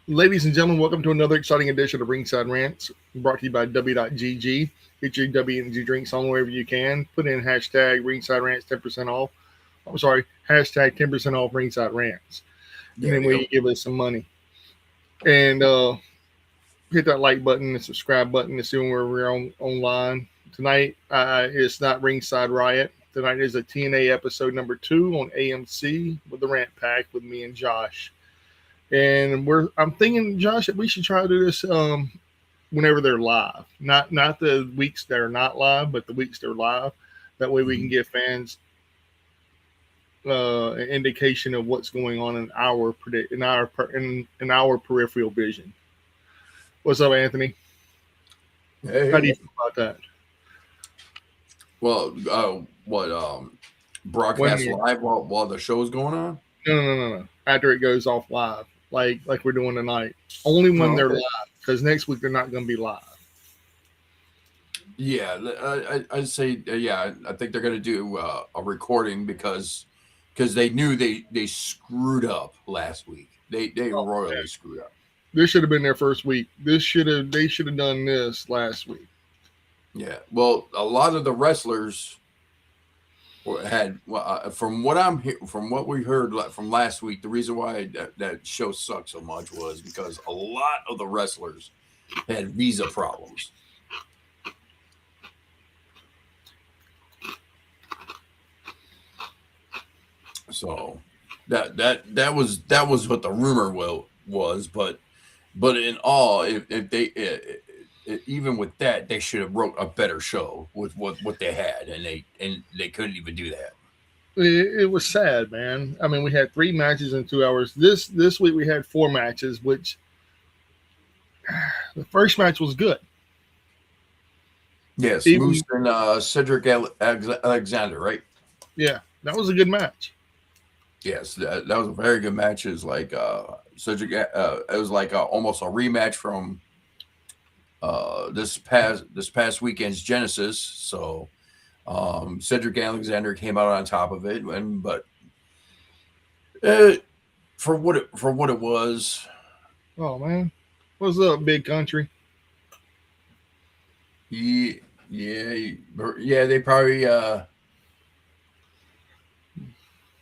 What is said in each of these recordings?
Ladies and gentlemen, welcome to another exciting edition of Ringside Rants, brought to you by W.GG. Get your W and G drinks on wherever you can. Put in hashtag Ringside Rants 10% off. I'm sorry, hashtag 10% off Ringside Rants. And There then we we go. give us some money. And hit that like button and subscribe button to see when we're online. Tonight, it's not Ringside Riot. Tonight is a TNA episode number 2 on AMC with the Rant Pack with me and Josh. And I'm thinking, Josh, that we should try to do this whenever they're live. Not the weeks that are not live, but the weeks they're live. That way we can Mhm. give fans an indication of what's going on in our peripheral vision. What's up, Anthony? How do you Hey. feel about that? Well, what When broadcast we live while the show's going on? no. After it goes off live, like we're doing tonight. Only when Oh, they're okay. live, because next week they're not going to be live. Yeah, I'd say yeah. I think they're gonna do a recording because they knew they screwed up last week. They Oh, royally screwed up. this should have been their first week. They should have done this last week. Yeah. Well, a lot of the wrestlers had from what we heard from last week. The reason why that show sucked so much was because a lot of the wrestlers had visa problems. So that was what the rumor was, but in all, if they even with that, they should have wrote a better show with what they had, and they couldn't even do that. It was sad, man. I mean, we had 3 matches in 2 hours. This week we had 4 matches, which the first match was good. Yes, Moose Even and Cedric Alexander, right? yeah, that was a good match. Yes, that was a very good match. It was like Cedric. It was like almost a rematch from this past weekend's Genesis. So Cedric Alexander came out on top of it, and but uh, for what it was, Oh man, what's up, big country? yeah, yeah, yeah, they probably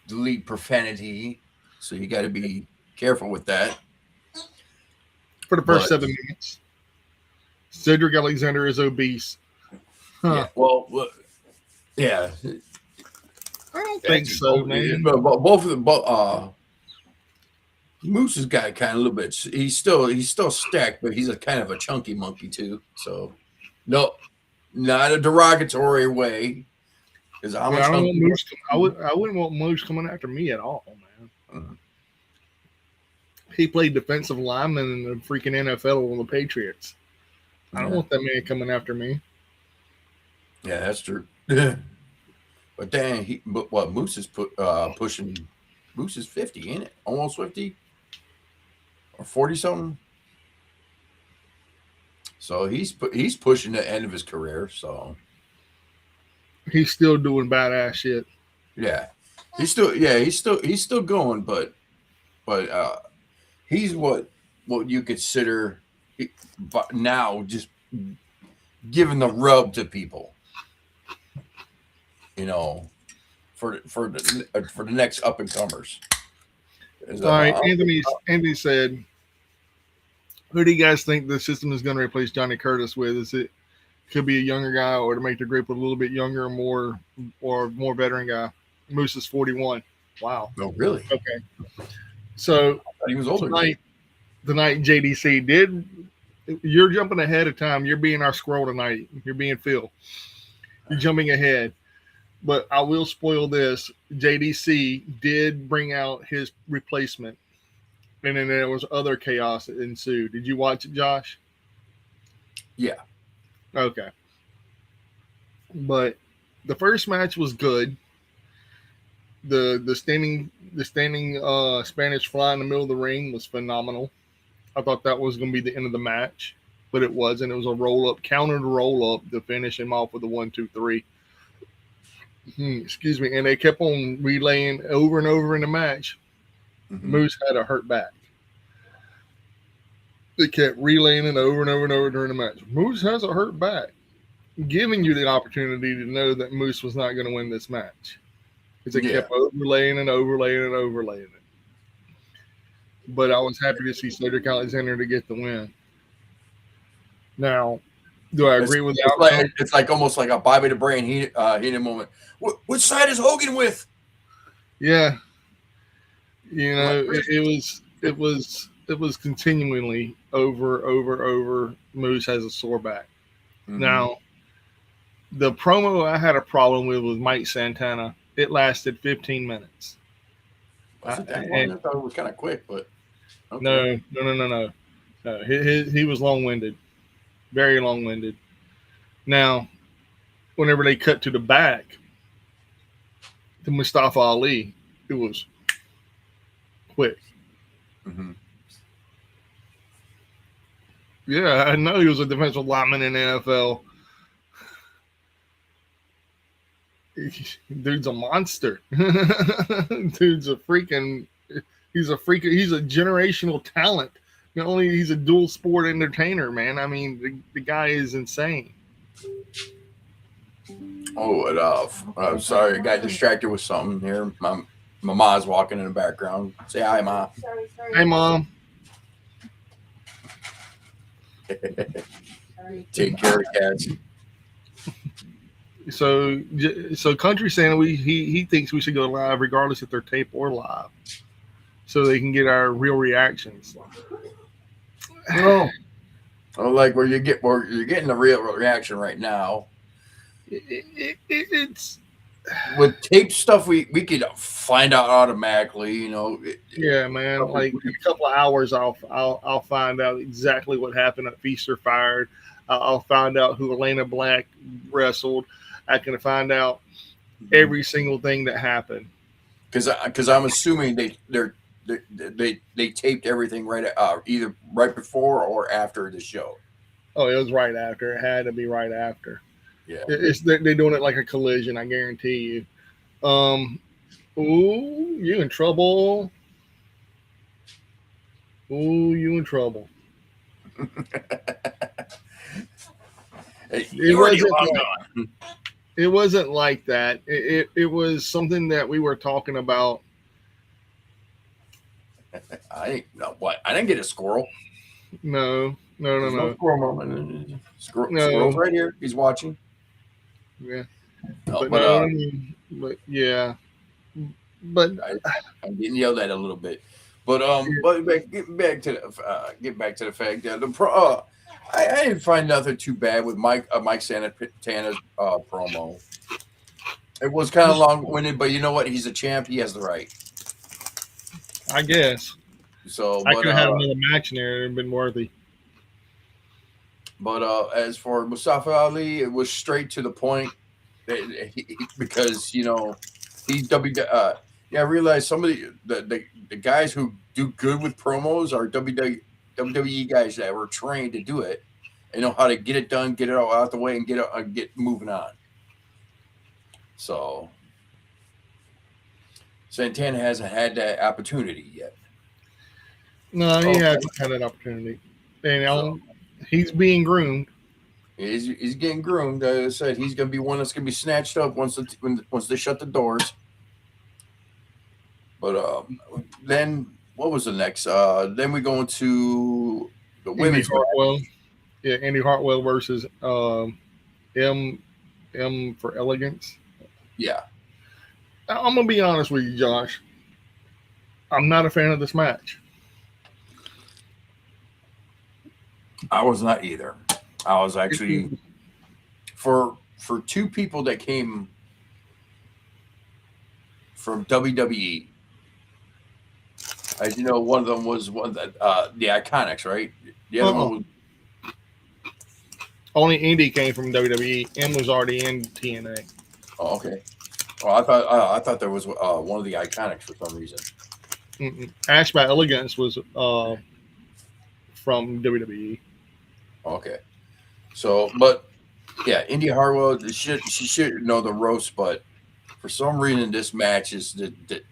delete profanity, so you got to be careful with that. For the first But 7 minutes, Cedric Alexander is obese. yeah, Huh? yeah, I don't think actually so, man. both of them, Moose has got kind of a little bit. He's still stacked, but he's a kind of a chunky monkey too. So no, not a derogatory way, because I'm a Yeah, I don't want chunky Moose. monkey. I wouldn't want Moose coming after me at all, man. Uh, He played defensive lineman in the freaking NFL on the Patriots. I don't yeah, want that man coming after me. yeah, that's true. But dang, but what Moose is pushing? Moose is 50, ain't it? Almost 50 or 40 something. So he's pushing the end of his career. So He's still doing badass shit. yeah, he's still going, but he's what you consider but now just giving the rub to people, you know, for the next up and comers. All right, Anthony said, "Who do you guys think the system is going to replace Johnny Curtis with? Is it could be a younger guy, or to make the group a little bit younger, or more veteran guy?" Moose is 41. Wow. Oh, really? Okay. So He was older than tonight, tonight JDC did. You're jumping ahead of time. You're being our scroll tonight. You're being Phil. You're jumping ahead. But I will spoil this. JDC did bring out his replacement, and then there was other chaos that ensued. Did you watch it, Josh? yeah. Okay. But the first match was good. The standing Spanish fly in the middle of the ring was phenomenal. I thought that was going to be the end of the match, but it wasn't. It was a roll up, counter to roll up to finish him off with a 1, 2, 3. Excuse me. And they kept on relaying over and over in the match. Hmm. Moose had a hurt back. They kept relaying it over and over and over during the match. Moose has a hurt back, giving you the opportunity to know that Moose was not going to win this match. Because they kept overlaying and overlaying and overlaying it. But I was happy to see Cedric Alexander to get the win. Now, do I agree with the outcome? It's like almost like a Bobby the Brain heated moment. Which side is Hogan with? Yeah, you know, it was continually over. Moose has a sore back. Mm-hmm. Now, the promo I had a problem with was Mike Santana. It lasted 15 minutes. Was it that long? I thought it was kind of quick, but okay. No. He was long-winded, very long-winded. Now, whenever they cut to the back, to Mustafa Ali, it was quick. Mm-hmm. Yeah, I know he was a defensive lineman in the NFL. Dude's a monster. He's a generational talent. Not only he's a dual sport entertainer, man. I mean, the guy is insane. Oh, I'm sorry, I got distracted with something here. My mom's walking in the background. Say hi, Ma. Sorry. Hey, Mom. Take care of cats. So Country Santa, he thinks we should go live regardless if they're tape or live, so they can get our real reactions. No, like where you're getting the real reaction right now. It's with tape stuff we could find out automatically, you know. Yeah, man. Like in a couple of hours, I'll find out exactly what happened at Feast or Fired. I'll find out who Elena Black wrestled. I can find out every single thing that happened. Because I'm assuming they taped everything right either right before or after the show. Oh, it was right after. It had to be right after. Yeah, they're doing it like a collision. I guarantee you. Ooh, you in trouble. Ooh, you in trouble. It wasn't like that. It was something that we were talking about. I didn't get a squirrel. No. Squirrel moment. Squirrel's right here. He's watching. Yeah. But yeah. But I'm getting yelled at a little bit. But get back to the fact that I didn't find nothing too bad with Mike Santana's promo. It was kind of long-winded, but you know what? He's a champ. He has the right. I guess. So I could have had another match in there and been worthy. But as for Mustafa Ali, it was straight to the point. Because you know he's I realized some of the guys who do good with promos are WWE guys that were trained to do it and know how to get it done, get it all out the way, and get moving on. So Santana hasn't had that opportunity yet. No, he hasn't had that opportunity. And he's being groomed. He's getting groomed. As I said, he's going to be one that's going to be snatched up once they shut the doors. But then what was the next? Then we go into the women's Hartwell. Yeah, Andy Hartwell versus M for Elegance. Yeah. I'm going to be honest with you, Josh. I'm not a fan of this match. I was not either. I was actually for two people that came from WWE. As you know, one of them was one that the Iconics, right? The other one was only Indy came from WWE. M was already in TNA. Oh, okay. Well, I thought there was one of the Iconics for some reason. Ash by Elegance was from WWE. Okay. So, but yeah, Indy Hartwell, she should know the ropes, but for some reason, this match is didn't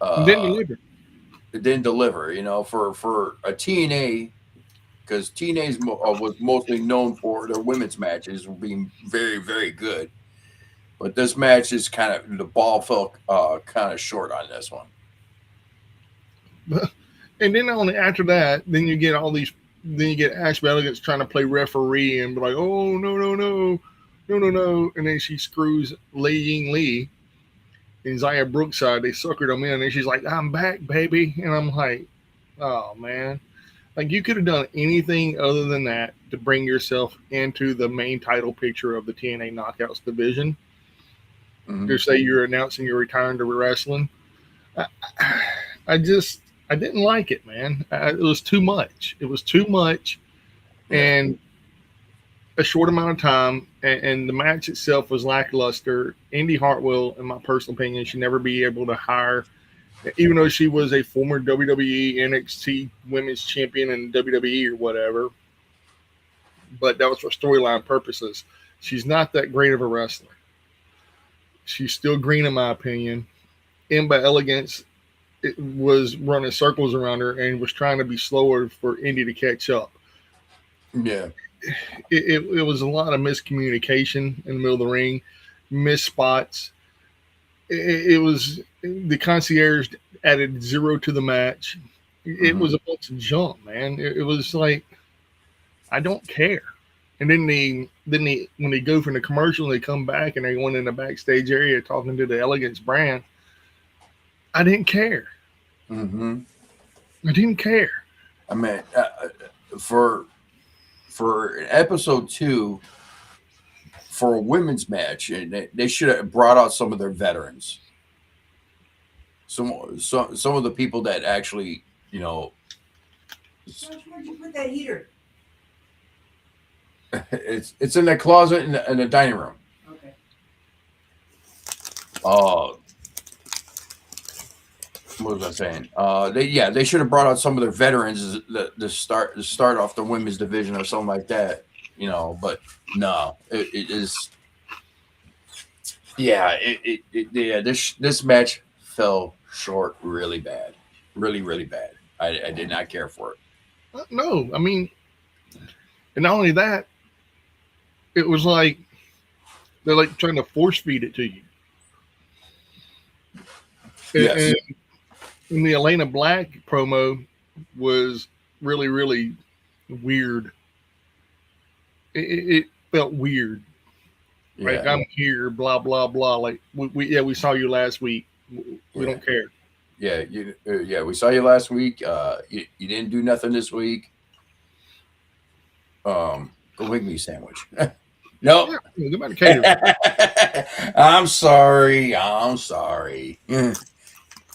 deliver. it didn't deliver. You know, for a TNA, because TNA was mostly known for their women's matches being very, very good. But this match is kind of the ball fell kind of short on this one. And then only after that, then you get all these. Then you get Ashley Elegance trying to play referee and be like, "Oh no," and then she screws Lei Ying Lee and Zaya Brookside. They suckered them in, and she's like, "I'm back, baby," and I'm like, "Oh man." Like, you could have done anything other than that to bring yourself into the main title picture of the TNA Knockouts division. Mm-hmm. To say you're announcing you're retiring to wrestling. I didn't like it, man. It was too much. It was too much, and a short amount of time. And the match itself was lackluster. Indy Hartwell, in my personal opinion, should never be able to hire, even though she was a former WWE NXT Women's Champion in WWE or whatever. But that was for storyline purposes. She's not that great of a wrestler. She's still green, in my opinion. Emba Elegance was running circles around her and was trying to be slower for Indy to catch up. Yeah. It was a lot of miscommunication in the middle of the ring, missed spots. It was the concierge added 0 to the match. It was a bunch of junk, man. It was like, I don't care. And then when they go from the commercial, they come back and they went in the backstage area talking to the Elegance brand. I didn't care. Mm-hmm. I didn't care. I mean, for episode 2, for a women's match, and they should have brought out some of their veterans. Some of the people that actually, you know. Josh, where'd you put that heater? It's in the closet in the dining room. Okay. What was I saying? They should have brought out some of their veterans to start off the women's division or something like that, you know. But no, it is. Yeah, this match fell short really bad, really bad. I did not care for it. No, I mean, and not only that, it was like they're like trying to force feed it to you. Yes. And the Elena Black promo was really, really weird. It felt weird. Like, I'm here, blah blah blah. Like we saw you last week. We don't care. Yeah, we saw you last week. You didn't do nothing this week. Go make me a sandwich. No. Yeah, go back to catering. I'm sorry.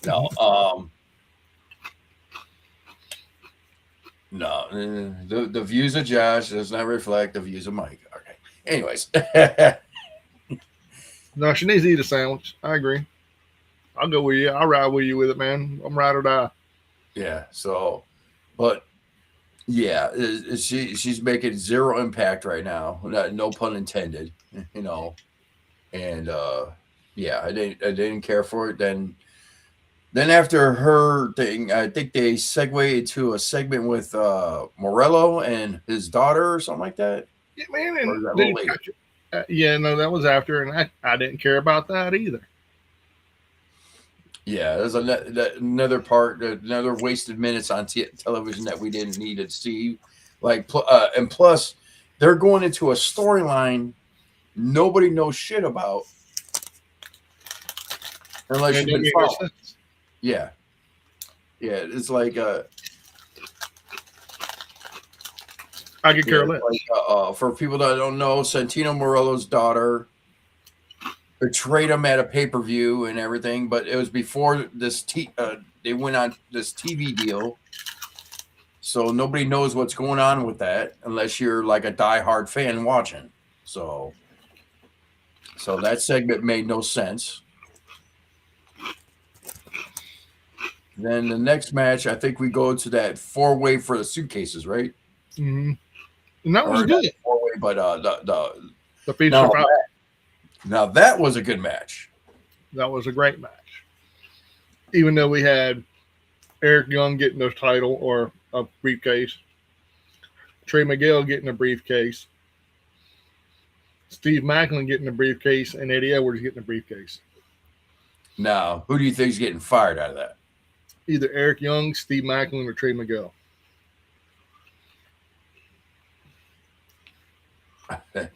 No. No. The views of Josh does not reflect the views of Mike. Okay. Anyways. No, she needs to eat a sandwich. I agree. I'll go with you. I'll ride with you with it, man. I'm ride or die. Yeah. So, but yeah, she's making 0 impact right now. No pun intended. You know, and yeah, I didn't care for it. Then after her thing, I think they segued into a segment with Morello and his daughter or something like that. Yeah, man. And no, that was after, and I didn't care about that either. Yeah, there's another part, another wasted minutes on television that we didn't need to see. Like, and plus, they're going into a storyline nobody knows shit about unless you've been following. Yeah, it's like I could care less. Like, for people that don't know, Santino Morello's daughter betrayed him at a pay-per-view and everything, but it was before this they went on this TV deal, so nobody knows what's going on with that unless you're like a diehard fan watching. So that segment made no sense. Then the next match, I think we go to that 4-way for the suitcases, right? Mm-hmm. And that was good. 4-way, but the feature. Now that was a good match. That was a great match. Even though we had Eric Young getting a title or a briefcase. Trey Miguel getting a briefcase. Steve Macklin getting a briefcase, and Eddie Edwards getting a briefcase. Now, who do you think is getting fired out of that? Either Eric Young, Steve Macklin, or Trey Miguel.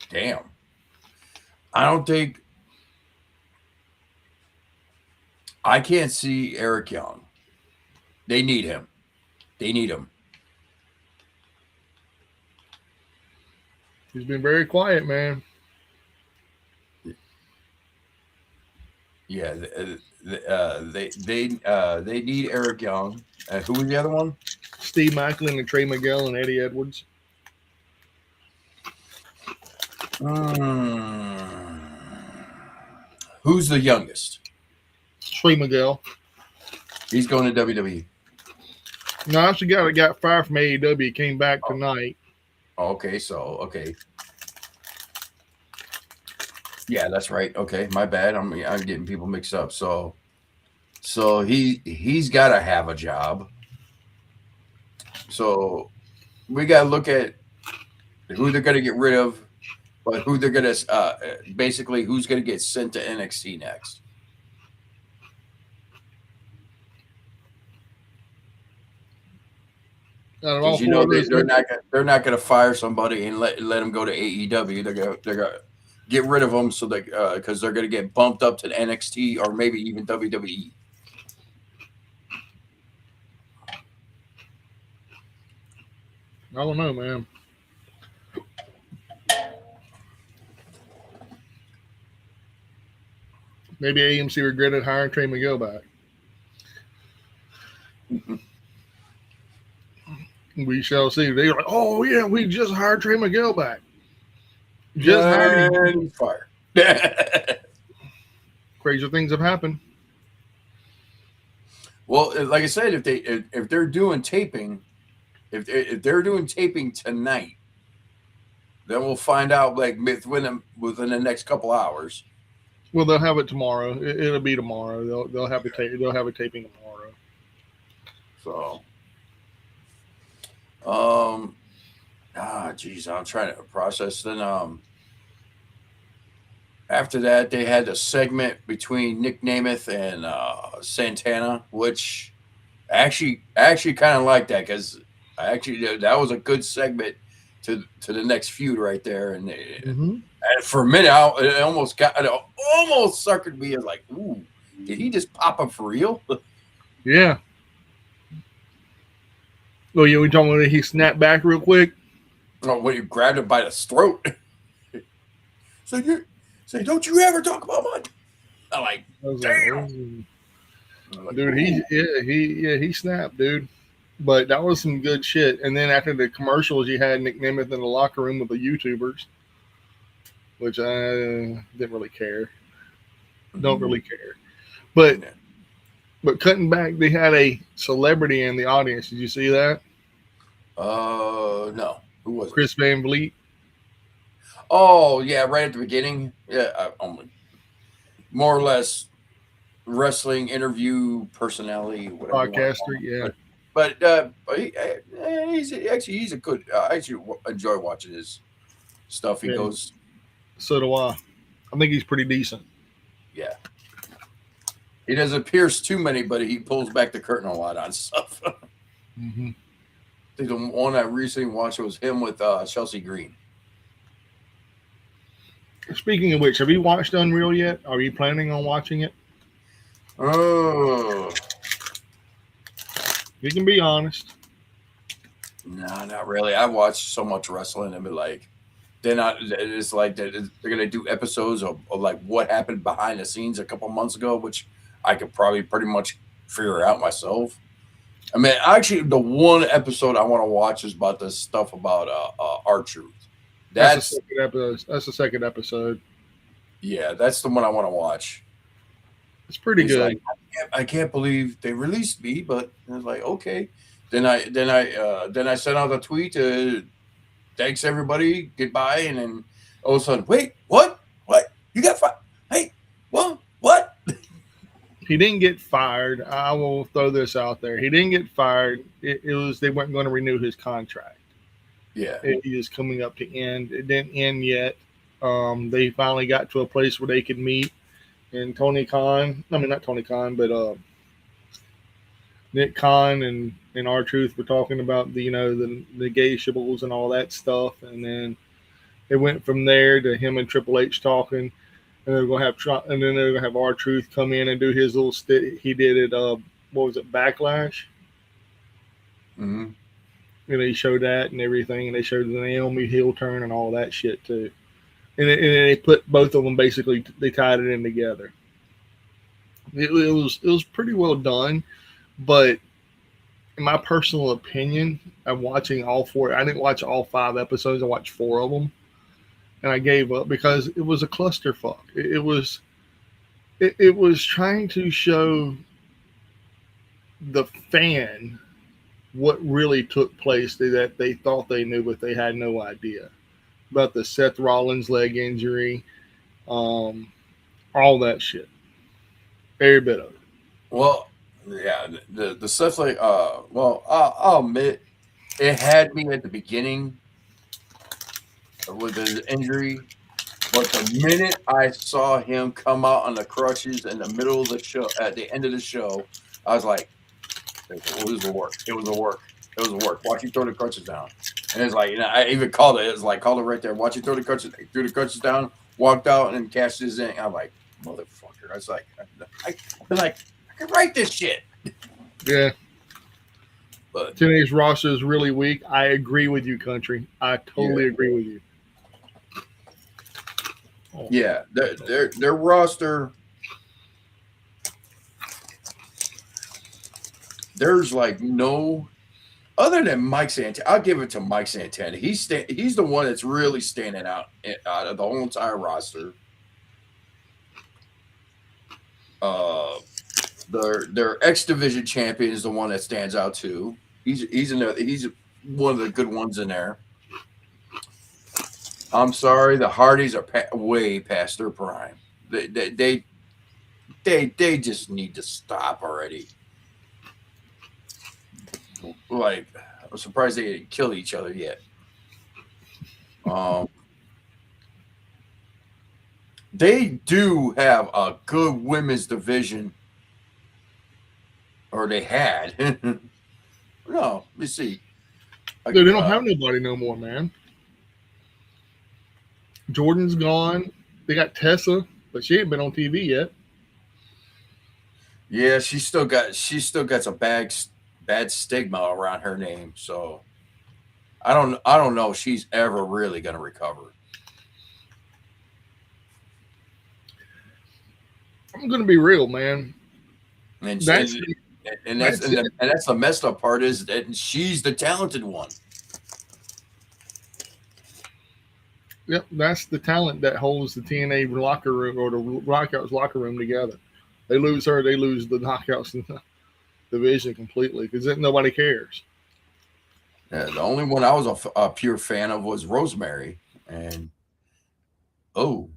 Damn. I don't think. I can't see Eric Young. They need him. They need him. He's been very quiet, man. Yeah, they need Eric Young. Who was the other one? Steve Macklin and Trey Miguel and Eddie Edwards. Who's the youngest? Trey Miguel. He's going to WWE. No, actually got fired from AEW. Came back tonight. Okay, okay. Yeah, that's right. Okay, my bad. I'm getting people mixed up. So he's got to have a job. So we got to look at who they're going to get rid of, but who they're going to basically who's going to get sent to NXT next. Because you know they're not going to fire somebody and let them go to AEW. They're going to get rid of them so that because they're going to get bumped up to the NXT or maybe even WWE. I don't know, man. Maybe AMC regretted hiring Trey Miguel back. We shall see. They're like, oh, yeah, we just hired Trey Miguel back. Just hired him. Fire. Crazy things have happened. Well, like I said, if they're doing taping, if they're doing taping tonight, then we'll find out like within the next couple hours. Well, they'll have it tomorrow. It'll be tomorrow. They'll have a taping tomorrow. So, geez, I'm trying to process. Then, after that, they had a segment between Nick Nemeth and Santana, which actually kind of like that because that was a good segment to the next feud right there. And, and for a minute, it almost suckered me as like, ooh, did he just pop up for real? Yeah. Oh, yeah, we talking about he snapped back real quick? Oh, when you grabbed him by the throat. So don't you ever talk about money? I'm like, damn. Dude, he snapped, dude. But that was some good shit. And then after the commercials, you had Nick Nemeth in the locker room with the YouTubers, which I didn't really care. Don't really care. But cutting back, they had a celebrity in the audience. Did you see that? No. Who was Chris Van Vliet. Oh, yeah, right at the beginning. Yeah, more or less wrestling interview personality, whatever. Podcaster, yeah. But he's a good. I actually enjoy watching his stuff. He goes. So do I. I think he's pretty decent. Yeah. He doesn't pierce too many, but he pulls back the curtain a lot on stuff. I think the one I recently watched was him with Chelsea Green. Speaking of which, have you watched Unreal yet? Are you planning on watching it? Oh. You can be honest. No, not really. I watched so much wrestling and be like, it's like they're going to do episodes of like what happened behind the scenes a couple months ago, which I could probably pretty much figure out myself. I mean, actually, the one episode I want to watch is about this stuff about R-Truth. That's the second episode. Yeah, that's the one I want to watch. It's pretty good. Like, I can't believe they released me, but I was like, okay. Then I sent out a tweet. Thanks everybody, goodbye, and then all of a sudden, wait, what? You got fired? Hey, what? He didn't get fired. I will throw this out there. He didn't get fired. It was they weren't going to renew his contract. Yeah. It is coming up to end. It didn't end yet. They finally got to a place where they could meet. And Tony Khan, I mean not Tony Khan, but Nick Khan and R-Truth were talking about the the negotiables and all that stuff, and then it went from there to him and Triple H talking, and they're gonna have and then they're gonna have R-Truth come in and do his little he did it. What was it? Backlash. Mm-hmm. He showed that and everything, and they showed the Naomi heel turn and all that shit too. And they put both of them basically. They tied it in together. It was pretty well done, but in my personal opinion, I'm watching all four. I didn't watch all 5 episodes. I watched 4 of them, and I gave up because it was a clusterfuck. It was trying to show the fan what really took place that they thought they knew, but they had no idea about the Seth Rollins leg injury, all that shit, every bit of it. Well, yeah, the Seth like well, I'll admit it had me at the beginning with the injury, but the minute I saw him come out on the crutches in the middle of the show, at the end of the show, I was like, it was a work. It was a work. It was a work. Watch you throw the crutches down. And it's like, I even called it. It was like, called it right there. Watch you throw the crutches. Threw the crutches down, walked out, and cashed his in. I'm like, motherfucker. I was like, I can write this shit. Yeah. But TNA's roster is really weak. I agree with you, country. I totally agree with you. Oh. Yeah, their roster. There's like no other than Mike Santana. I'll give it to Mike Santana. He's the one that's really standing out of the whole entire roster. Their X Division champion is the one that stands out too. He's one of the good ones in there. I'm sorry, the Hardys are way past their prime. They just need to stop already. Like, I'm surprised they didn't kill each other yet. They do have a good women's division, or they had. No, let me see. Dude, they don't have nobody no more, man. Jordan's gone. They got Tessa, but she ain't been on TV yet. Yeah, she still got some bad stigma around her name. So I don't know if she's ever really gonna recover. I'm gonna be real, man. And that's the messed up part is that she's the talented one. Yep, that's the talent that holds the TNA locker room or the Knockouts locker room together. They lose her, they lose the Knockouts in the division completely because nobody cares. Yeah, the only one I was a pure fan of was Rosemary, and we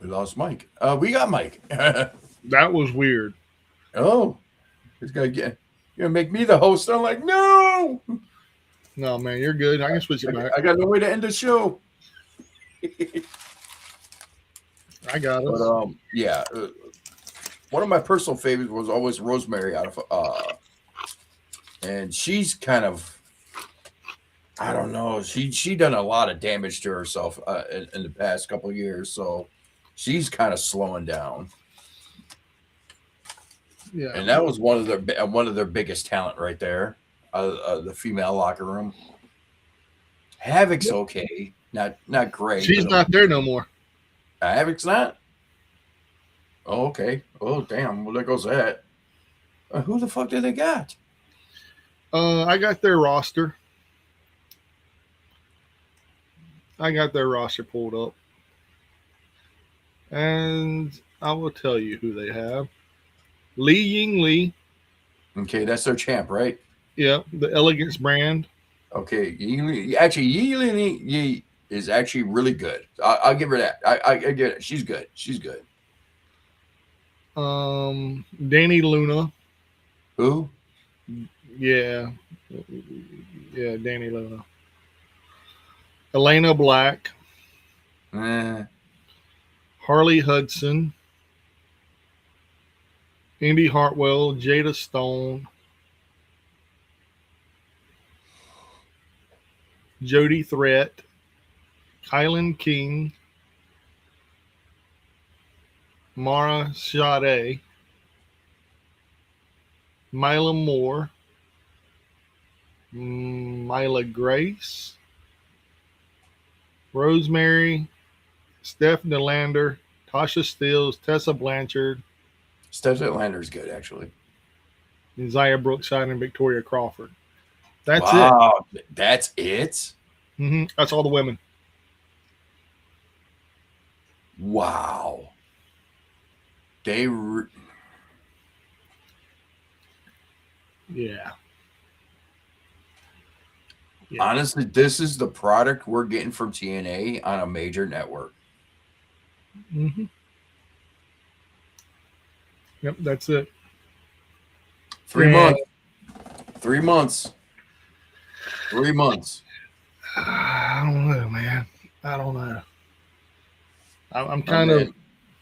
lost Mike. We got Mike. That was weird. Oh, he's gonna make me the host. I'm like, no. No, man, you're good. I can switch it back. I got no way to end the show. I got it. But yeah, one of my personal favorites was always Rosemary out of and she's kind of, I don't know, she done a lot of damage to herself in the past couple of years, so she's kind of slowing down. Yeah, and that was one of their biggest talent right there. The female locker room. Havoc's okay, not great. She's not there no more. Havoc's not. Oh, okay. Oh, damn. Well, there goes that. Who the fuck did they got? I got their roster. I got their roster pulled up, and I will tell you who they have. Li Ying Li. Okay, that's their champ, right? Yeah, the Elegance brand. Okay, actually, Yi is actually really good. I'll give her that. I get it. She's good. She's good. Danny Luna. Who? Yeah. Yeah, Danny Luna. Elena Black. Harley Hudson. Indy Hartwell. Jada Stone. Jody Threat. Kylan King. Mara Sade. Mila Moore. Mila Grace. Rosemary. Steph DeLander. Tasha Stills. Tessa Blanchard. Steph Atlanter's good, actually. And Zaya Brookside and Victoria Crawford. That's wow, that's it? it. That's all the women. Wow. Yeah. Honestly, this is the product we're getting from TNA on a major network. Mm-hmm. Yep, that's it. 3 months. 3 months. 3 months. I don't know, man. I don't know. I'm kind of.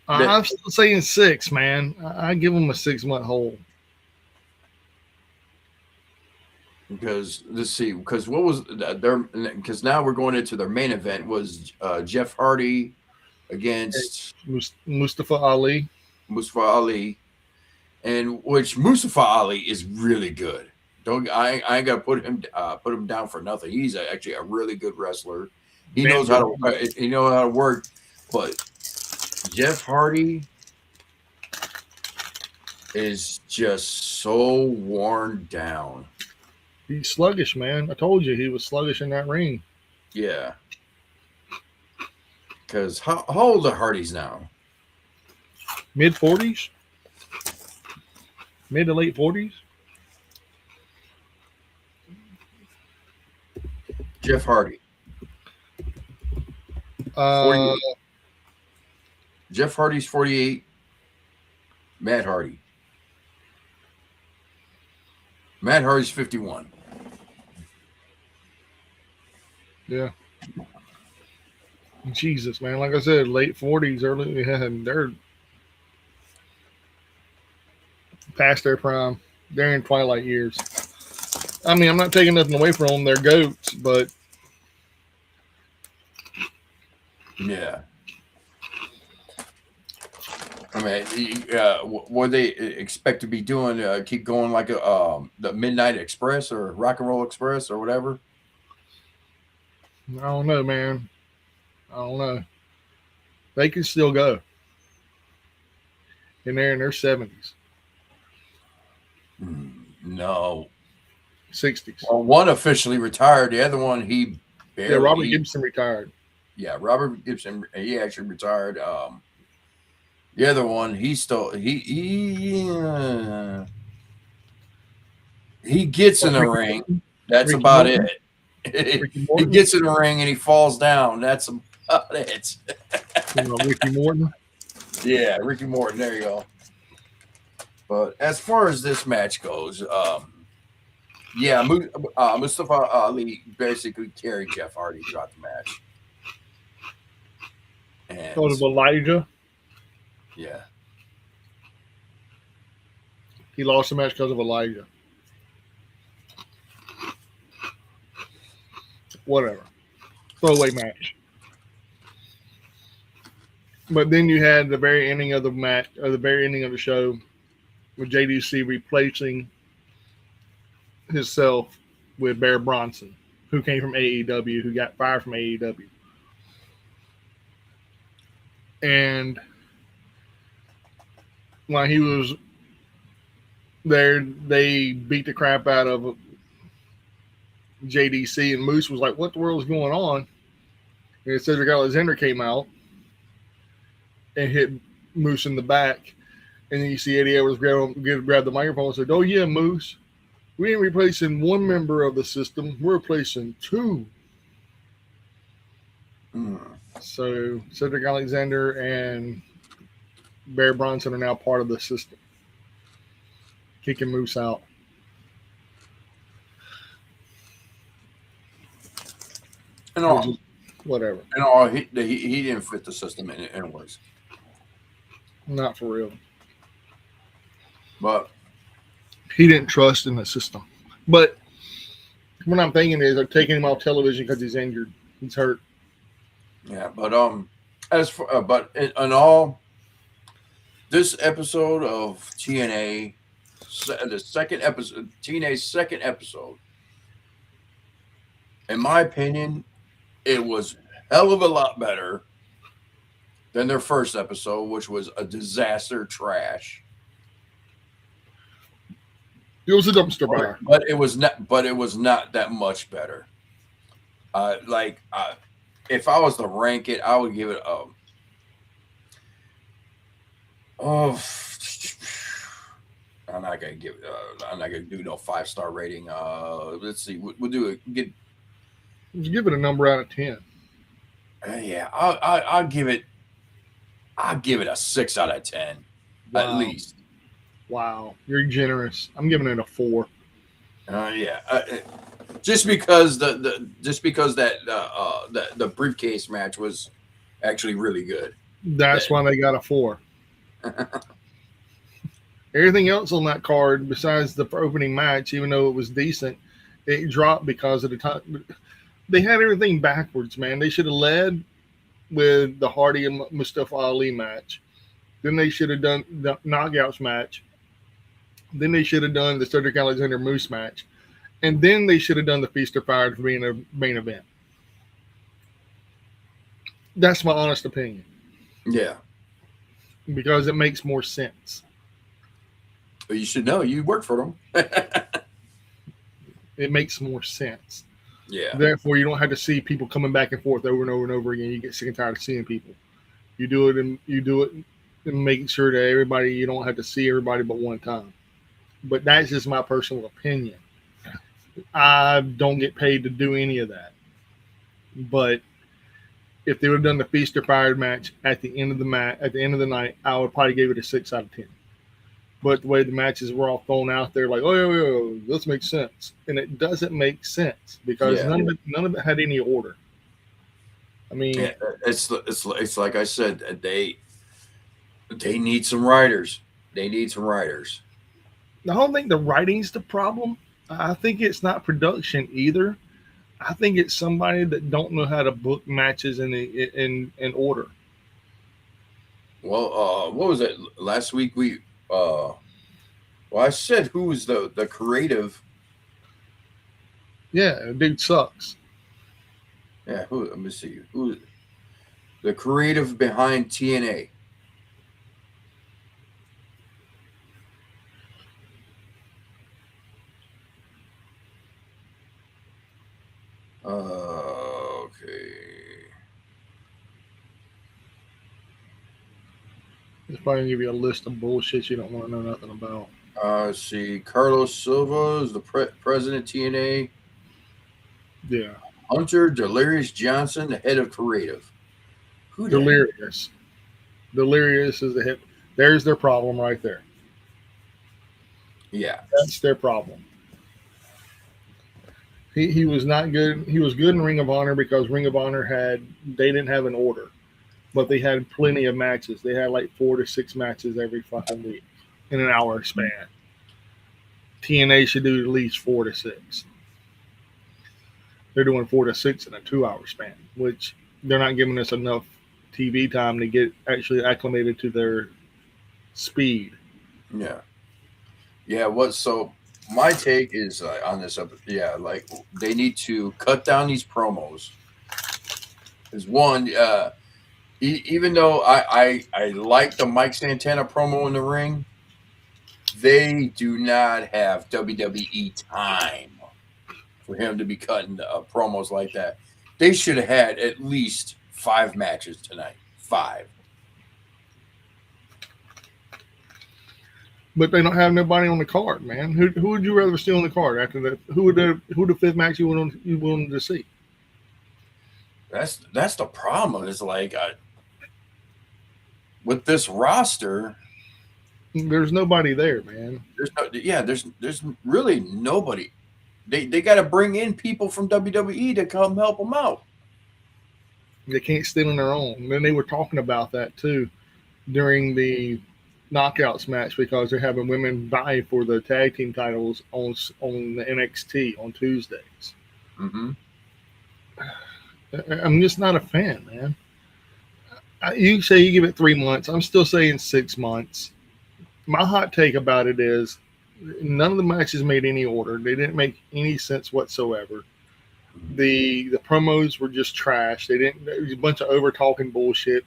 I'm still saying 6, man. I give them a 6-month hold. Because let's see, because what was their? Because now we're going into their main event was Jeff Hardy against Mustafa Ali. Mustafa Ali, and which Mustafa Ali is really good. I ain't got to put him down for nothing. He's actually a really good wrestler. He knows how to work. But Jeff Hardy is just so worn down. He's sluggish, man. I told you he was sluggish in that ring. Yeah. Because how old are Hardys now? Mid-40s? Mid to late 40s? Jeff Hardy. 48. Jeff Hardy's 48. Matt Hardy. Matt Hardy's 51. Yeah. Jesus, man. Like I said, late 40s, early, they're past their prime. They're in twilight years. I mean, I'm not taking nothing away from them. They're goats, but yeah. I mean, what they expect to be doing? Keep going like the Midnight Express or Rock and Roll Express or whatever. I don't know, man. I don't know. They can still go. And they're in their 70s. No. 60s. Well, one officially retired. The other one, he barely. Yeah, Robert Gibson retired. Yeah, Robert Gibson, he actually retired. The other one, he gets in the ring. That's Ricky about Morton? it. He gets in the ring and he falls down. That's about it. Ricky Morton? Yeah, Ricky Morton. There you go. But as far as this match goes, yeah, Mustafa Ali basically carried Jeff Hardy throughout the match. And Because of Elijah. Yeah. He lost the match because of Elijah. Whatever. Throwaway match. But then you had the very ending of the match, or the very ending of the show, with JDC replacing himself with Bear Bronson, who came from AEW, who got fired from AEW. And while he was there, they beat the crap out of JDC, and Moose was like, what the world is going on? And Cedric Alexander came out and hit Moose in the back. And then you see Eddie Edwards grab the microphone and said, oh, yeah, Moose, we ain't replacing one member of the system. We're replacing 2. So Cedric Alexander and Bear Bronson are now part of the system, kicking Moose out. And all, whatever. And all, he didn't fit the system anyways. Not for real. But he didn't trust in the system. But what I'm thinking is they're taking him off television because he's injured. He's hurt. Yeah, but as for but in all, this episode of TNA, the second episode, TNA's second episode, in my opinion, it was a hell of a lot better than their first episode, which was a disaster trash. It was a dumpster fire, but it was not. But it was not that much better. If I was to rank it, I would give it I'm not gonna give. I'm not gonna do no 5-star rating. Let's see. We'll do it. Give it a number out of 10. Yeah, I'll give it. I'll give it a 6 out of 10, at least. Wow, you're generous. I'm giving it a 4. Just because the briefcase match was actually really good. That's why they got a 4. Everything else on that card, besides the opening match, even though it was decent, it dropped because of the time. They had everything backwards, man. They should have led with the Hardy and Mustafa Ali match. Then they should have done the Knockouts match. Then they should have done the Cedric Alexander Moose match. And then they should have done the Feast or Fire for being a main event. That's my honest opinion. Yeah. Because it makes more sense. But you should know. You work for them. It makes more sense. Yeah. Therefore, you don't have to see people coming back and forth over and over and over again. You get sick and tired of seeing people. You do it and making sure that everybody, you don't have to see everybody but one time. But that's just my personal opinion. I don't get paid to do any of that. But if they would have done the Feast or Fire match at the end of the night, I would probably give it a 6 out of 10. But the way the matches were all thrown out there, like, oh, this makes sense, and it doesn't make sense because none of it had any order. I mean, it's like I said, they need some writers. They need some writers. I don't think the writing's the problem. I think it's not production either. I think it's somebody that don't know how to book matches in order. Well, what was it last week? I said who was the creative? Yeah, dude sucks. Yeah, let me see. Who the creative behind TNA? Okay. It's probably gonna give you a list of bullshit you don't want to know nothing about. Let's see. Carlos Silva is the president of TNA. Yeah. Hunter Delirious Johnson, the head of creative. Who Delirious? Delirious is the head. There's their problem right there. Yeah, that's their problem. He was not good. He was good in Ring of Honor because Ring of Honor they didn't have an order, but they had plenty of matches. They had like 4 to 6 matches every fucking week in an hour span. TNA should do at least 4 to 6. They're doing 4 to 6 in a 2-hour span, which they're not giving us enough TV time to get actually acclimated to their speed. Yeah. Yeah. So my take is on this episode. Yeah, like they need to cut down these promos. Is one, even though I like the Mike Santana promo in the ring, they do not have WWE time for him to be cutting promos like that. They should have had at least 5 matches tonight. 5. But they don't have nobody on the card, man. Who would you rather see on the card after that? Who the 5th match you wanted to see? with this roster, There's nobody there, man. There's really nobody. They got to bring in people from WWE to come help them out. They can't stand on their own. And then they were talking about that too during the knockouts match because they're having women vie for the tag team titles on the NXT on Tuesdays. Mm-hmm. I'm just not a fan, man. You say you give it 3 months. I'm still saying 6 months. My hot take about it is none of the matches made any order. They didn't make any sense whatsoever. The promos were just trash. There was a bunch of over talking bullshit.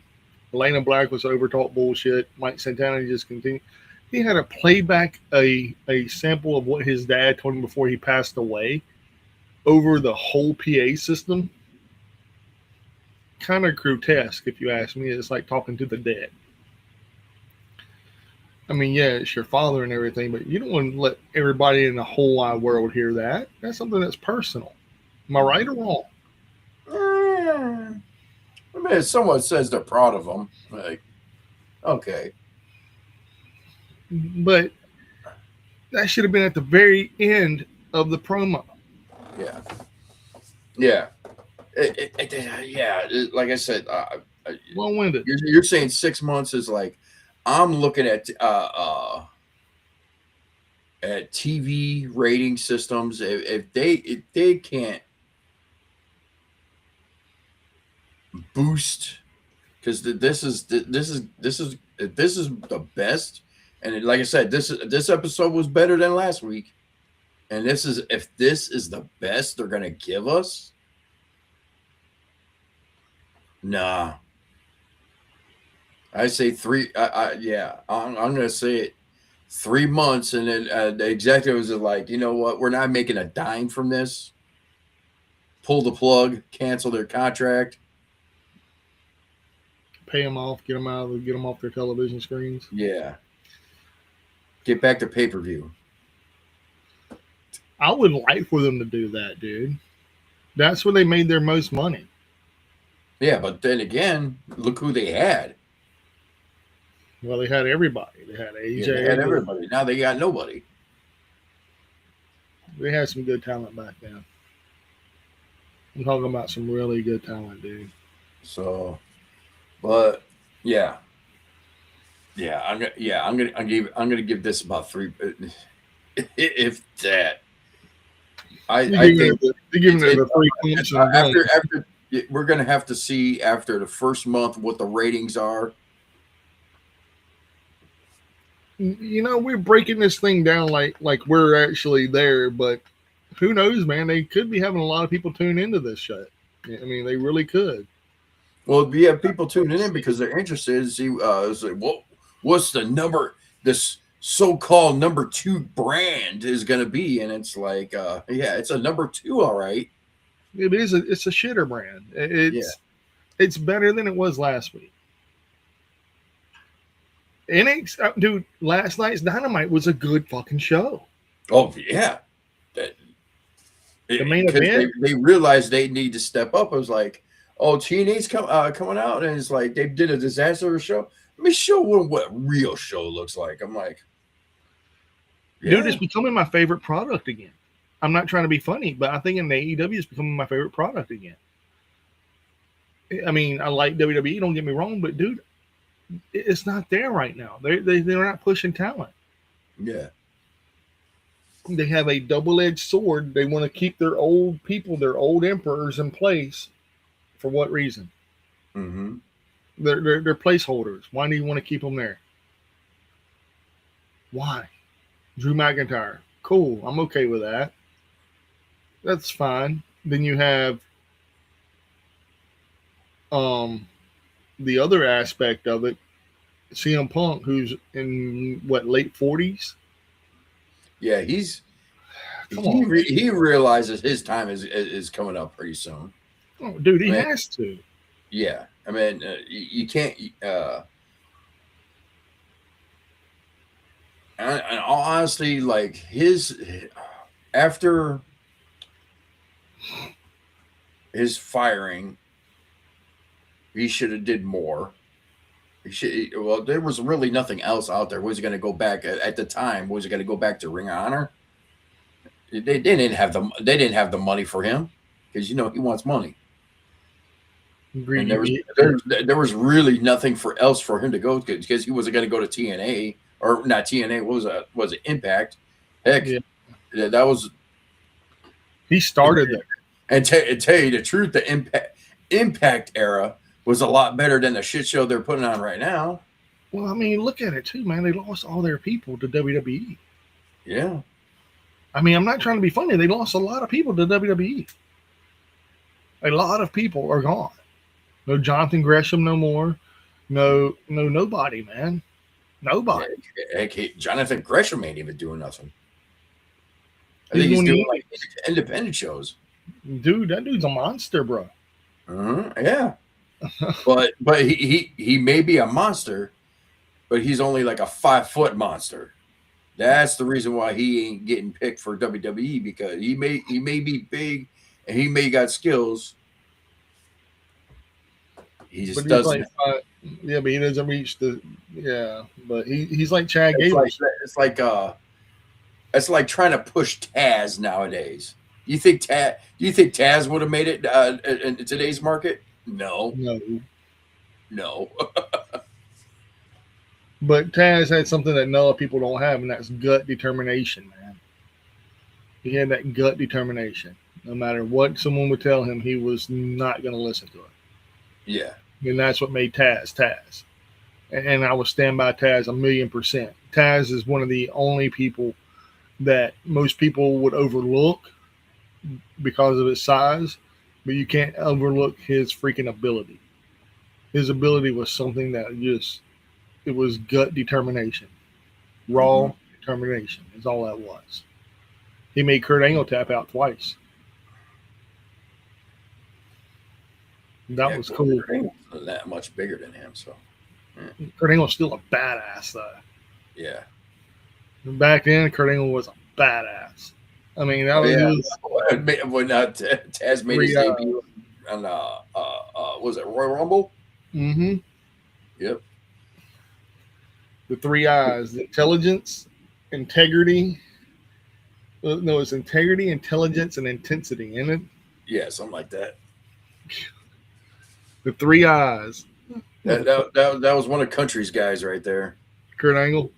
Elena Black was over talk bullshit. Mike Santana just continued. He had to play back a sample of what his dad told him before he passed away over the whole PA system. Kind of grotesque, if you ask me. It's like talking to the dead. I mean, yeah, it's your father and everything, but you don't want to let everybody in the whole wide world hear that. That's something that's personal. Am I right or wrong? I mean, if someone says they're proud of them, like, okay. But that should have been at the very end of the promo. Yeah. Yeah. Like I said, Well-winded. You're saying 6 months is like, I'm looking at TV rating systems. If they can't boost, because this is the best, and like I said, this episode was better than last week, and if this is the best they're gonna give us, nah. I say 3. I'm gonna say it. 3 months, and then the executives are like, you know what? We're not making a dime from this. Pull the plug, cancel their contract, Pay them off, get them off their television screens. Yeah. Get back to pay-per-view. I would like for them to do that, dude. That's where they made their most money. Yeah, but then again, look who they had. Well, they had everybody. They had AJ. Yeah, they had everybody. Now they got nobody. They had some good talent back then. I'm talking about some really good talent, dude. So, but yeah, I'm gonna give this about 3, if that. I think they're giving it a 3 points. After we're gonna have to see after the first month what the ratings are. You know, we're breaking this thing down like we're actually there, but who knows, man? They could be having a lot of people tune into this shit. I mean, they really could. Well, we have people tuning in because they're interested to see what's the number, this so-called number 2 brand is going to be, and it's like, it's a number 2, all right. It is. It's a shitter brand. It's better than it was last week. Dude, last night's Dynamite was a good fucking show. Oh yeah, the main event. They realized they need to step up. I was like, oh, TNA's coming out, and it's like they did a disaster show. Let me show what real show looks like. I'm like, yeah. Dude, it's becoming my favorite product again. I'm not trying to be funny, but I think in the AEW it's becoming my favorite product again. I mean, I like WWE. Don't get me wrong, but dude, it's not there right now. They're not pushing talent. Yeah. They have a double-edged sword. They want to keep their old people, their old emperors in place. For what reason? Mm-hmm. They're placeholders. Why do you want to keep them there? Why? Drew McIntyre. Cool. I'm okay with that. That's fine. Then you have the other aspect of it, CM Punk, who's in late 40s. Yeah, he realizes his time is coming up pretty soon. Oh, dude, he has to. Yeah, I mean, you can't. And honestly, like after his firing, he should have did more. Well, there was really nothing else out there. Was he going to go back at the time? Was he going to go back to Ring of Honor? They didn't have the money for him because he wants money. And there was really nothing else for him to go to because he wasn't going to go to TNA or not TNA. What was it? Impact. Heck, that was. He started there. And tell you the truth, the Impact era was a lot better than the shit show they're putting on right now. Well, I mean, look at it too, man. They lost all their people to WWE. Yeah. I mean, I'm not trying to be funny. They lost a lot of people to WWE. A lot of people are gone. No Jonathan Gresham no more. No nobody, man. Nobody. Heck, Jonathan Gresham ain't even doing nothing. I think he's doing like independent shows. Dude, that dude's a monster, bro. Yeah. but he may be a monster, but he's only like a 5-foot monster. That's the reason why he ain't getting picked for WWE, because he may be big and he may got skills. He just doesn't. But he doesn't reach the. Yeah, but he's like Chad Gable. It's like trying to push Taz nowadays. Do you think Taz would have made it in today's market? No. But Taz had something that no people don't have, and that's gut determination, man. He had that gut determination. No matter what someone would tell him, he was not going to listen to it. Yeah. And that's what made Taz. And I would stand by Taz 1,000,000%. Taz is one of the only people that most people would overlook because of his size, but you can't overlook his freaking ability. His ability was something that it was gut determination. Raw determination is all that was. He made Kurt Angle tap out twice. That was cool. Kurt Angle's not that much bigger than him, so. Yeah. Kurt Angle's still a badass, though. Yeah. Back then, Kurt Angle was a badass. I mean, that was when Taz made his debut on was it Royal Rumble? Mm-hmm. Yep. The 3 I's: intelligence, integrity. No, it's integrity, intelligence, and intensity, isn't it? Yeah, something like that. The 3 I's. That was one of Country's guys right there. Kurt Angle.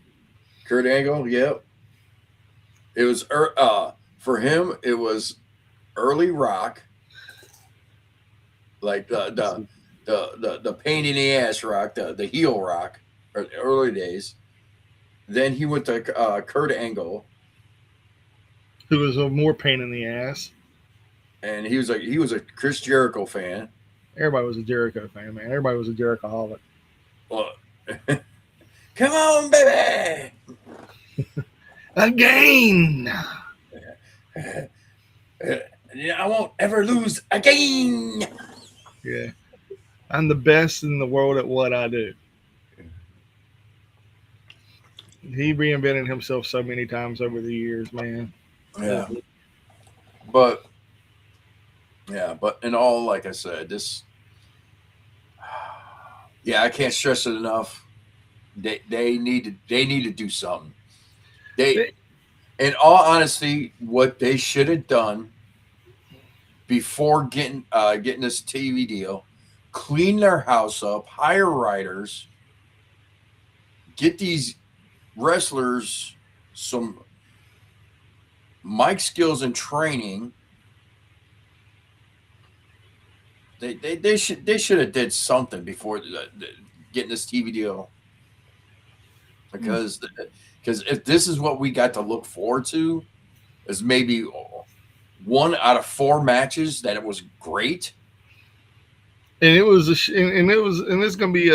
Yep. It was for him. It was early rock, like the pain in the ass rock, the heel rock, or the early days. Then he went to Kurt Angle, who was a more pain in the ass, and he was a Chris Jericho fan. Everybody was a Jericho fan, man. Everybody was a Jerichoholic. Well, come on, baby. Again. I won't ever lose again. Yeah. I'm the best in the world at what I do. He reinvented himself so many times over the years, man. Yeah. But in all, like I said, I can't stress it enough. They need to do something. In all honesty, what they should have done before getting this TV deal, clean their house up, hire writers, get these wrestlers some mic skills and training. They should have did something before getting this TV deal, because if this is what we got to look forward to, is maybe 1 out of 4 matches that it was great, and it's going to be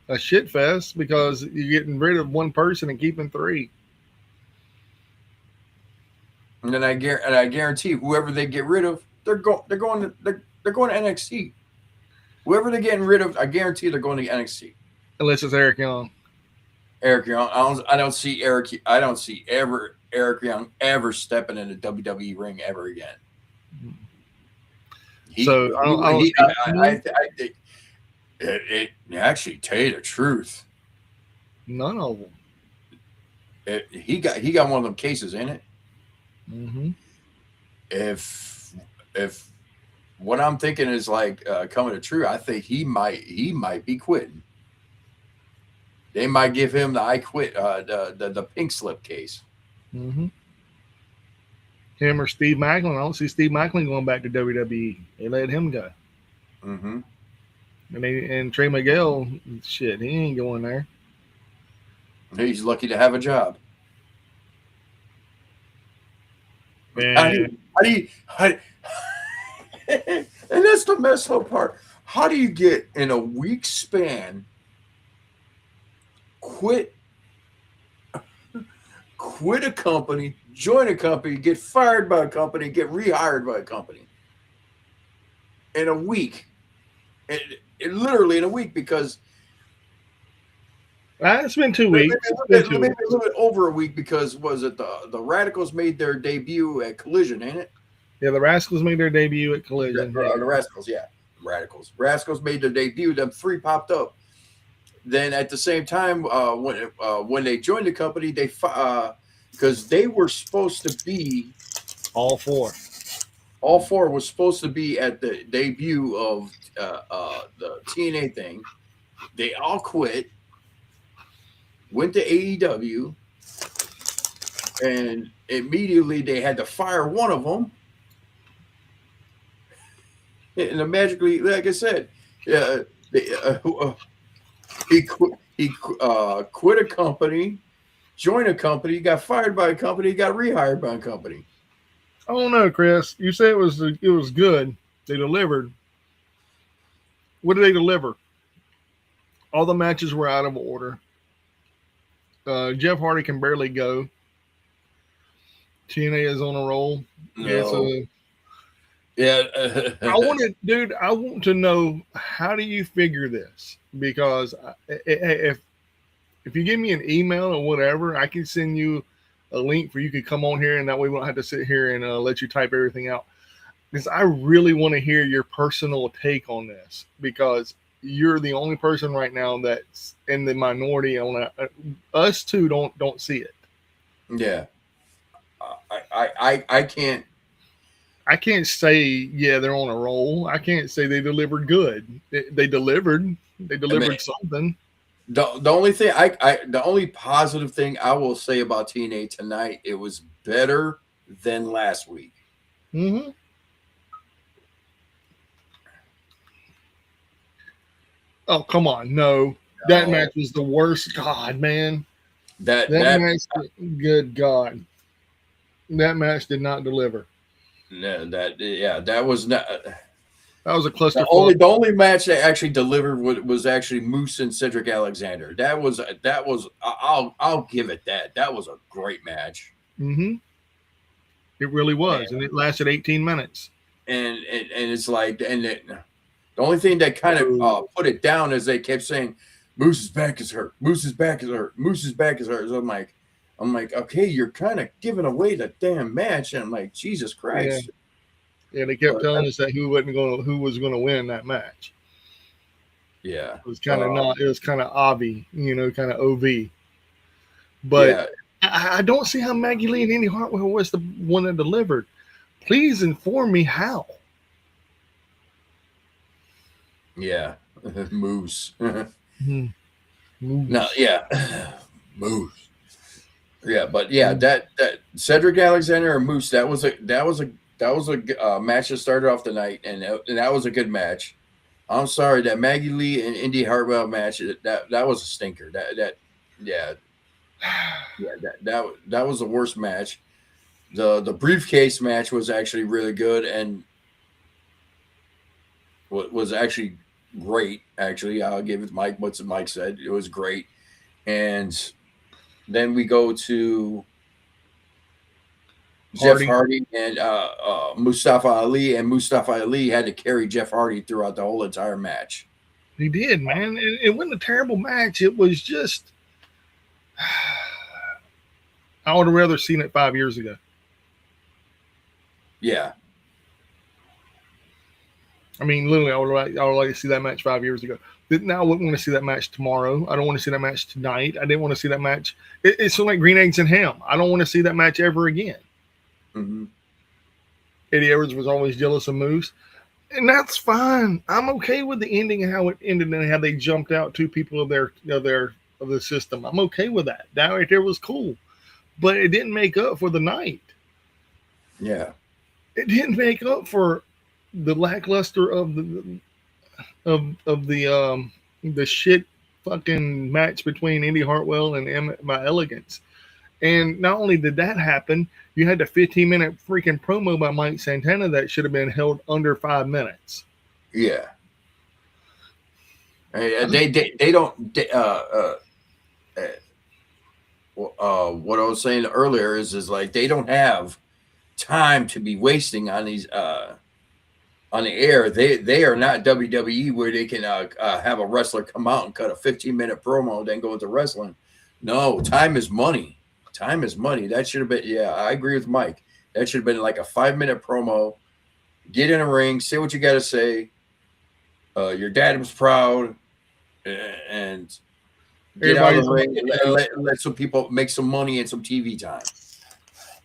a shit fest because you're getting rid of 1 person and keeping 3. And then I guarantee whoever they get rid of, they're going to NXT. Whoever they're getting rid of, I guarantee they're going to NXT. Unless it's Eric Young. Eric Young. I don't see Eric Young ever stepping in a WWE ring ever again. It actually, tell you the truth, None of them. he got one of them cases in it. Mm-hmm. If what I'm thinking is like coming to true, I think he might be quitting. They might give him the I quit the pink slip case. Mm-hmm. Him or Steve Macklin. I don't see Steve Macklin going back to WWE. They let him go. Mm-hmm. And Trey Miguel, shit, he ain't going there. He's lucky to have a job. And And that's the messed up part. How do you get in a week span quit a company, join a company, get fired by a company, get rehired by a company in a week? It literally in a week, because it's been 2 maybe, weeks. maybe a little bit over a week, because was it the Radicals made their debut at Collision, ain't it? Yeah, the Rascals made their debut at Collision. The Rascals, yeah. Rascals made their debut. Them three popped up. Then at the same time, when they joined the company, they because they were supposed to be All four was supposed to be at the debut of the TNA thing. They all quit, went to AEW, and immediately they had to fire one of them. And magically, like I said, he quit a company, joined a company, got fired by a company, got rehired by a company. I don't know, Chris. You say it was good. They delivered. What did they deliver? All the matches were out of order. Jeff Hardy can barely go. TNA is on a roll. No. I want to know, how do you figure this? Because if you give me an email or whatever, I can send you a link for you could come on here, and that way we don't have to sit here and let you type everything out. Because I really want to hear your personal take on this, because you're the only person right now that's in the minority on that. Us two don't see it. Yeah. I can't. I can't say, yeah, they're on a roll. I can't say they delivered good. They delivered. They delivered something. The only thing the only positive thing I will say about TNA tonight, it was better than last week. Mm-hmm. Oh, come on. No. That match was the worst. God, man. That match, good God. That match did not deliver. No, that was not. That was a cluster. The only match that actually delivered was actually Moose and Cedric Alexander. That was I'll give it that. That was a great match. Mm-hmm. It really was, and it lasted 18 minutes. And it's like, the only thing that kind of put it down is they kept saying Moose's back is hurt. Moose's back is hurt. Moose's back is hurt. So I'm like, okay, you're kind of giving away the damn match, and I'm like, Jesus Christ. Yeah, they kept telling us that who was gonna win that match. Yeah, it was kind of not. It was kind of obvi, kind of ov. But I don't see how Maggie Lee and Indy Hartwell was the one that delivered. Please inform me how. Yeah, Moose. Moose. No, yeah, Moose. Yeah, but yeah, that Cedric Alexander or Moose, that was a match that started off the night, and that was a good match. I'm sorry, that Maggie Lee and Indy Hartwell match, that was a stinker. That was the worst match. The briefcase match was actually really good, and was actually great. Actually, I'll give it Mike. What's Mike said? It was great. And then we go to Jeff Hardy and Mustafa Ali, and Mustafa Ali had to carry Jeff Hardy throughout the whole entire match. He did, man. It wasn't a terrible match. It was just, I would have rather seen it 5 years ago. Yeah. I mean, literally, I would like to see that match 5 years ago. Now I wouldn't want to see that match tomorrow. I don't want to see that match tonight. I didn't want to see that match. It's sort of like green eggs and ham. I don't want to see that match ever again. Mm-hmm. Eddie Edwards was always jealous of Moose, and that's fine. I'm okay with the ending and how it ended and how they jumped out two people of the system. I'm okay with that. That right there was cool, but it didn't make up for the night. Yeah, it didn't make up for the lackluster of the shit fucking match between Indy Hartwell and My Elegance. And not only did that happen, you had the 15-minute freaking promo by Mike Santana that should have been held under 5 minutes. Yeah. They don't. What I was saying earlier is like they don't have time to be wasting on these on the air. They are not WWE where they can have a wrestler come out and cut a 15-minute promo, then go into wrestling. No, time is money. Time is money. That should have been, yeah, I agree with Mike. That should have been like a 5-minute promo. Get in a ring, say what you got to say. Your dad was proud, and get out of the ring and let some people make some money and some TV time.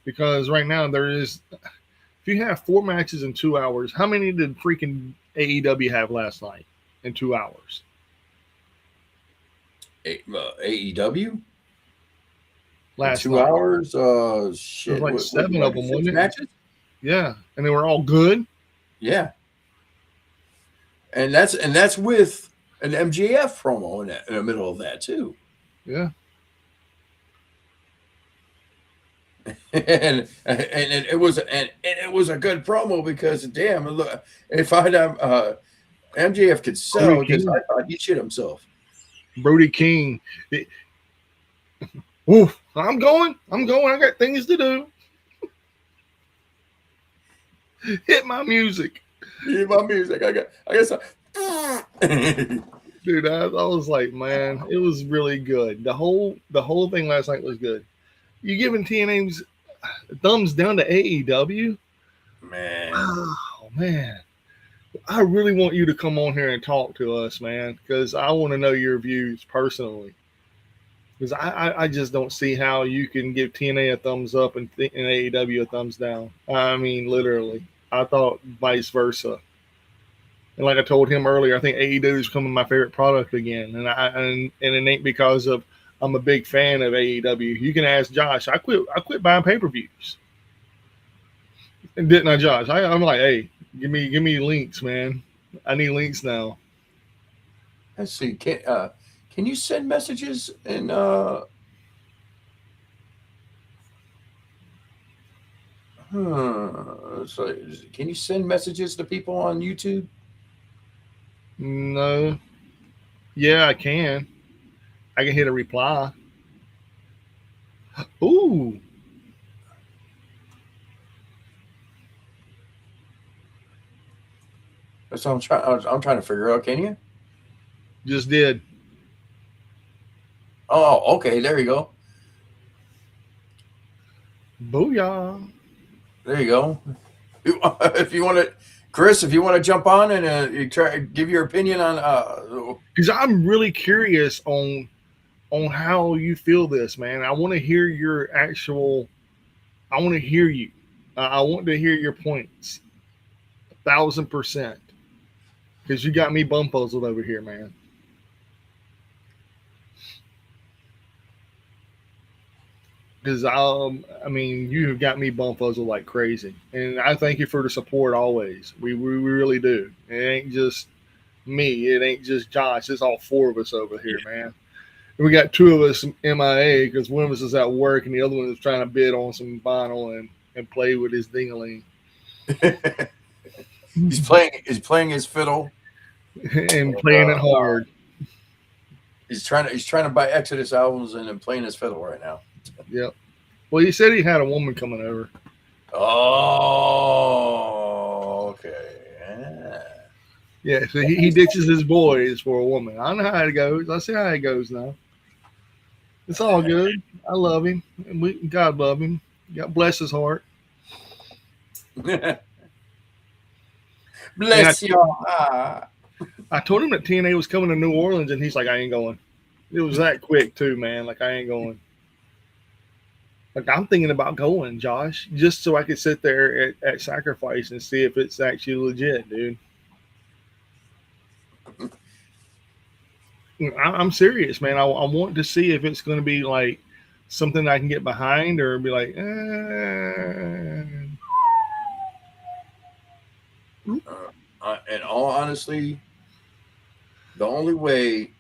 Because right now there is, if you have 4 matches in 2 hours, how many did freaking AEW have last night in 2 hours? AEW? Last 2 night. hours? Shit. Like 7 of them, wasn't it? Matches? Yeah, and they were all good. Yeah. And that's with an MJF promo in the middle of that too. Yeah. and it was a good promo because damn, look, if MJF could sell because I thought he shit himself. Brody King. Oof, I'm going. I got things to do. Hit my music. I guess. Dude, I was like, man, it was really good. The whole thing last night was good. You giving TNA's thumbs down to AEW? Man. Oh, man. I really want you to come on here and talk to us, man, because I want to know your views personally. Because I just don't see how you can give TNA a thumbs up and AEW a thumbs down. I mean, literally. I thought vice versa. And like I told him earlier, I think AEW is becoming my favorite product again. And it ain't because of I'm a big fan of AEW. You can ask Josh. I quit buying pay-per-views. And didn't I, Josh? I'm like, hey, give me links, man. I need links now. Let's see. Can you send messages in so can you send messages to people on YouTube? No. Yeah, I can. I can hit a reply. Ooh. That's what I'm trying to figure out. Can you? Just did. Oh, okay. There you go. Booyah. There you go. If you want to, Chris, if you want to jump on and you try give your opinion on, because I'm really curious on how you feel this, man. I want to hear your actual. I want to hear you. I want to hear your points. 1,000%. Because you got me bumfuzzled over here, man. Because I mean, you have got me bumfuzzled like crazy, and I thank you for the support always. We really do. It ain't just me. It ain't just Josh. It's all 4 of us over here, man. And we got 2 of us MIA because one of us is at work and the other one is trying to bid on some vinyl and play with his ding-a-ling. He's playing his fiddle and playing it hard. He's trying to buy Exodus albums and then playing his fiddle right now. Yep. Well, he said he had a woman coming over. Oh, okay. Yeah, so he ditches his boys for a woman. I know how it goes. I see how it goes now. It's all good. I love him. And God love him. God bless his heart. Bless your heart. I told him that TNA was coming to New Orleans, and he's like, I ain't going. It was that quick, too, man. Like, I ain't going. Like, I'm thinking about going, Josh, just so I could sit there at Sacrifice and see if it's actually legit, dude. I'm serious, man. I want to see if it's going to be like something I can get behind or be like, In all honesty, the only way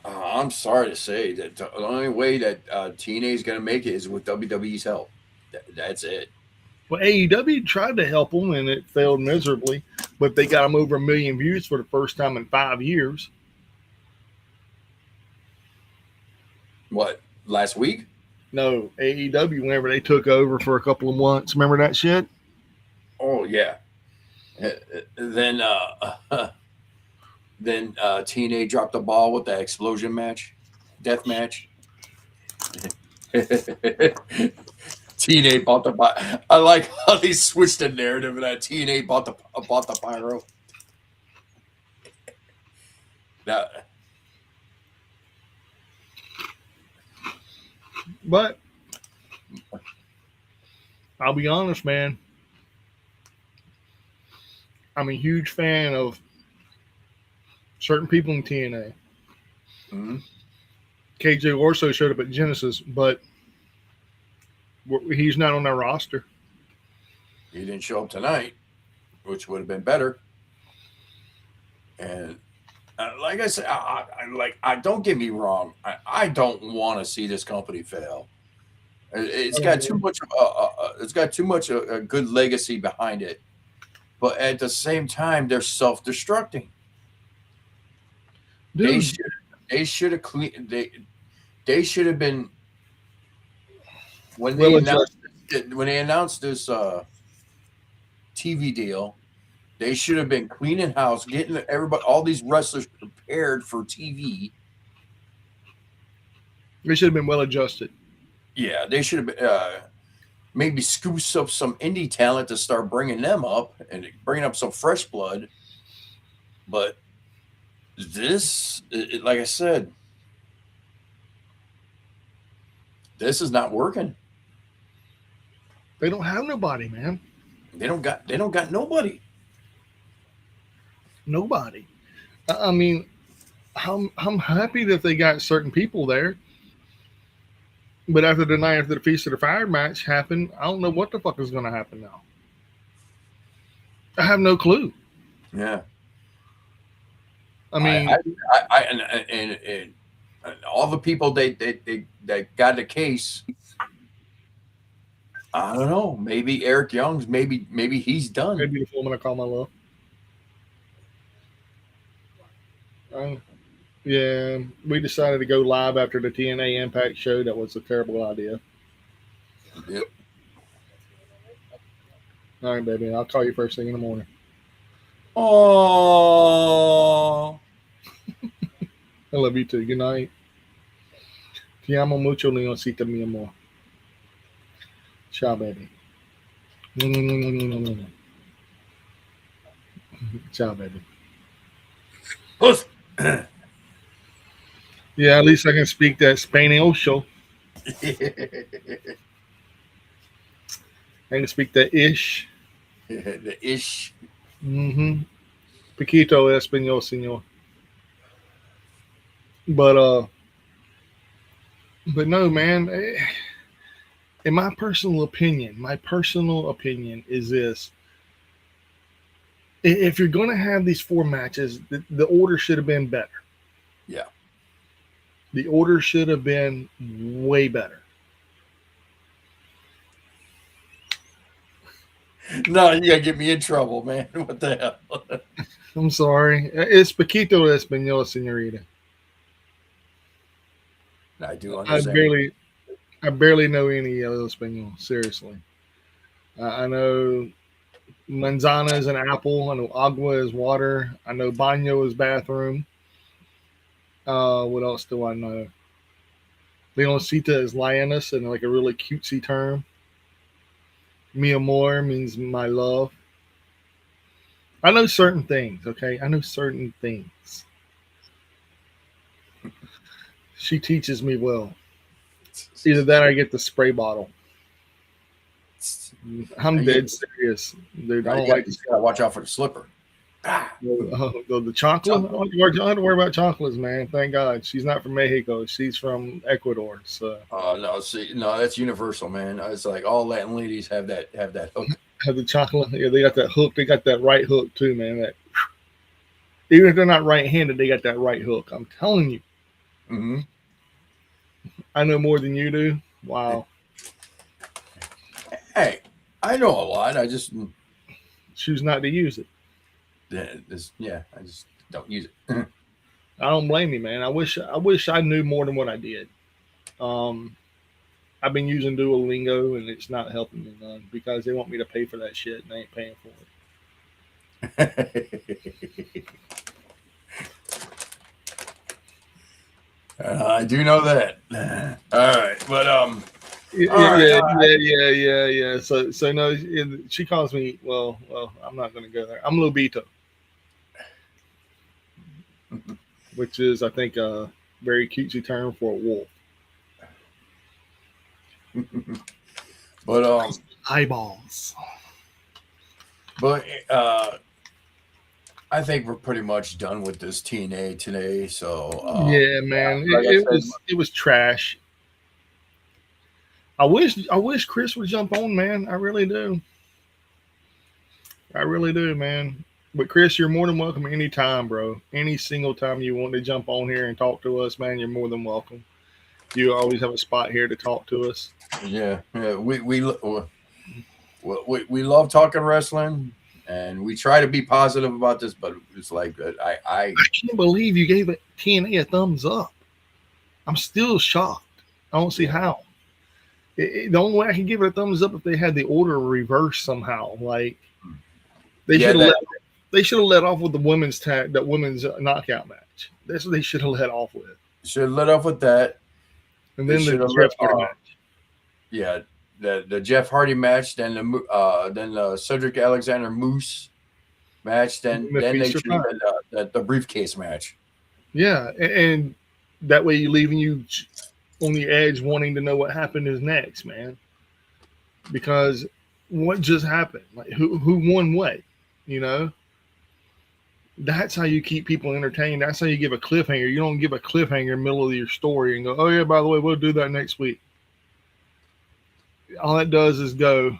I'm sorry to say that the only way that TNA is going to make it is with WWE's help. That's it. Well, AEW tried to help them and it failed miserably, but they got them over 1 million views for the first time in 5 years. What, last week? No, AEW, whenever they took over for a couple of months. Remember that shit? Oh, yeah. Then TNA dropped the ball with that explosion match, death match. TNA bought the. I like how they switched the narrative of that. TNA bought the pyro. That. But I'll be honest, man. I'm a huge fan of certain people in TNA. Mm-hmm. KJ Orso showed up at Genesis, but he's not on our roster. He didn't show up tonight, which would have been better. And like I said, I don't get me wrong. I don't want to see this company fail. It's got too much. It's got too much a good legacy behind it, but at the same time, they're self-destructing. Dude. They should have clean. They should have been when Well, they announced this TV deal. They should have been cleaning house, getting everybody, all these wrestlers prepared for TV. They should have been well adjusted. Yeah, they should have been, maybe scoop up some indie talent to start bringing them up and bringing up some fresh blood. But this, like I said, this is not working. They don't have nobody, man. They don't got nobody. Nobody. I mean, I'm happy that they got certain people there. But after the night after the Feast of the Fire match happened, I don't know what the fuck is going to happen now. I have no clue. Yeah. I mean, and all the people they got the case. I don't know. Maybe Eric Young's. Maybe he's done. Maybe the woman I call my love. Yeah, we decided to go live after the TNA Impact show. That was a terrible idea. Yep. All right, baby. I'll call you first thing in the morning. Oh. I love you too. Good night. Te amo mucho, Leoncita, mi amor. Ciao, baby. Ciao, baby. Yeah, at least I can speak that Spanish. I can speak that ish. The ish. Mm-hmm. Poquito español, señor. But no, man. In my personal opinion is this: if you're going to have these 4 matches, the order should have been better. Yeah. The order should have been way better. No, you gotta get me in trouble, man. What the hell? I'm sorry. It's Poquito Español, señorita. I do understand. I barely know any yellow Espanol. Seriously. I know manzana is an apple. I know agua is water. I know baño is bathroom. What else do I know? Leoncita is lioness and like a really cutesy term. Mi amor means my love. I know certain things, okay? I know certain things. She teaches me well. Either that or I get the spray bottle. I'm Yeah, dead serious, dude. I don't you like gotta watch out for the slipper. the chocolate. I don't have to worry about chocolates, man. Thank God. She's not from Mexico. She's from Ecuador. So No, no, that's universal, man. It's like all Latin ladies have that hook. have the chocolate. Yeah, they got that hook. They got that right hook too, man. That even if they're not right-handed, they got that right hook. I'm telling you. Mm-hmm. I know more than you do. Wow. Hey, I know a lot. I just Choose not to use it. I just don't use it. I don't blame you, man. I wish I knew more than what I did. Um, I've been using Duolingo and it's not helping me none because they want me to pay for that shit and I ain't paying for it. I do know that. All right, but Yeah, all right, yeah. So no, she calls me. Well, I'm not going to go there. I'm Lobito, which is I think a very cutesy term for a wolf. but Eyeballs. but I think we're pretty much done with this TNA today. So Yeah, man, like I said, it was trash. I wish Chris would jump on, man. I really do. I really do, man. But Chris, you're more than welcome anytime, bro. Any single time you want to jump on here and talk to us, man, you're more than welcome. You always have a spot here to talk to us. yeah, we love talking wrestling, and we try to be positive about this, but it's like I can't believe you gave it TNA a thumbs up. I'm still shocked. I don't see how. The only way I can give it a thumbs up if they had the order reversed somehow. Like they yeah should have that they should have let off with the women's knockout match. That's what they should have let off with. should have let off with that. And They then the should have Jeff Hardy match. yeah, the Jeff Hardy match, then the Cedric Alexander Moose match, then The they feast or should have fight. done the briefcase match. Yeah, and that way leaving you on the edge, wanting to know what happened is next, man. Because what just happened? Like who won what? You know, that's how you keep people entertained. That's how you give a cliffhanger. You don't give a cliffhanger in the middle of your story and go, "Oh yeah, by the way, we'll do that next week." All that does is go,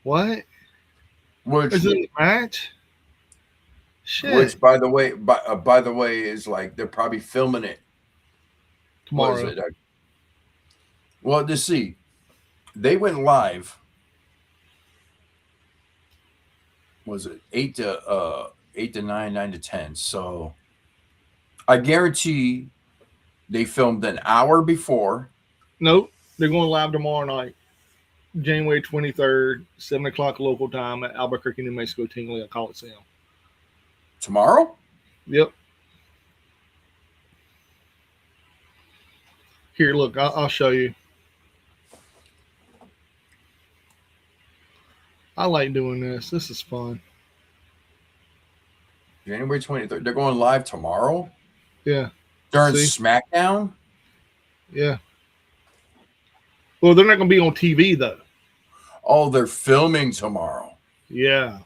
"What Which is it a match?" Shit, which by the way is like they're probably filming it. What is tomorrow. it? Well, to see, they went live. Was it 8 to 9, 9 to 10? So I guarantee they filmed an hour before. Nope, they're going live tomorrow night, January 23rd, 7 o'clock local time at Albuquerque, New Mexico, Tingley Coliseum. Tomorrow? Yep. Here, look, I'll show you. I like doing this. This is fun. January 23rd. They're going live tomorrow Yeah. during See? SmackDown. Yeah. Well, they're not going to be on TV though. Oh, they're filming tomorrow. Yeah.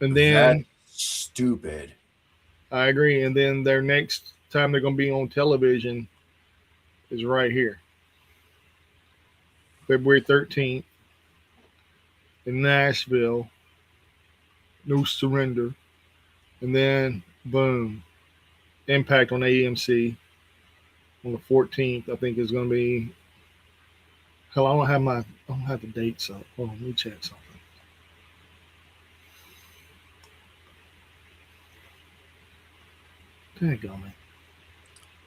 And then That's stupid. I agree. And then their next time they're going to be on television is right here, February 13th in Nashville. No surrender. And then boom, Impact on AMC on the 14th. I think is going to be. Hell, I don't have the dates up. Hold on, let me check something. Dadgummit.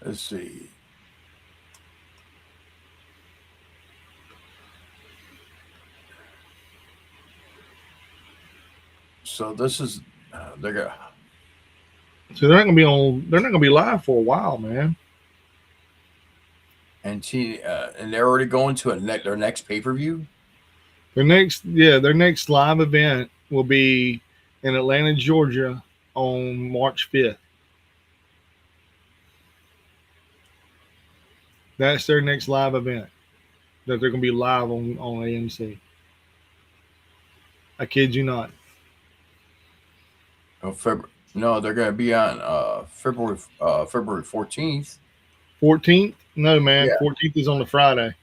Let's see. So this is they're gonna. So they're not gonna be on. They're not gonna be live for a while, man. And they're already going to their next pay-per-view. Their next live event will be in Atlanta, Georgia, on March 5th. That's their next live event that they're gonna be live on AMC. I kid you not. Oh, February. No, they're going to be on February 14th. 14th? No, man. Yeah. 14th is on the Friday.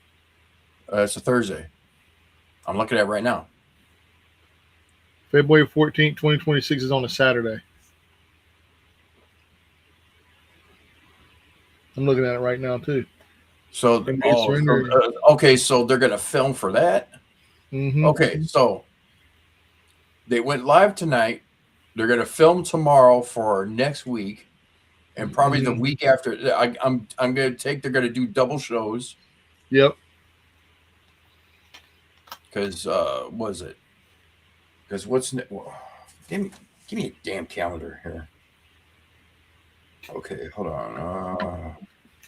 It's a Thursday. I'm looking at it right now. February 14th, 2026 is on a Saturday. I'm looking at it right now too. So, okay, so they're going to film for that. Mm-hmm. Okay, so they went live tonight. They're going to film tomorrow for next week, and probably the week after. I'm going to take. They're going to do double shows. Yep. Because was it? Because give me a damn calendar here. Okay, hold on.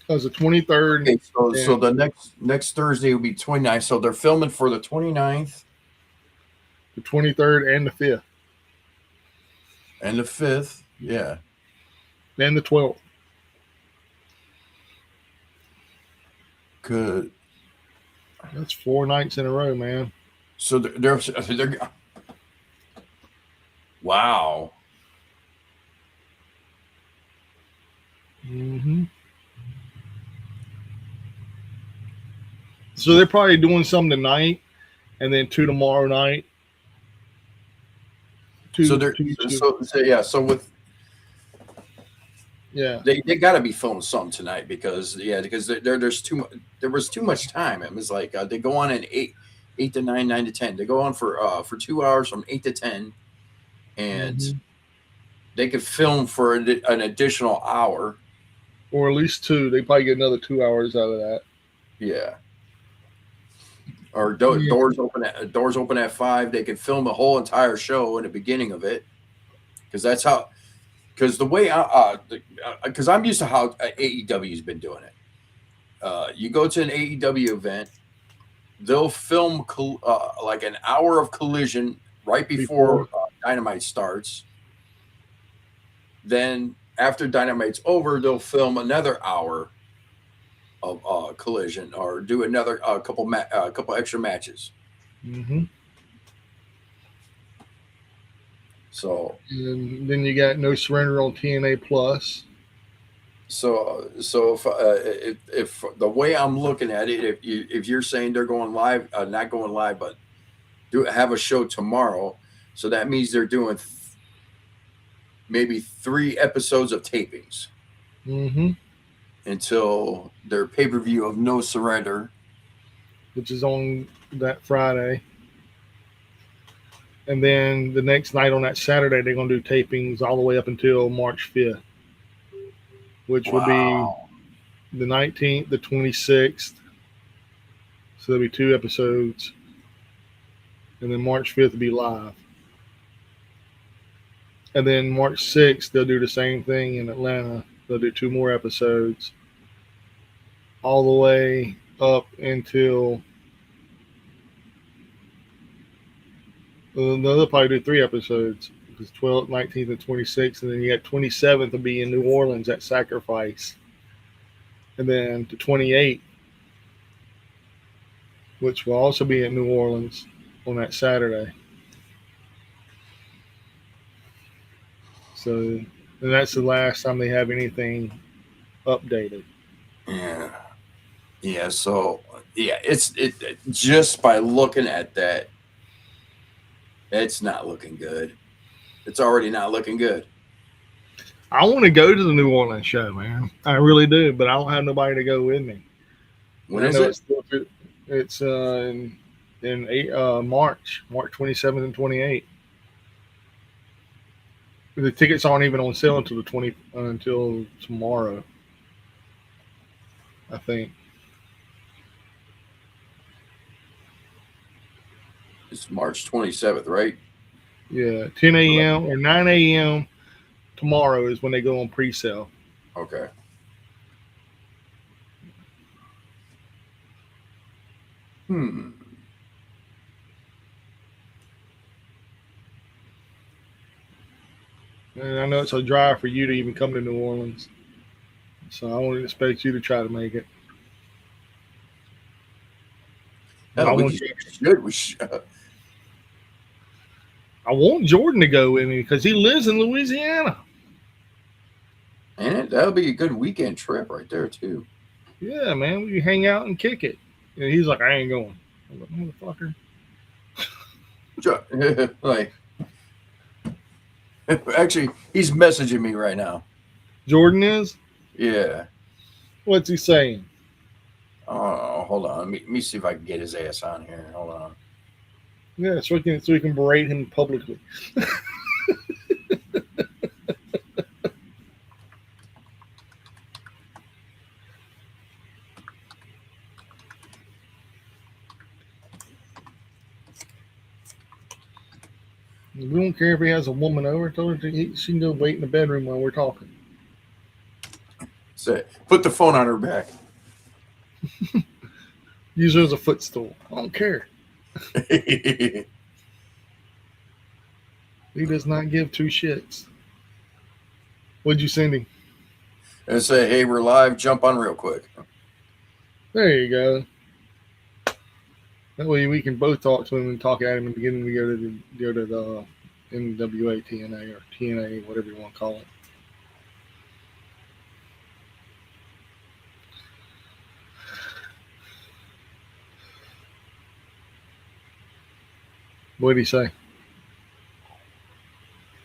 That was the 23rd. Okay, so the next Thursday will be 29th. So they're filming for the 29th, the 23rd, and the 5th, and the 5th. Yeah, and the 12th. Good. That's 4 nights in a row, man. So they're wow. Mm-hmm. So they're probably doing some tonight, and then 2 tomorrow night. So they got to be filming something tonight because there was too much time. It was like they go on in 8 to 9, 9 to 10. They go on for 2 hours from 8 to 10, and they could film for an additional hour, or at least 2. They probably get another 2 hours out of that. Yeah. Or doors open at 5. They could film the whole entire show in the beginning of it, because that's how. Because the way because I'm used to how AEW's been doing it. You go to an AEW event, they'll film like an hour of Collision right before Dynamite starts. Then after Dynamite's over, they'll film another hour of Collision, or do another couple extra matches. Mm-hmm. So and then you got No Surrender on TNA Plus. So if the way I'm looking at it, if you're saying they're going live, not going live, but have a show tomorrow, so that means they're doing maybe 3 episodes of tapings. Mm-hmm. Until their pay-per-view of No Surrender, which is on that Friday. And then the next night on that Saturday, they're going to do tapings all the way up until March 5th, which will be the 19th, the 26th. So there'll be 2 episodes. And then March 5th will be live. And then March 6th, they'll do the same thing in Atlanta. They'll do 2 more episodes all the way up until they'll probably do 3 episodes because 12th, 19th, and 26th, and then you got 27th will be in New Orleans at Sacrifice, and then the 28th, which will also be in New Orleans on that Saturday. So, and that's the last time they have anything updated. Yeah. So it just by looking at that, it's not looking good. It's already not looking good. I want to go to the New Orleans show, man. I really do, but I don't have nobody to go with me. When is it? It's in March 27th and 28th. The tickets aren't even on sale until tomorrow, I think. It's March 27th, right? Yeah, 10 a.m. or 9 a.m. tomorrow is when they go on pre-sale. Okay. Hmm. And I know it's a drive for you to even come to New Orleans, so I wouldn't expect you to try to make it. But Hell, we should. I want Jordan to go with me because he lives in Louisiana. And that'll be a good weekend trip right there too. Yeah, man, we hang out and kick it. And he's like, I ain't going. I'm like, motherfucker. Like, actually, he's messaging me right now. Jordan is? Yeah. What's he saying? Oh, hold on. Let me see if I can get his ass on here. Hold on. Yeah, so we can berate him publicly. We don't care if he has a woman over. Told her she can go wait in the bedroom while we're talking. Say, put the phone on her back. Use her as a footstool. I don't care. He does not give two shits. What'd you send him? And say, hey, we're live. Jump on real quick. There you go. That way we can both talk to him and talk at him and get him to go to the NWA TNA or TNA, whatever you want to call it. What did he say?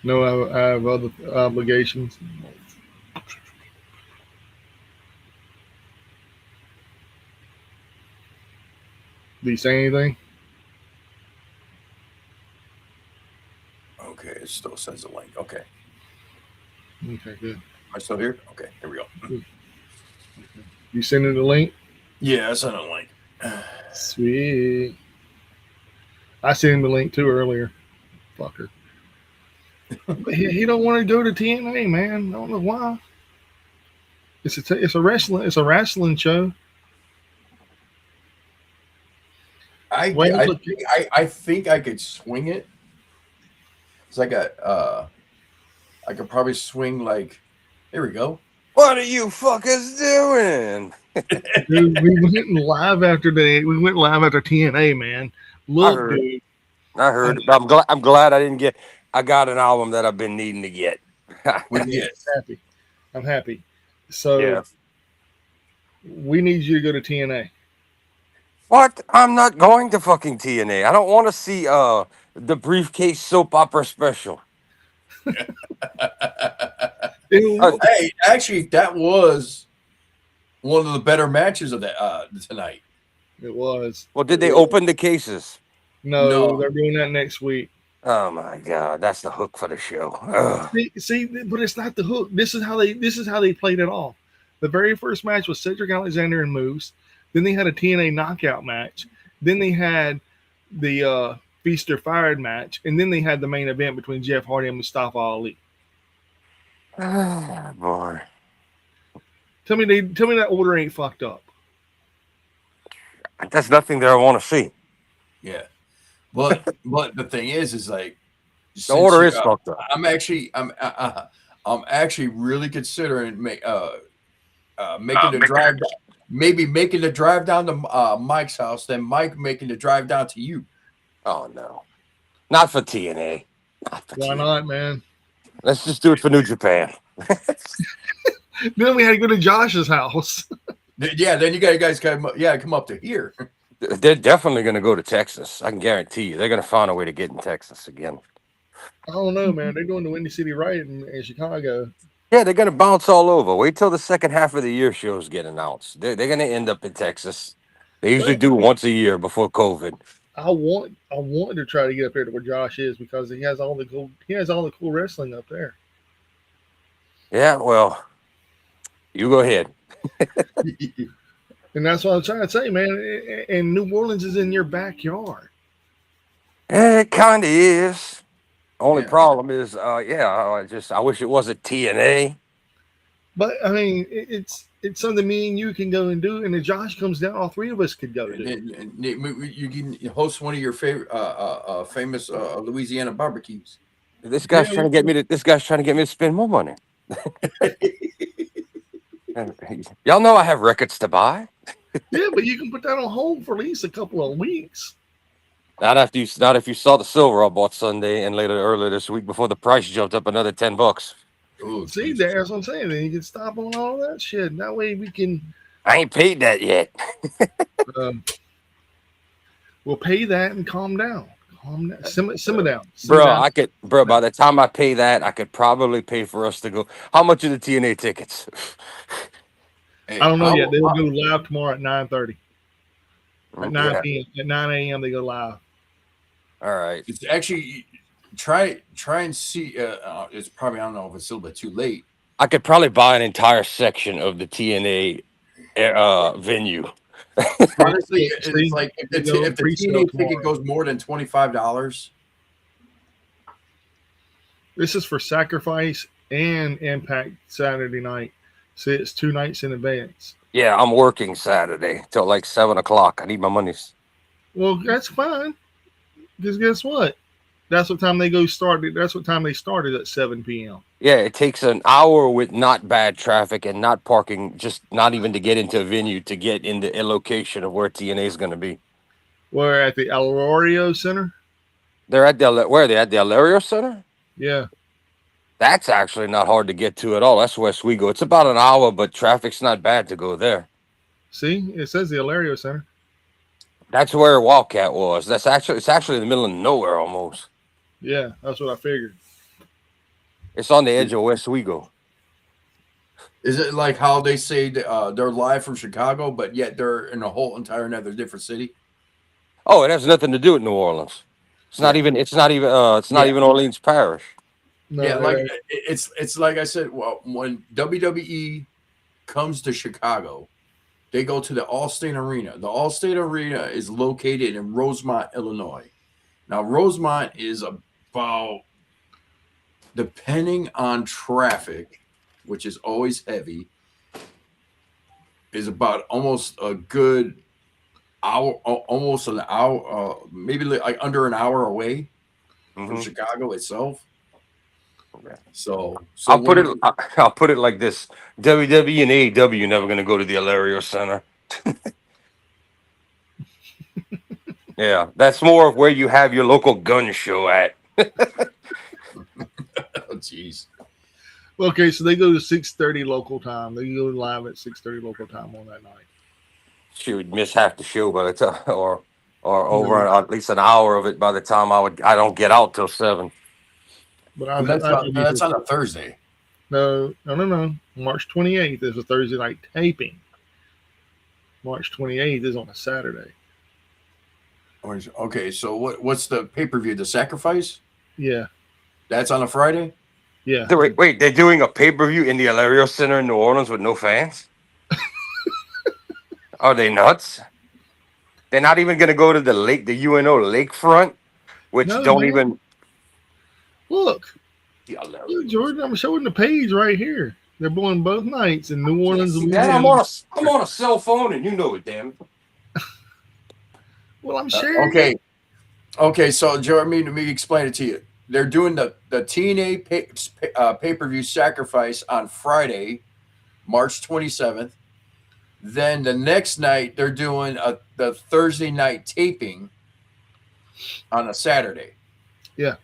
No, I have other obligations. Did he say anything? Okay, it still says a link. Okay. Okay, good. Am I still here? Okay, here we go. Okay. You sending the link? Yeah, I sent a link. Sweet. I sent him the link too earlier. Fucker. But he don't want to go to TNA, man. I don't know why. It's a wrestling show. I think I could swing it. It's like I could probably swing like. There we go. What are you fuckers doing? Dude, we went live after TNA, man. Look, dude. I heard. I'm glad I didn't get. I got an album that I've been needing to get. I'm happy. So yeah. We need you to go to TNA. What? I'm not going to fucking TNA. I don't want to see the briefcase soap opera special. Hey, actually, that was one of the better matches of that tonight. It was. Well, did they open the cases? No, they're doing that next week. Oh my god, that's the hook for the show. See, but it's not the hook. This is how they played it off. The very first match was Cedric Alexander and Moose. Then they had a TNA knockout match. Then they had the Feast or Fired match, and then they had the main event between Jeff Hardy and Mustafa Ali. Boy, tell me that order ain't fucked up. That's nothing that I want to see. Yeah, but the thing is like the order is fucked up. I'm actually really considering making the drive. Maybe making the drive down to Mike's house, then Mike making the drive down to you. Oh no, not for TNA. Why not, man? Let's just do it for New Japan. Then we had to go to Josh's house. Yeah, then you guys come up to here. They're definitely going to go to Texas. I can guarantee you. They're going to find a way to get in Texas again. I don't know, man. They're going to Windy City Riot in Chicago. Yeah, they're going to bounce all over. Wait till the second half of the year shows get announced. They're going to end up in Texas. They usually do once a year before COVID. I want to try to get up there to where Josh is because he has all the cool wrestling up there. Yeah, well, you go ahead. And that's what I'm trying to say, man. And New Orleans is in your backyard. It kind of is. Only Yeah. problem is, I wish it was a TNA. But I mean, it's something me and you can go and do, and if Josh comes down, all three of us could go And do. then you can host one of your favorite, famous Louisiana barbecues. Yeah, we could. This guy's trying to get me to spend more money. And y'all know I have records to buy. Yeah, but you can put that on hold for at least a couple of weeks. Not if you saw the silver I bought Sunday and later earlier this week before the price jumped up another $10. Oh, See, Jesus. that's what I'm saying. Then you can stop on all that shit. And that way we can. I ain't paid that yet. Um, we'll pay that and calm down. Calm down. Simmer down. Simmer Bro, down. by the time I pay that, I could probably pay for us to go. How much are the TNA tickets? I Hey, don't know yet. They'll go live tomorrow at 9:30. At 9 Yeah. p.m. At 9 a.m. they go live. All right. it's actually try and see. It's probably, I don't know if it's a little bit too late. I could probably buy an entire section of the TNA venue. Honestly, See, it's like they go if the pre-sale TNA ticket tomorrow. goes more than $25, This is for Sacrifice and Impact Saturday night. See, it's 2 nights in advance. Yeah, I'm working Saturday till like 7 o'clock. I need my monies. Well, that's fine. Because guess what? That's what time they go started. That's what time they started at 7 p.m. Yeah, it takes an hour with not bad traffic and not parking, just not even to get into a venue to get into a location of where TNA is going to be. We're at the Alorio Center. They're at where are they at the Alario Center? Yeah. That's actually not hard to get to at all. That's West Wego. It's about an hour, but traffic's not bad to go there. See, it says the Alario Center. That's where Wildcat was. It's actually in the middle of nowhere almost. Yeah, that's what I figured. It's on the edge of West Wego. is it like how they say they're live from Chicago, but yet they're in a whole entire another different city? Oh, it has nothing to do with New Orleans. It's not even. It's not even. It's not Yeah. even Orleans Parish. No, Yeah, like it's like I said. Well, when WWE comes to Chicago, they go to the Allstate Arena. The Allstate Arena is located in Rosemont, Illinois. Now, Rosemont is about, depending on traffic, which is always heavy, is about almost a good hour, almost an hour, maybe like under an hour away from Mhm. Chicago itself. Okay. So I'll put it. I'll put it like this: WWE and AEW never going to go to the Alario Center. Yeah, that's more of where you have your local gun show at. Oh, jeez. Okay, so they go to 6:30 local time. They go live at 6:30 local time on that night. She would miss half the show by the time, or over at least an hour of it by the time I don't get out till 7. But And that's on a Thursday. No. March 28th is a Thursday night taping. March 28th is on a Saturday. Okay, so what's the pay-per-view? The Sacrifice? Yeah, That's on a Friday? yeah. Wait, they're doing a pay-per-view in the Alario Center in New Orleans with no fans? Are they nuts? They're not even going to go to the UNO lakefront, which No, don't man. even. Look, The look, Alario. Jordan, I'm showing the page right here. They're going both nights in New Orleans, See that? Louisiana. I'm on a cell phone, and you know it, damn it. Well, I'm sharing. Okay. So Joe, let me explain it to you. They're doing the TNA pay-per-view Sacrifice on Friday, March 27th. Then the next night they're doing the Thursday night taping on a Saturday. Yeah.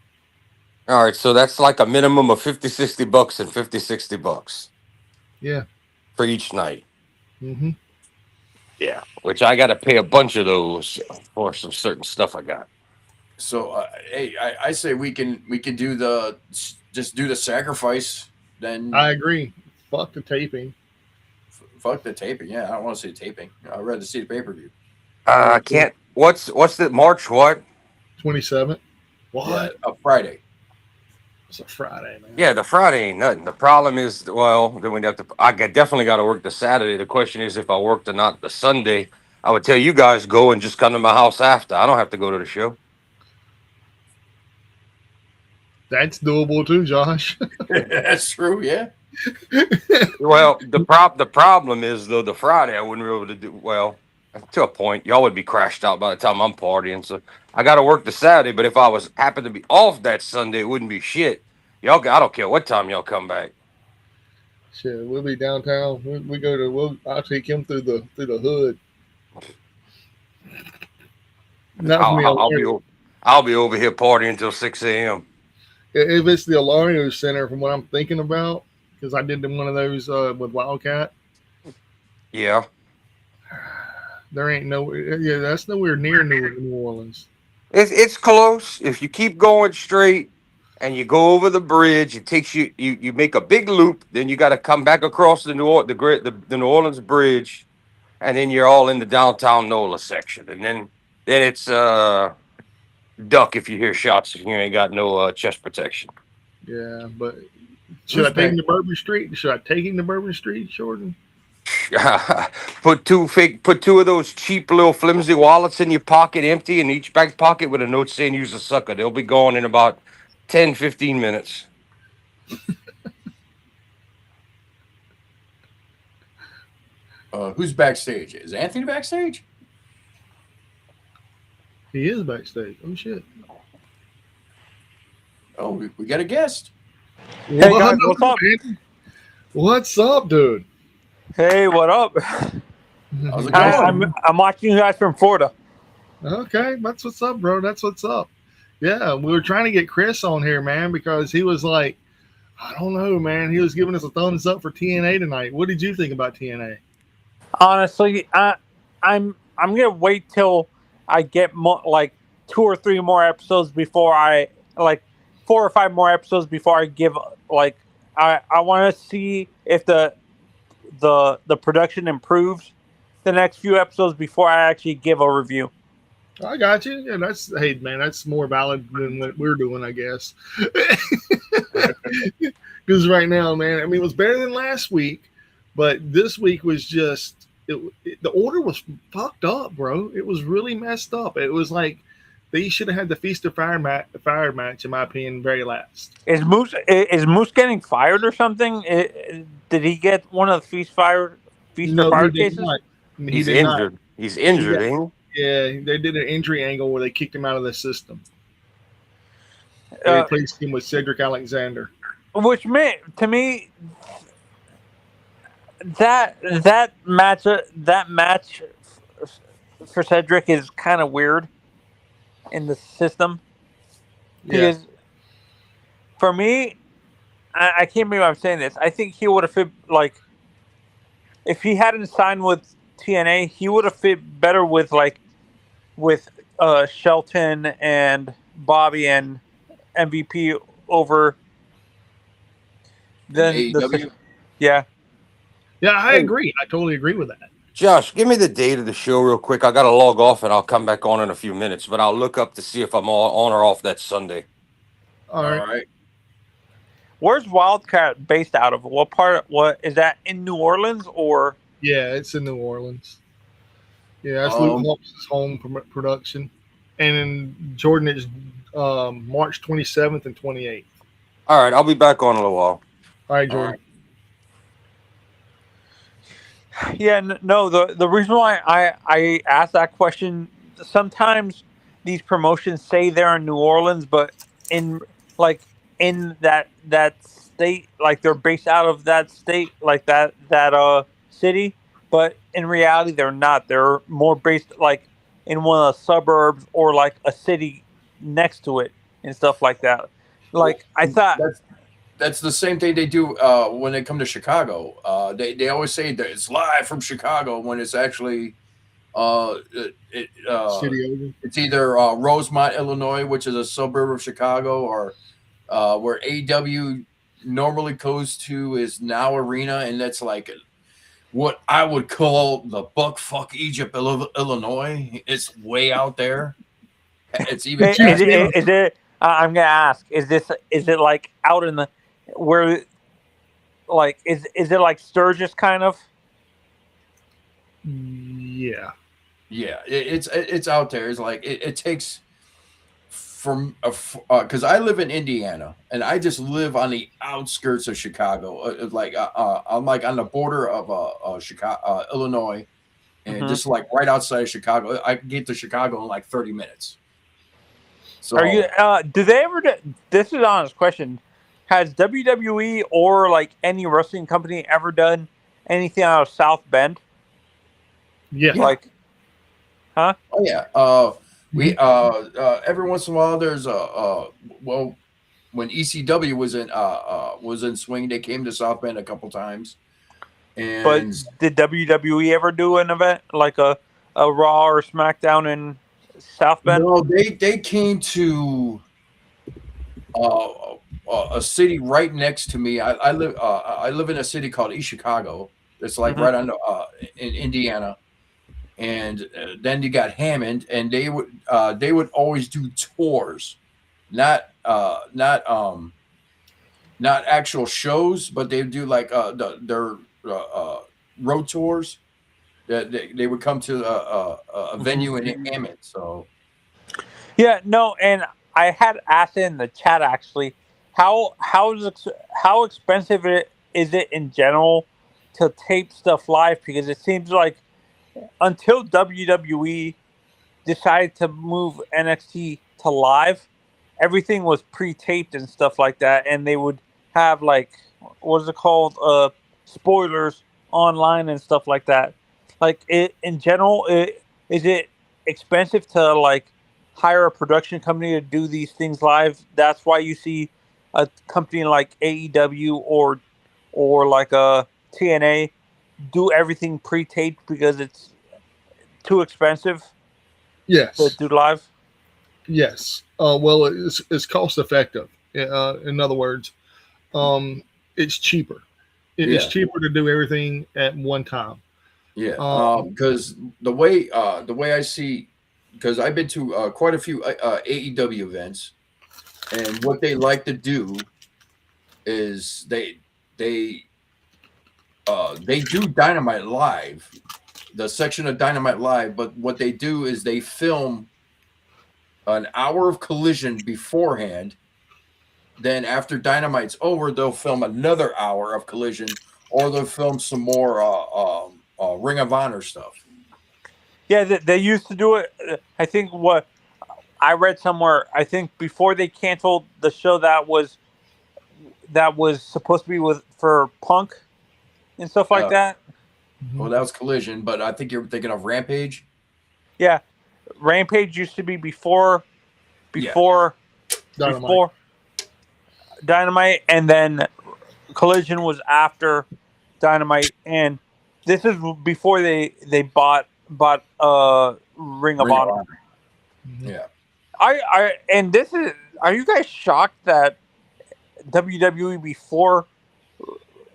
All right, so that's like a minimum of $50-$60 and $50-$60 Yeah. for each night. Mm-hmm. Yeah, which I got to pay a bunch of those for some certain stuff I got. So hey, I say we can do just do the Sacrifice. Then I agree. Fuck the taping. fuck the taping. Yeah, I don't want to see the taping. I'd rather see the pay-per-view. I can't. What's the March? What? 27th. What? Yeah, a Friday. It's a Friday, man. Yeah, the Friday ain't nothing. The problem is, well, then we'd have to. Definitely got to work the Saturday. The question is if I worked or not the Sunday. I would tell you guys go and just come to my house after. I don't have to go to the show. That's doable too, Josh. That's true. Yeah. Well, the problem is though the Friday I wouldn't be able to do well to a point. Y'all would be crashed out by the time I'm partying. So I got to work the Saturday. But if I was happened to be off that Sunday, it wouldn't be shit. I don't care what time y'all come back. Shit, we'll be downtown. We go to. I'll take him through the hood. Not for me. I'll be over here partying until 6 a.m. If it's the Alario Center, from what I'm thinking about, because I did one of those with Wildcat. Yeah. There ain't nowhere. Yeah, that's nowhere near New Orleans. It's close. If you keep going straight and you go over the bridge, it takes you make a big loop. Then you got to come back across the New Orleans Bridge, and then you're all in the downtown NOLA section. And then it's duck if you hear shots if you ain't got no chest protection. Yeah, but should I take him to Bourbon Street? Should I take him to Bourbon Street, Jordan? Put two of those cheap little flimsy wallets in your pocket, empty in each back pocket with a note saying use a sucker. They'll be gone in about 10-15 minutes. Who's backstage? Is Anthony backstage? He is backstage. Oh shit! Oh, we got a guest. Hey guys, what's up? Man? What's up, dude? Hey, what up? How's it going? I'm watching you guys from Florida. Okay, that's what's up, bro. That's what's up. Yeah, we were trying to get Chris on here, man, because he was like, I don't know, man. He was giving us a thumbs up for TNA tonight. What did you think about TNA? Honestly, I'm gonna wait till I get like 2 or 3 more episodes before I 4 or 5 more episodes before I give like I want to see if the production improves the next few episodes before I actually give a review. I got you. Yeah, hey man, that's more valid than what we're doing, I guess. Because right now, man, I mean, it was better than last week, but this week was just the order was fucked up, bro. It was really messed up. It was like they should have had the Feast of Fire match, in my opinion, very last. Is Moose getting fired or something? Did he get one of the Feast of Fire cases? Not. He's injured. He's injured, ain't he? Yeah, they did an injury angle where they kicked him out of the system. They replaced him with Cedric Alexander. Which meant to me that match for Cedric is kind of weird in the system. Because for me, I can't believe I'm saying this. I think he would have fit like if he hadn't signed with TNA, he would have fit better with Shelton and Bobby and MVP over than AEW? Yeah, I agree. I totally agree with that. Josh, give me the date of the show real quick. I got to log off and I'll come back on in a few minutes, but I'll look up to see if I'm on or off that Sunday. All right. Where's Wildcat based out of? What part? What is that in New Orleans or? Yeah, it's in New Orleans. Yeah, that's Luke Holmes' home production, and in Jordan it's March 27th and 28th. All right, I'll be back on in a little while. All right, Jordan. Yeah, no. The reason why I asked that question, sometimes these promotions say they're in New Orleans, but in that state, like they're based out of that state, like that city, but in reality they're not. They're more based like in one of the suburbs or like a city next to it and stuff like that. Like I thought. That's the same thing they do when they come to Chicago. They always say that it's live from Chicago when it's actually it's either Rosemont, Illinois, which is a suburb of Chicago, or where AEW normally goes to is Now Arena, and that's like what I would call the buckfuck Egypt, Illinois. It's way out there. It's even. Is it? I'm gonna ask. Is it like out in the where? Like is it like Sturgis kind of? Yeah. Yeah, it's out there. It's like it takes from because I live in Indiana and I just live on the outskirts of Chicago, I'm like on the border of Chicago, Illinois, and just like right outside of Chicago. I can get to Chicago in like 30 minutes. So Are you? Do they ever? This is an honest question. Has WWE or like any wrestling company ever done anything out of South Bend? Yeah. Like, huh? Oh yeah. We every once in a while there's well, when ECW was in swing, they came to South Bend a couple times. And But did WWE ever do an event like a Raw or SmackDown in South Bend? no, they came to a city right next to me. I live in a city called East Chicago. It's like right on in Indiana. And then you got Hammond, and they would always do tours, not actual shows, but they would do like their road tours. That they would come to a venue in Hammond. So Yeah, no, and I had asked in the chat actually, how expensive is it in general to tape stuff live? Because it seems like until WWE decided to move NXT to live, everything was pre-taped and stuff like that, and they would have like what is it called, spoilers online and stuff like that. Like in general, is it expensive to like hire a production company to do these things live? That's why you see a company like AEW or like a TNA do everything pre-taped because it's too expensive Yes. to do live. Yes. Well, it's cost effective. In other words, it's cheaper. It's cheaper to do everything at one time. Yeah. Because the way I see, because I've been to quite a few AEW events, and what they like to do is they do Dynamite live, the section of Dynamite live, but what they do is they film an hour of Collision beforehand. Then after Dynamite's over, they'll film another hour of Collision, or they'll film some more Ring of Honor stuff. Yeah, they used to do it. I think what I read somewhere, I think before they canceled the show that was supposed to be for Punk and stuff like that. Well, that was Collision, but I think you're thinking of Rampage. Yeah, Rampage used to be before Dynamite, and then Collision was after Dynamite, and this is before they bought Ring of Honor. Yeah. Are you guys shocked that WWE before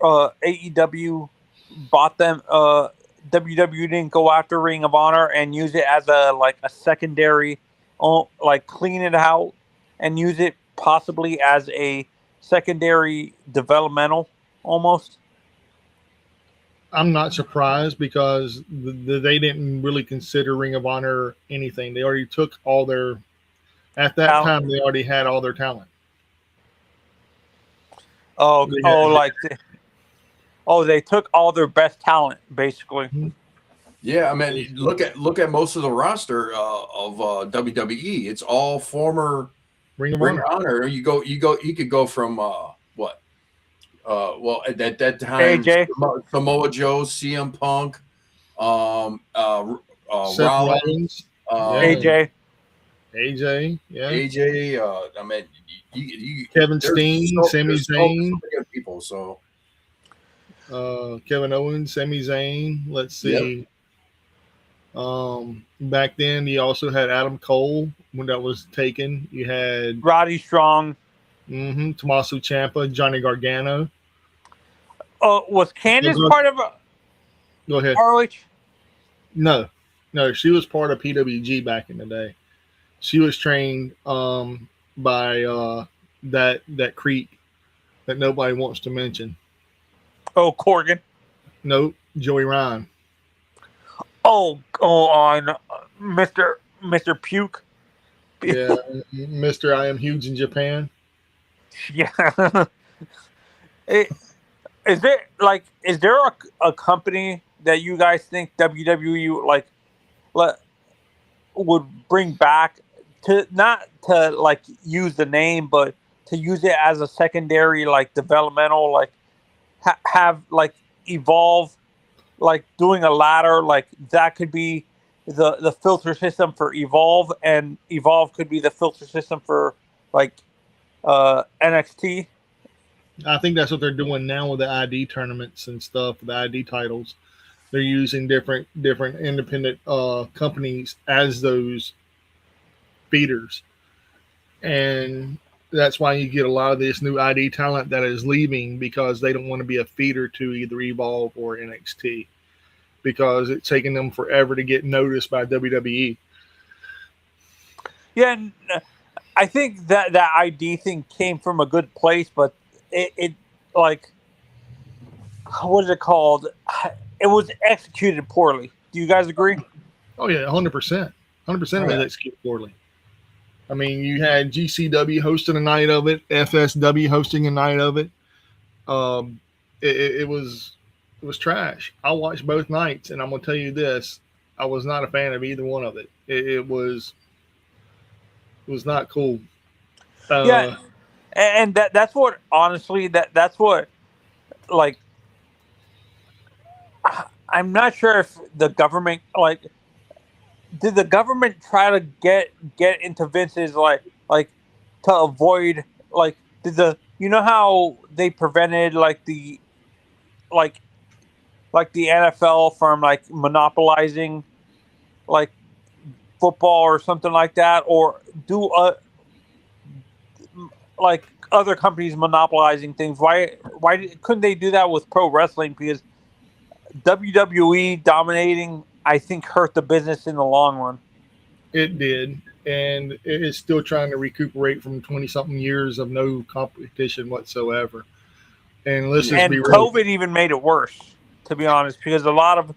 AEW bought them, WWE didn't go after Ring of Honor and use it as a secondary, like clean it out and use it possibly as a secondary developmental almost? I'm not surprised because they didn't really consider Ring of Honor anything. They already took all their, at that time, they already had all their talent. They took all their best talent, basically. Yeah, I mean, look at most of the roster of WWE. It's all former Ring of Honor. You could go from what? Well, at that time, AJ, Samoa Joe, CM Punk, Seth Rollins, AJ, yeah, AJ. I mean, Kevin Steen, Sami Zayn, people. So Kevin Owens, Sami Zayn. Let's see. Yep. Back then, you also had Adam Cole when that was taken. You had Roddy Strong, Tommaso Ciampa, Johnny Gargano. Was Candice part of? Go ahead. ROH? No, she was part of PWG back in the day. She was trained by that creep that nobody wants to mention. Oh, Corgan. Nope, Joey Ryan. On Mr. Puke. Yeah, Mr. I am huge in Japan. Yeah. It, is there a company that you guys think WWE would bring back to not to like use the name, but to use it as a secondary like developmental have like evolve like doing a ladder like that could be the filter system for evolve and evolve could be the filter system for like NXT. I think that's what they're doing now with the ID tournaments and stuff, the ID titles. They're using different independent companies as those feeders, and that's why you get a lot of this new ID talent that is leaving because they don't want to be a feeder to either Evolve or NXT because it's taking them forever to get noticed by WWE. Yeah, and I think that ID thing came from a good place, but it like what is it called? It was executed poorly. Do you guys agree? Oh yeah, 100%, 100% of it executed poorly. I mean, you had GCW hosting a night of it, FSW hosting a night of it. Um, it was trash. I watched both nights, and I'm gonna tell you this: I was not a fan of either one of it. It was not cool. Yeah, and that's what honestly that's what like I'm not sure if the government like did the government try to get into Vince's like to avoid like did the you know how they prevented like like the NFL from like monopolizing like football or something like that or do like other companies monopolizing things couldn't they do that with pro wrestling because WWE dominating I think hurt the business in the long run. It did, and it is still trying to recuperate from 20-something years of no competition whatsoever. And let's just And be real. COVID even made it worse, to be honest, because a lot of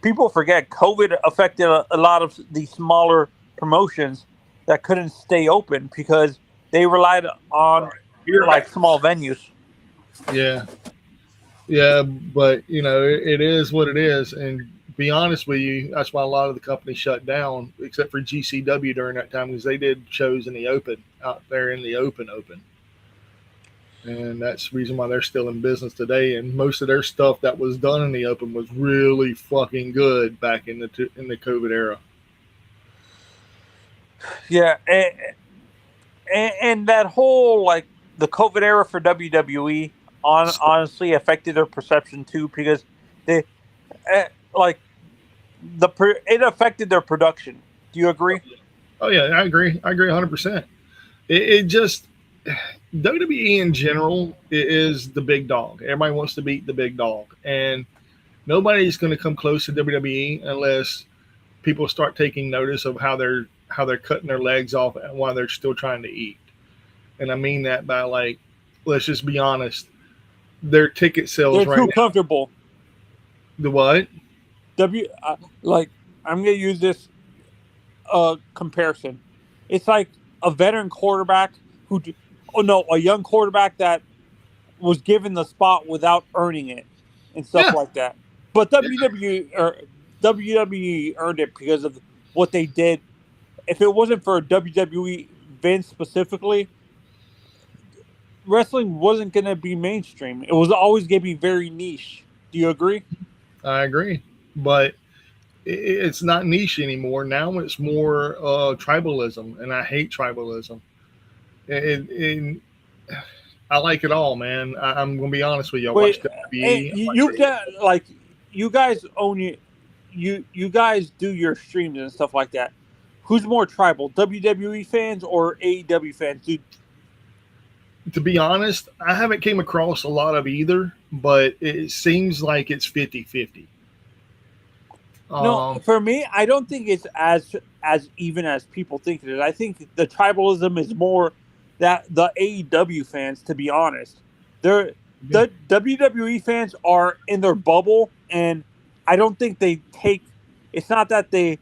people forget COVID affected a lot of the smaller promotions that couldn't stay open because they relied on like small venues. Yeah, yeah, but it is what it is. And be honest with you, that's why a lot of the companies shut down, except for GCW during that time, because they did shows in the open out there in the open. And that's the reason why they're still in business today. And most of their stuff that was done in the open was really fucking good back in the COVID era. Yeah, and that whole like the COVID era for WWE honestly affected their perception too because they like it affected their production. Do you agree? Oh yeah, I agree. I agree 100%. It just WWE in general is the big dog. Everybody wants to beat the big dog, and nobody's going to come close to WWE unless people start taking notice of how they're cutting their legs off while they're still trying to eat. And I mean that by like, let's just be honest, their ticket sales They're right too now. comfortable. The what? Like I'm gonna use this comparison. It's like a veteran quarterback a young quarterback that was given the spot without earning it and stuff like that. But WWE earned it because of what they did. If it wasn't for WWE Vince specifically, wrestling wasn't going to be mainstream. It was always going to be very niche. Do you agree? I agree, but it's not niche anymore. Now it's more tribalism, and I hate tribalism. And I like it all, man. I'm gonna be honest with you. I watch WWE. You guys own it. You guys do your streams and stuff like that. Who's more tribal, WWE fans or AEW fans? Dude, to be honest, I haven't came across a lot of either, but it seems like it's 50-50. No, for me, I don't think it's as even as people think it is. I think the tribalism is more that the AEW fans, to be honest, the WWE fans are in their bubble, and I don't think they take. It's not that they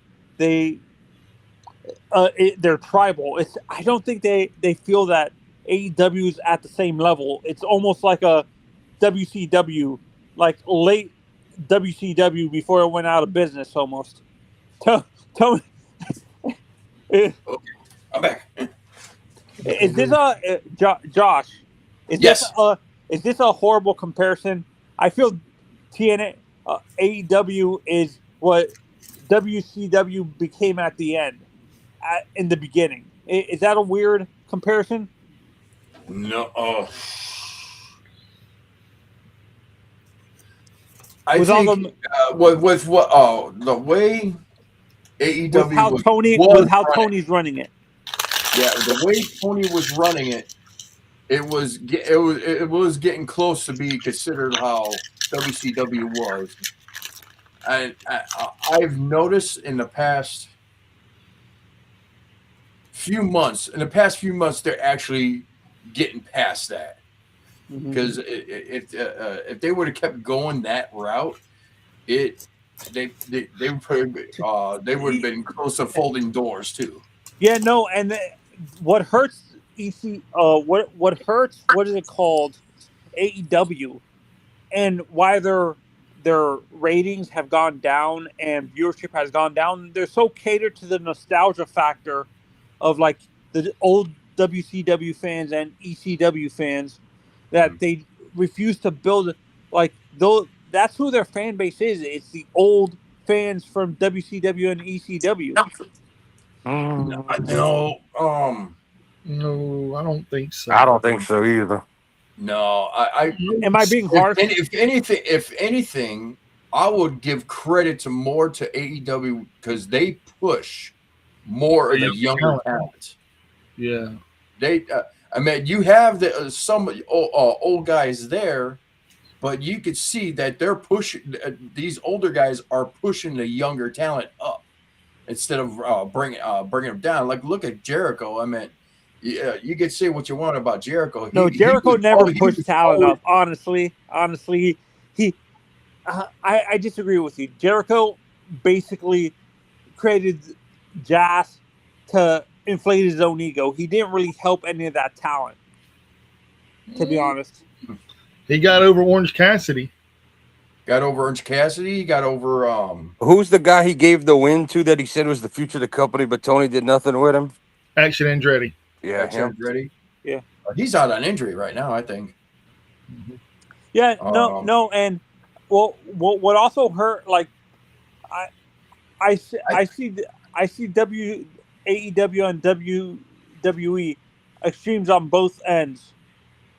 they're tribal. I don't think they feel that AEW is at the same level. It's almost like a WCW, like late WCW before it went out of business almost. Tell me, I'm back. is this Josh? Yes. Is this a horrible comparison? I feel TNA AEW is what WCW became at the end, in the beginning. Is that a weird comparison? No. I With think with what the way AEW with how Tony's running it. Yeah, the way Tony was running it, it was getting close to being considered how WCW was. And I've noticed in the past few months, they're actually getting past that. Because if they would have kept going that route, they would have been close to folding doors too. Yeah, no, and what hurts what hurts, what is it called, AEW, and why their ratings have gone down and viewership has gone down. They're so catered to the nostalgia factor of like the old WCW fans and ECW fans that they refuse to build like though. That's who their fan base is. It's the old fans from WCW and ECW. No, No, I don't think so. I don't think so either. No, am I being harsh? If anything, I would give credit to AEW because they push more of the younger talent. Yeah, They, I mean, you have some old guys there, but you could see that they're pushing. These older guys are pushing the younger talent up instead of bringing them down. Like, look at Jericho. I mean, you could say what you want about Jericho. Jericho never pushed talent up. Honestly, I disagree with you. Jericho basically created Jazz to inflate his own ego. He didn't really help any of that talent, to be honest. he got over Orange Cassidy. Got over Orange Cassidy. He got over Who's the guy he gave the win to that he said was the future of the company, but Tony did nothing with him? Action Andretti. Yeah, him. Ready. Yeah, he's out on injury right now, I think. Yeah, no, and well, what also hurt, like, I see AEW and WWE extremes on both ends.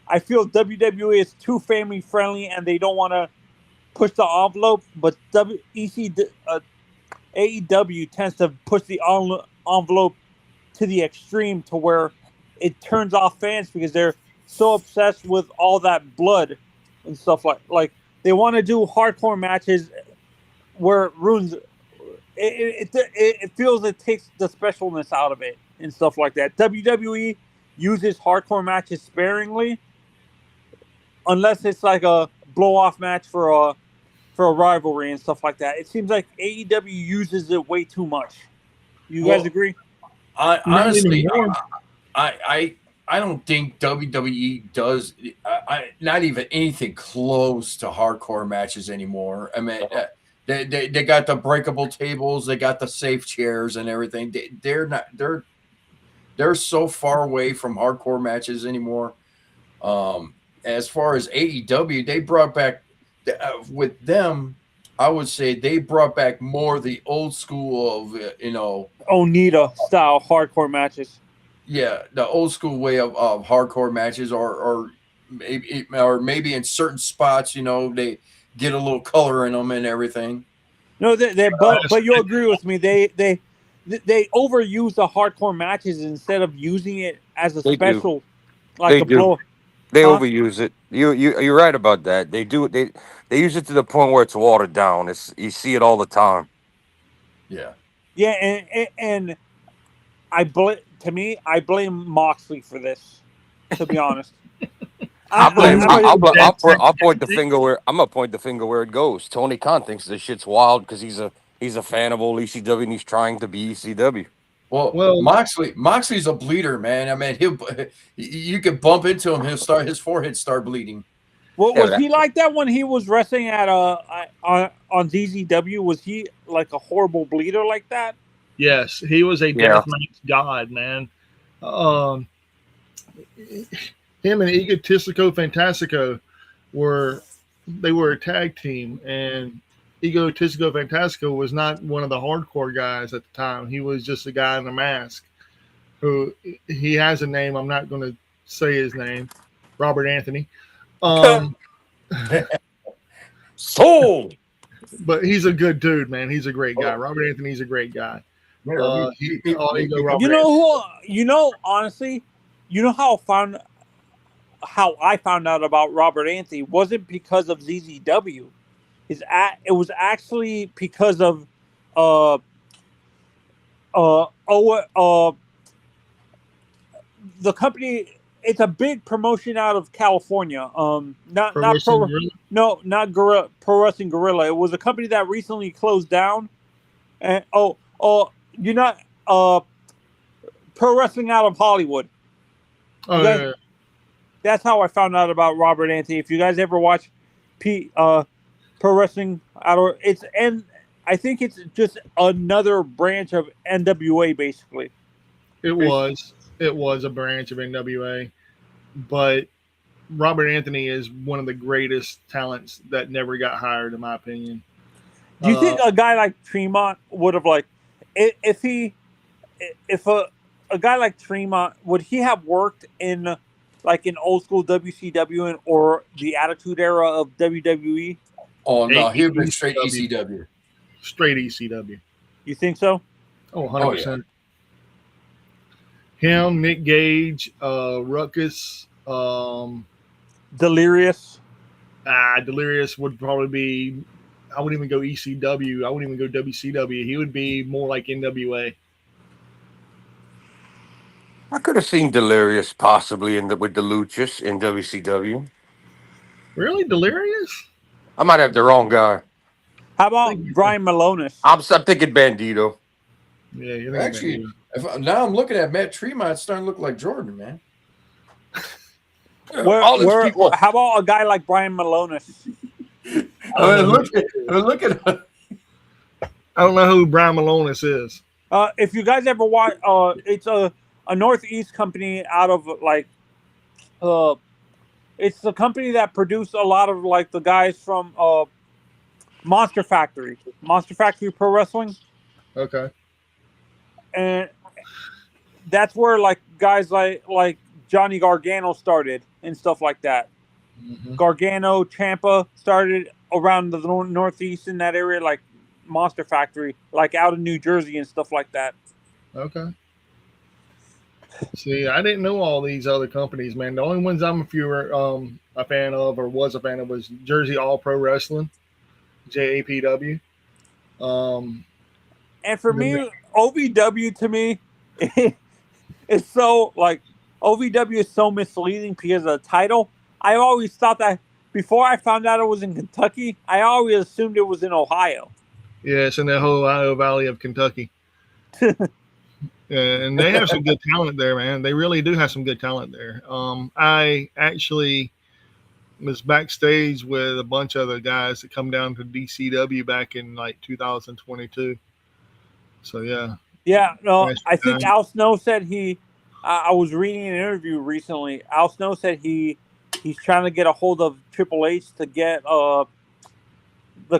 I feel WWE is too family friendly and they don't want to push the envelope, but AEW tends to push the envelope to the extreme to where it turns off fans because they're so obsessed with all that blood and stuff like they want to do hardcore matches where it ruins it feels it takes the specialness out of it and stuff like that. WWE uses hardcore matches sparingly unless it's like a blow off match for a rivalry and stuff like that. It seems like AEW uses it way too much. You guys agree? Honestly, I don't think WWE does not even anything close to hardcore matches anymore. I mean, they got the breakable tables, they got the safe chairs and everything. They're so far away from hardcore matches anymore. As far as AEW, they brought back with them. I would say they brought back more the old school of Onita style hardcore matches. Yeah, the old school way of hardcore matches, or maybe in certain spots, they get a little color in them and everything. No, but you'll agree with me. They overuse the hardcore matches instead of using it as a special. They overuse it. You're right about that. They do. They use it to the point where it's watered down. You see it all the time. Yeah. Yeah, and I blame Moxley for this. To be honest, I'll point the finger where I'm gonna point the finger where it goes. Tony Khan thinks this shit's wild because he's a fan of old ECW and he's trying to be ECW. Well, Moxley's a bleeder, man. I mean, you could bump into him, his forehead start bleeding. Well, was he like that when he was wrestling at on ZZW? Was he like a horrible bleeder like that? Yes, he was a deathmatch god, man. Him and Egotistico Fantastico were a tag team, and Egotistico Fantastico was not one of the hardcore guys at the time. He was just a guy in a mask who he has a name. I'm not going to say his name. Robert Anthony. Sold. But he's a good dude, man. He's a great guy. Robert Anthony's a great guy. Honestly, you know how I found out about Robert Anthony wasn't because of ZZW. It was actually because of the company. It's a big promotion out of California. Not Pro Wrestling Gorilla. It was a company that recently closed down. And you're not Pro Wrestling out of Hollywood. Yeah. That's how I found out about Robert Anthony. If you guys ever watch Pro Wrestling out of I think it's just another branch of NWA, basically. It was a branch of NWA, but Robert Anthony is one of the greatest talents that never got hired, in my opinion. Do you think a guy like Tremont would have if a guy like Tremont, would he have worked in old school WCW or the Attitude Era of WWE? Oh no, he would be straight ECW. Straight ECW. You think so? Oh, 100%. Him, Nick Gage, Ruckus, Delirious. Delirious would probably be. I wouldn't even go ECW. I wouldn't even go WCW. He would be more like NWA. I could have seen Delirious possibly with the Luchas in WCW. Really, Delirious? I might have the wrong guy. How about Brian Malonis? I'm thinking Bandito. Yeah, you're actually. Now I'm looking at Matt Tremont. It's starting to look like Jordan, man. How about a guy like Brian Malonis? Look at. I don't know who Brian Malonis is. If you guys ever watch, it's a Northeast company out of it's the company that produced a lot of the guys from Monster Factory Pro Wrestling. Okay. And that's where guys like Johnny Gargano started and stuff like that. Mm-hmm. Gargano, Ciampa started around the Northeast in that area, like Monster Factory, out in New Jersey and stuff like that. Okay. See, I didn't know all these other companies, man. The only ones I'm a fan of or was a fan of was Jersey All Pro Wrestling, JAPW. And for me, OVW to me is so OVW is so misleading because of the title. I always thought that before I found out it was in Kentucky, I always assumed it was in Ohio. Yeah, it's in the whole Ohio Valley of Kentucky. And they have some good talent there, man. They really do have some good talent there. I actually was backstage with a bunch of other guys that come down to DCW back in 2022. So yeah. Yeah, no, I think Al Snow said I was reading an interview recently. Al Snow said he's trying to get a hold of Triple H to get the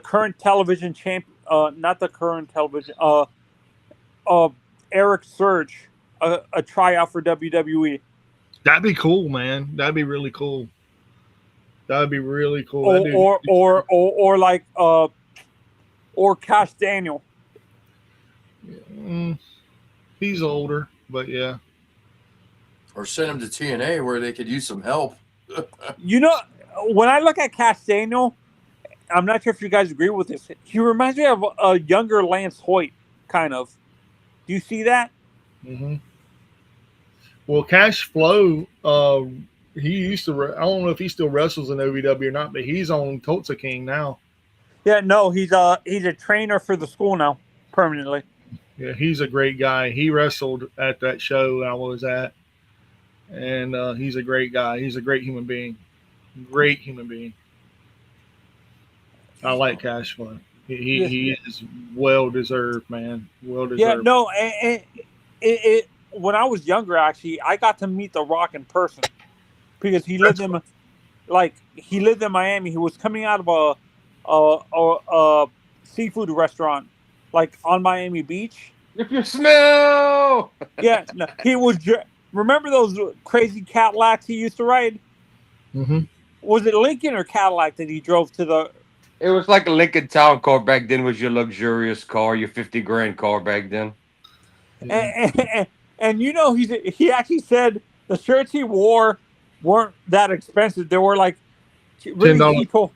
current television champ, not the current television, Eric Surge a tryout for WWE. That'd be cool, man. That'd be really cool. That'd be really cool. Or Cash Daniel. He's older, but yeah. Or send him to TNA where they could use some help. When I look at Cash Daniel, I'm not sure if you guys agree with this. He reminds me of a younger Lance Hoyt, kind of. Do you see that? Mm-hmm. Well, Cash Flow, he used to. I don't know if he still wrestles in OVW or not, but he's on Tulsa King now. Yeah, no, he's a trainer for the school now, permanently. Yeah, he's a great guy. He wrestled at that show I was at, and he's a great guy. He's a great human being. Great human being. I like Cash Flow. He is well deserved, man. Well Yeah, deserved. no, and when I was younger, actually, I got to meet The Rock in person because he lived in Miami. He was coming out of a seafood restaurant, like on Miami Beach. If you smell, Yeah, no, he was. Remember those crazy Cadillacs he used to ride? Mm-hmm. Was it Lincoln or Cadillac that he drove to the? it was like a Lincoln Town car back then. Was your luxurious car, your 50 grand car back then? Yeah. And he actually said the shirts he wore weren't that expensive. They were like really $10.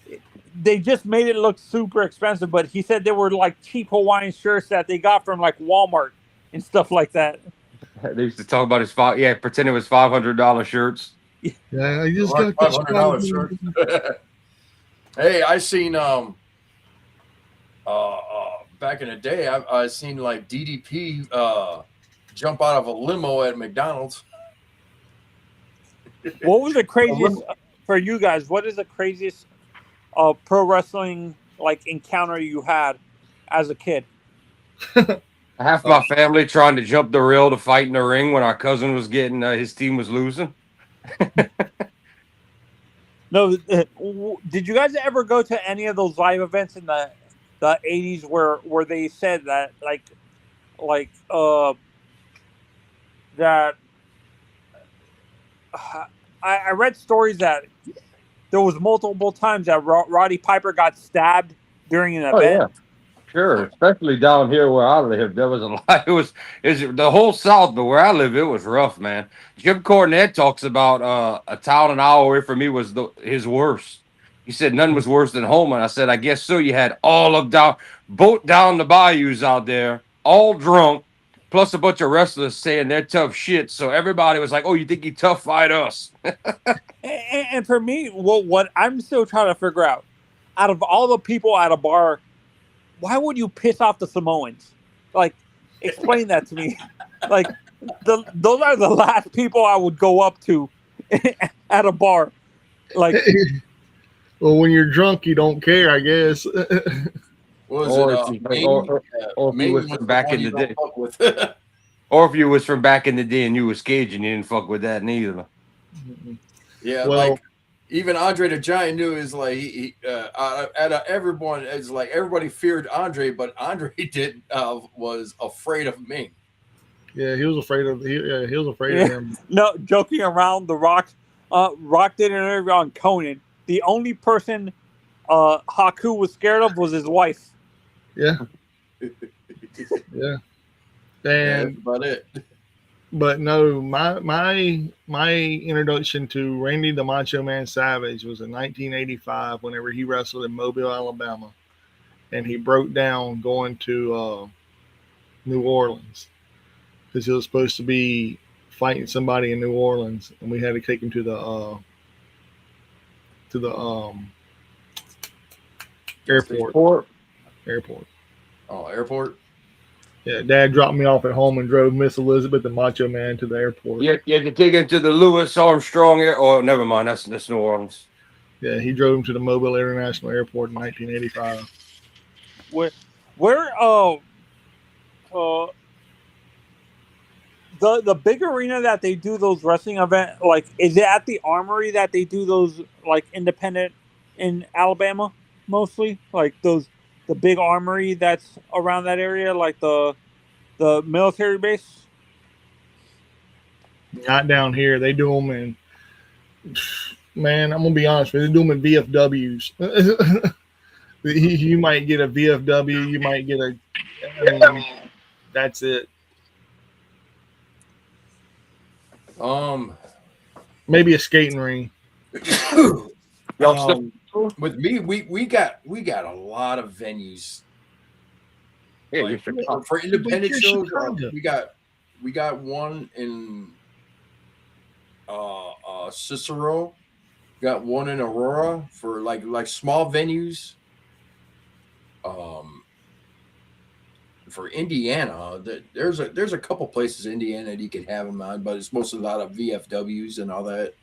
cheap. They just made it look super expensive, but he said they were like cheap Hawaiian shirts that they got from like Walmart and stuff like that. They used to talk about his pretend it was $500 shirts. Yeah, you just Like got $500 shirt. Hey, I seen back in the day, I seen like DDP jump out of a limo at McDonald's. What was the craziest for you guys? What is the craziest pro wrestling like encounter you had as a kid? Half my family trying to jump the rail to fight in the ring when our cousin was getting his team was losing. No, did you guys ever go to any of those live events in the 80s where they said that that I read stories that there was multiple times that Roddy Piper got stabbed during an event. Yeah, sure. Especially down here where I live, there was a lot. It was the whole South, but where I live, it was rough, man. Jim Cornette talks about a town an hour away from me was his worst. He said none was worse than home, and I said, I guess so. You had boat down the bayous out there, all drunk, plus a bunch of wrestlers saying they're tough shit. So everybody was like, "Oh, you think you tough? Fight us." And for me, what I'm still trying to figure out of all the people at a bar, why would you piss off the Samoans? Like, explain that to me. Like, those are the last people I would go up to at a bar. Like, well, when you're drunk, you don't care, I guess. Or if you was from back in the day. Or if you was from back in the day and you was Cajun, you didn't fuck with that neither. Yeah, Well, like even Andre the Giant knew is like everyone is like everybody feared Andre, but Andre did was afraid of Ming. yeah, he was afraid of he was afraid of him. No, joking around, the Rock did an interview on Conan. The only person Haku was scared of was his wife. Yeah. Yeah. And that's about it. but no, my introduction to Randy the Macho Man Savage was in 1985 whenever he wrestled in Mobile, Alabama, and he broke down going to New Orleans because he was supposed to be fighting somebody in New Orleans, and we had to take him to the airport. Airport. Oh, airport. Yeah, Dad dropped me off at home and drove Miss Elizabeth and Macho Man to the airport. You had to take him to the Louis Armstrong Air. Oh, never mind. That's New Orleans. Yeah, he drove him to the Mobile International Airport in 1985. The big arena that they do those wrestling events, like, is it at the Armory that they do those, like, independent in Alabama mostly? Like the big armory that's around that area, like the military base? Not down here. They do them in, man, I'm going to be honest with you, they do them in VFWs. You might get a VFW, you might get that's it. Maybe a skating ring. With me, we got a lot of venues. Yeah, like, for independent shows. We got one in Cicero. Got one in Aurora for like small venues. for Indiana, there's a couple places in Indiana that you can have them on, but it's mostly a lot of VFWs and all that.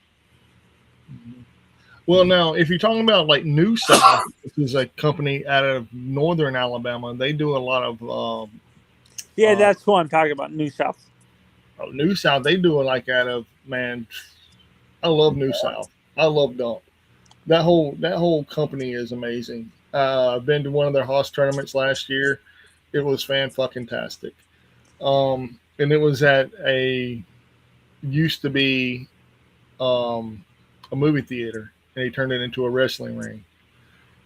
Well, now if you're talking about like New South, which is a company out of northern Alabama, they do a lot of that's what I'm talking about. New South. New South. They do it like out of man. I love New South. I love Dump. That whole company is amazing. I've been to one of their Haas tournaments last year. It was fan-fucking-tastic. And it was at used to be a movie theater, and he turned it into a wrestling ring.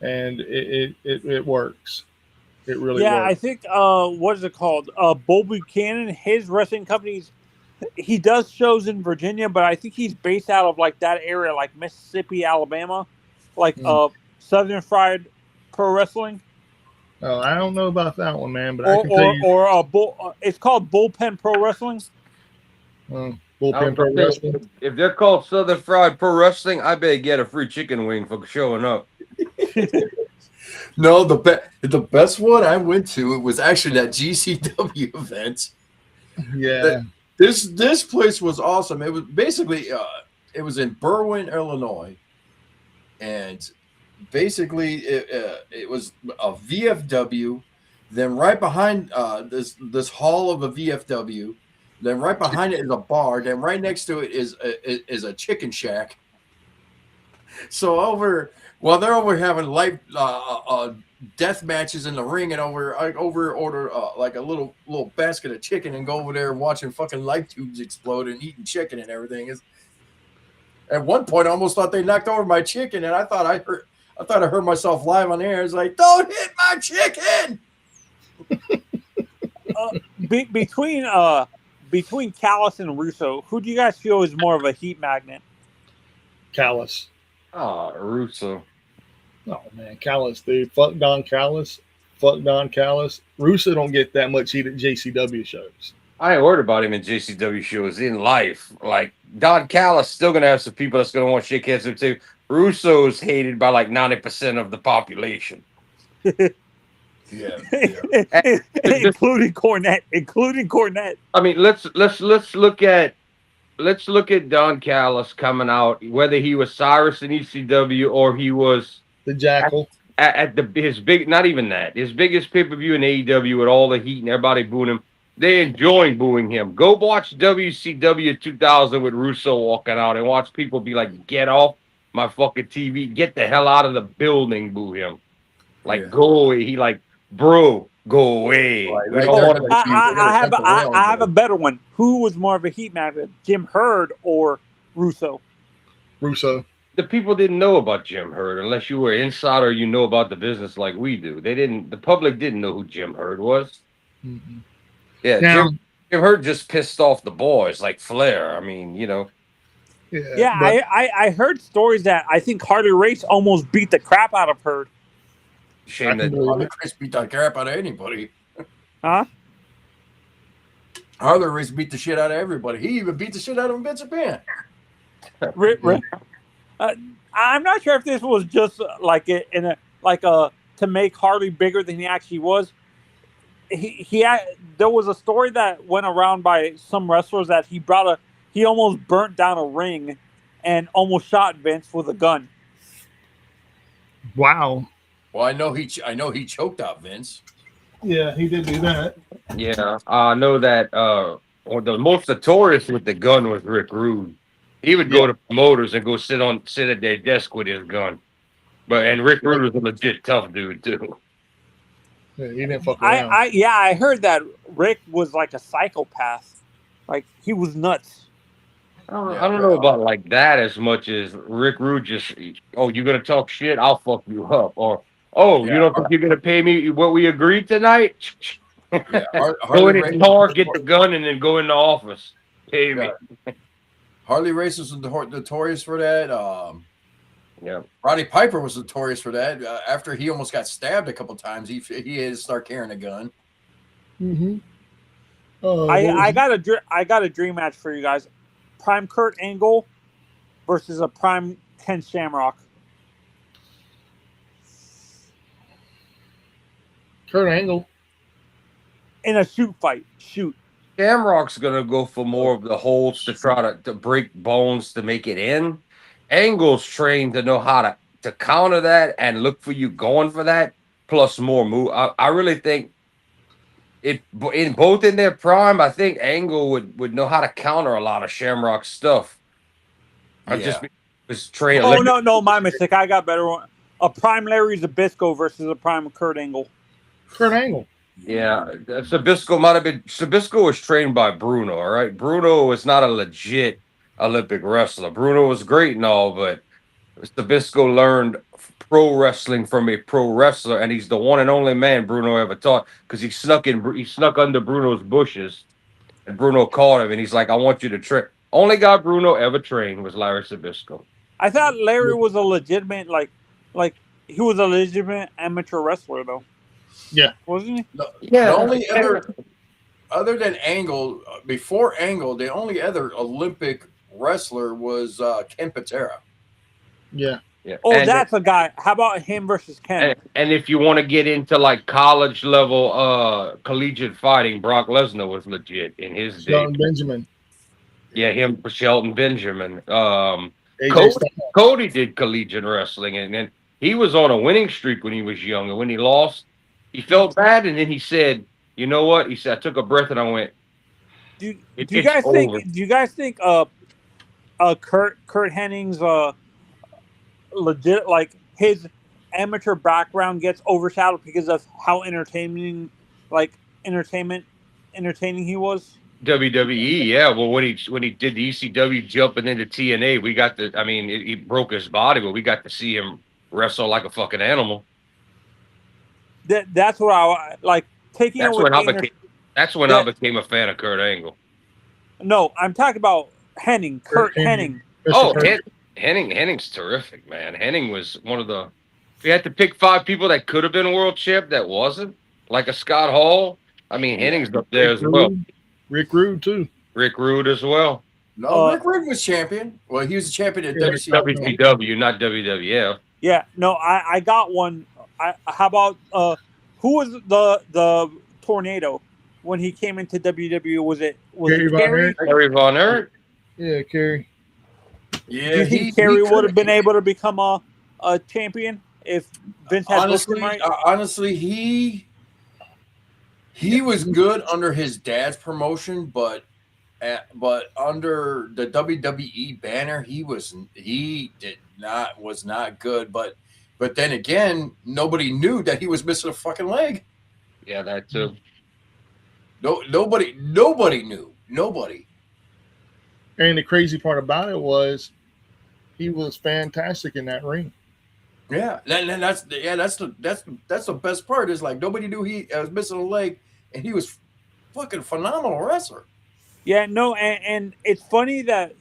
And it works. It really works. I think what is it called? Bull Buchanan, his wrestling company's. He does shows in Virginia, but I think he's based out of like that area, like Mississippi, Alabama, like Southern Fried Pro Wrestling. Oh, I don't know about that one, man, but I can tell you. It's called Bullpen Pro Wrestling. Bullpen Pro Wrestling. If they're called Southern Fried Pro Wrestling, I better get a free chicken wing for showing up. No, the best one I went to, it was actually that GCW event. Yeah. This place was awesome. It was basically it was in Berwyn, Illinois, and basically it was a VFW. Then right behind this hall of a VFW, then right behind it is a bar. Then right next to it is a chicken shack. So while they're over having live death matches in the ring, and over order like a little basket of chicken and go over there watching fucking light tubes explode and eating chicken and everything. At one point I almost thought they knocked over my chicken, and I thought I heard myself live on air. It's like, don't hit my chicken. Between Callis and Russo, who do you guys feel is more of a heat magnet? Callis. Oh, Russo. Oh man, Callis, dude. Fuck Don Callis. Fuck Don Callis. Russo don't get that much heat at JCW shows. I ain't worried about him in JCW shows in life. Like Don Callis still gonna have some people that's gonna want to shake hands with him too. Russo's hated by like 90% of the population. Yeah. including Cornette. I mean, let's look at Don Callis coming out, whether he was Cyrus in ECW or he was the Jackal at his big, not even that, his biggest pay-per-view in AEW with all the heat and everybody booing him. They enjoying booing him. Go watch WCW 2000 with Russo walking out and watch people be like, "Get off my fucking TV! Get the hell out of the building!" Boo him. Like, go away. He like, bro, go away. I have a better one. Who was more of a heat magnet, Jim Herd or Russo? Russo. The people didn't know about Jim Herd unless you were inside or you know about the business like we do. The public didn't know who Jim Herd was. Mm-hmm. Yeah, now, Jim Herd just pissed off the boys like Flair. I mean, you know. Yeah, I heard stories that I think Harley Race almost beat the crap out of Herd. Shame that Harley Race beat the crap out of anybody. Huh? Harley Race beat the shit out of everybody. He even beat the shit out of Vince McMahon. I'm not sure if this was just like to make Harley bigger than he actually was. There was a story that went around by some wrestlers that he almost burnt down a ring and almost shot Vince with a gun. Wow. Well, I know he choked out Vince. Yeah, he did do that. Yeah, I know that. Or the most notorious with the gun was Rick Rude. He would go to promoters and go sit at their desk with his gun. And Rick Rude was a legit tough dude too. Yeah, he didn't fuck around. I heard that Rick was like a psychopath. Like he was nuts. I don't know about like that as much as Rick Rude just, you're gonna talk shit, I'll fuck you up. Or you don't think you're gonna pay me what we agreed tonight? Go in his car, get the gun, and then go in the office. Pay me. Harley Race was notorious for that. Roddy Piper was notorious for that. After he almost got stabbed a couple times, he had to start carrying a gun. Mm-hmm. I got a dream match for you guys. Prime Kurt Angle versus a Prime Ken Shamrock. Kurt Angle. in a shoot fight. Shoot. Shamrock's gonna go for more of the holds to try to break bones to make it in. Angle's trained to know how to counter that and look for you going for that, plus more move. I really think it in both in their prime. I think Angle would know how to counter a lot of Shamrock's stuff. I just was trained. Oh no, my mistake. I got better one. A prime Larry Zbyszko versus a prime Kurt Angle. Kurt Angle. Yeah, Zbyszko might have been. Zbyszko was trained by Bruno. All right, Bruno was not a legit Olympic wrestler. Bruno was great and all, but Zbyszko learned pro wrestling from a pro wrestler, and he's the one and only man Bruno ever taught because he snuck under Bruno's bushes, and Bruno caught him, and he's like, "I want you to train." Only guy Bruno ever trained was Larry Zbyszko. I thought Larry was a legitimate like he was a legitimate amateur wrestler though. Yeah, wasn't he? The only other than Angle, before Angle, the only other Olympic wrestler was Ken Patera. Yeah. Yeah. Oh, and that's a guy. How about him versus Ken? And if you want to get into like college level collegiate fighting, Brock Lesnar was legit in his day. Shelton Benjamin. Yeah, him, Shelton Benjamin. AJ Cody did collegiate wrestling, and then he was on a winning streak when he was young. And when he lost, he felt bad, and then he said, "You know what?" He said, "I took a breath and I went." Do you guys think Kurt Henning's legit, like his amateur background gets overshadowed because of how entertaining he was? WWE, yeah. Well, when he did the ECW jumping into TNA, we got to. I mean, he broke his body, but we got to see him wrestle like a fucking animal. That's what I like. That's when I became a fan of Kurt Angle. No, I'm talking about Henning, Kurt Henning. Oh, Henning's terrific, man. Henning was one of the. If you had to pick 5 people that could have been world champ, that wasn't like a Scott Hall. I mean, Henning's up there as well. Rick Rude too. Rick Rude as well. No, Rick Rude was champion. Well, he was a champion at WCW, not WWF. Yeah, no, I got one. How about who was the Tornado when he came into WWE? Was it Kerry? Kerry Von Erich? Yeah, Kerry. Yeah, do you think Kerry would have been able to become a champion if Vince had booked him right? Honestly, he was good under his dad's promotion, but under the WWE banner, he was not good. But then again, nobody knew that he was missing a fucking leg. Yeah, that too. Nobody knew. Nobody. And the crazy part about it was, he was fantastic in that ring. Yeah, and that's the best part is like nobody knew he was missing a leg, and he was fucking phenomenal wrestler. Yeah, no, and it's funny that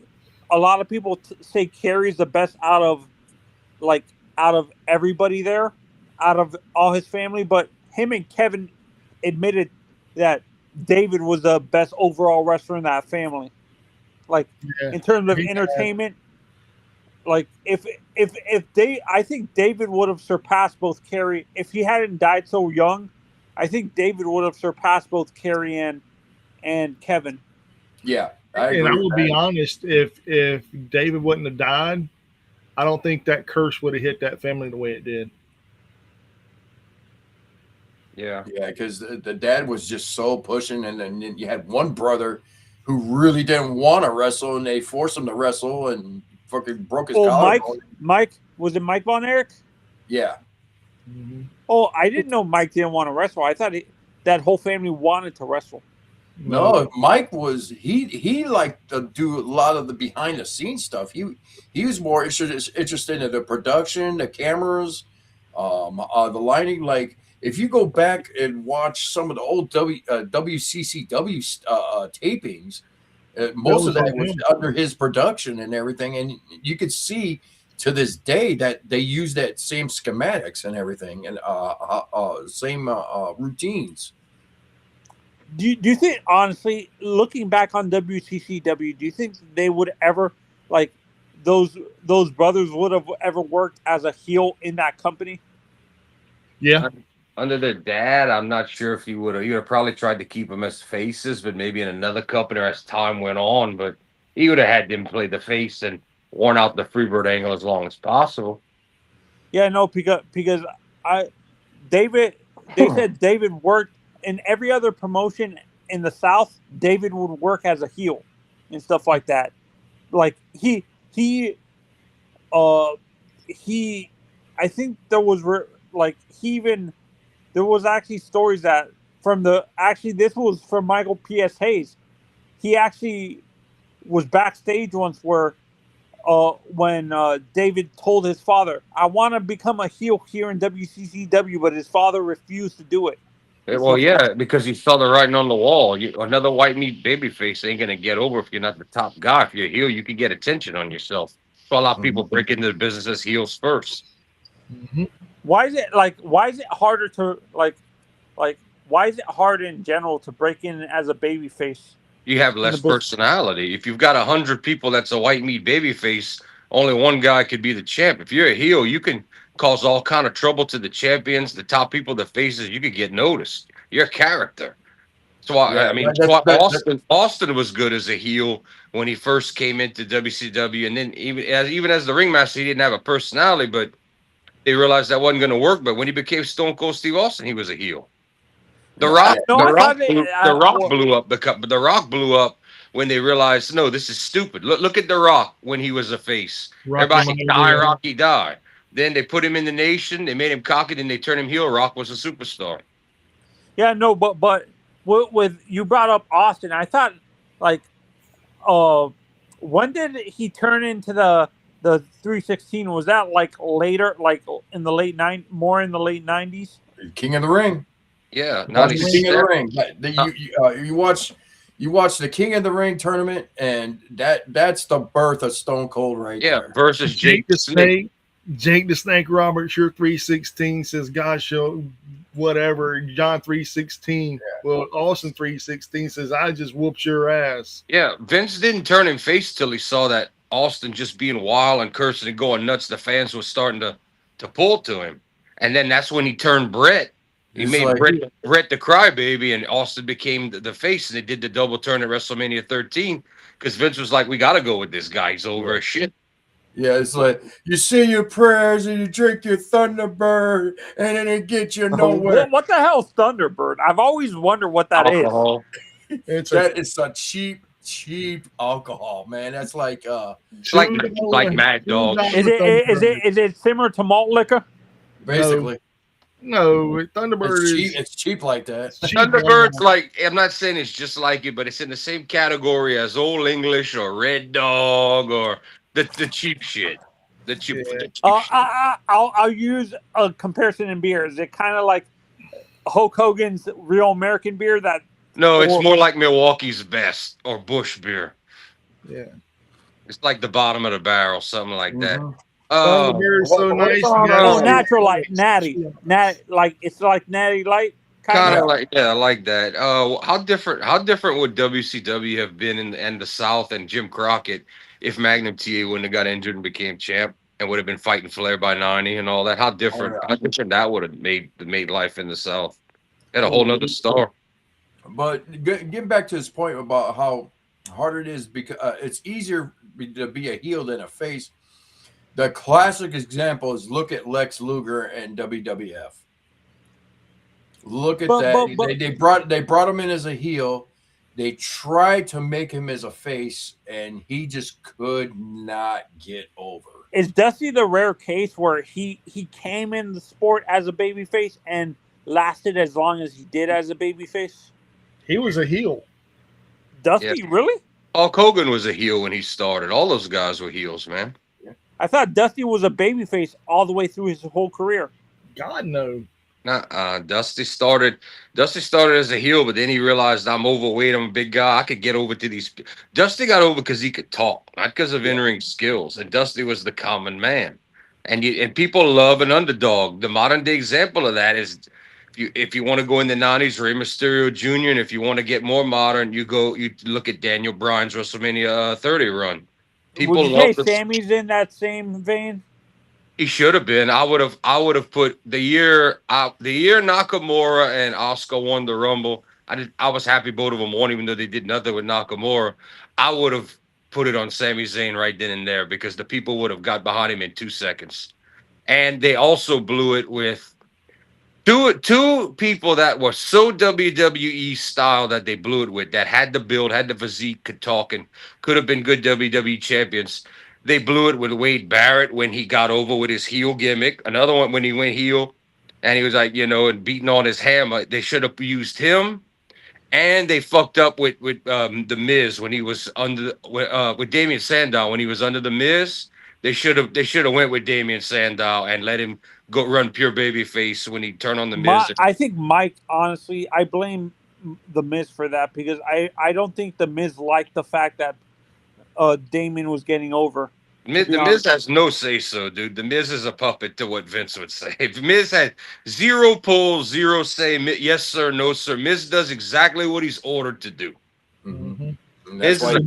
a lot of people say Kerry's the best out of everybody there, out of all his family, but him and Kevin admitted that David was the best overall wrestler in that family. Like in terms of entertainment, like if I think David would have surpassed both Kerry if he hadn't died so young. I think David would have surpassed both Kerry and Kevin. Yeah, I agree. And I will be honest, if David wouldn't have died, I don't think that curse would have hit that family the way it did. Yeah, because the dad was just so pushing, and then you had one brother who really didn't want to wrestle, and they forced him to wrestle, and fucking broke his collar. Mike, was it Mike Von Erich? Yeah. Mm-hmm. Oh, I didn't know Mike didn't want to wrestle. I thought that whole family wanted to wrestle. No, Mike was he liked to do a lot of the behind the scenes stuff. He was more interested in the production, the cameras, the lighting. Like if you go back and watch some of the old WCCW tapings, most of that was under his production and everything, and you could see to this day that they use that same schematics and everything, and same routines. Do you think, honestly, looking back on WCCW, do you think they would ever, like, those brothers would have ever worked as a heel in that company? Yeah. Under their dad, I'm not sure if he would have. He would have probably tried to keep them as faces, but maybe in another company or as time went on. But he would have had them play the face and worn out the Freebird angle as long as possible. Yeah, no, because David, they said David worked in every other promotion in the South. David would work as a heel and stuff like that. Like he, I think there was there was actually stories that this was from Michael P.S. Hayes. He actually was backstage once where when David told his father, "I want to become a heel here in WCCW," but his father refused to do it. Well, yeah, because he saw the writing on the wall. Another white meat babyface ain't gonna get over if you're not the top guy. If you're a heel, you can get attention on yourself. So a lot of people break into the business as heels first. Mm-hmm. Why is it harder to why is it hard in general to break in as a babyface? You have less personality. If you've got 100 people that's a white meat babyface, only one guy could be the champ. If you're a heel, you can cause all kind of trouble to the champions, the top people, the faces. You could get noticed. You're a character. So Austin was good as a heel when he first came into WCW, and then even as the ringmaster, he didn't have a personality, but they realized that wasn't going to work. But when he became Stone Cold Steve Austin, he was a heel. The Rock blew up. The Rock blew up when they realized, no, this is stupid. Look at The Rock when he was a face. Everybody die, Rocky die. Then they put him in the Nation. They made him cocky. Then they turned him heel. Rock was a superstar. Yeah, no, but with you brought up Austin, I thought when did he turn into the 316? Was that like later, like in the late more in the late 90s? King of the Ring. Yeah, King of the Ring. You watch the King of the Ring tournament, and that's the birth of Stone Cold right there. Versus Jake the Snake. Jake the Snake Roberts, your 316 says, "God show whatever." John 316. Yeah. Well, Austin 316 says, "I just whooped your ass." Yeah, Vince didn't turn him face till he saw that Austin just being wild and cursing and going nuts. The fans were starting to pull to him, and then that's when he turned Brett. He made Brett the crybaby, and Austin became the face, and they did the double turn at WrestleMania 13 because Vince was like, "We got to go with this guy. He's over as shit." Yeah, it's like you say your prayers and you drink your Thunderbird, and then it gets you nowhere. What the hell is Thunderbird? I've always wondered what that alcohol. It's a cheap alcohol, man. That's like Mad Dog. Is it similar to malt liquor? Basically. No, Thunderbird it's cheap like that. Thunderbird's like, I'm not saying it's just like it, but it's in the same category as Old English or Red Dog or the cheap shit. The cheap shit. I'll use a comparison in beer. Is it kind of like Hulk Hogan's Real American beer? No, it's more like Milwaukee's Best or Busch beer. Yeah. It's like the bottom of the barrel, something like that. Thunderbird's so nice. Natural Light, natty, like it's like Natty Light. Kind of like I like that. How different would WCW have been in the South and Jim Crockett if Magnum TA wouldn't have got injured and became champ and would have been fighting Flair by 90 and all that? How different that would have made life in the South. Had a whole nother star. But getting back to his point about how hard it is, because it's easier to be a heel than a face. The classic example is look at Lex Luger and WWF. Look at that. They brought him in as a heel. They tried to make him as a face, and he just could not get over. Is Dusty the rare case where he came in the sport as a babyface and lasted as long as he did as a babyface? He was a heel. Dusty, really? Hulk Hogan was a heel when he started. All those guys were heels, man. I thought Dusty was a babyface all the way through his whole career. God, no. Dusty started as a heel, but then he realized, I'm overweight, I'm a big guy, I could get over to these. Dusty got over because he could talk, not because of in-ring skills. And Dusty was the common man. And people love an underdog. The modern day example of that is if you want to go in the 90s, Rey Mysterio Jr., and if you want to get more modern, you look at Daniel Bryan's WrestleMania 30 run. Would you say Sammy's in that same vein? He should have been. I would have put the year Nakamura and Oscar won the Rumble. I was happy both of them won, even though they did nothing with Nakamura. I would have put it on Sami Zayn right then and there because the people would have got behind him in 2 seconds. And they also blew it with two people that were so WWE style that they blew it with, that had the build, had the physique, could talk, and could have been good WWE champions. They blew it with Wade Barrett when he got over with his heel gimmick. Another one when he went heel and he was like, and beating on his hammer. They should have used him. And they fucked up with the Miz when he was under with Damian Sandow when he was under the Miz. They should have went with Damian Sandow and let him go run pure babyface when he turned on the Miz. I think Mike, honestly, I blame the Miz for that because I don't think the Miz liked the fact that Damien was getting over. The Miz has no say so, dude. The Miz is a puppet to what Vince would say. If Miz had 0 pull, 0 say, yes sir, no sir. Miz does exactly what he's ordered to do. Mm-hmm. Miz is a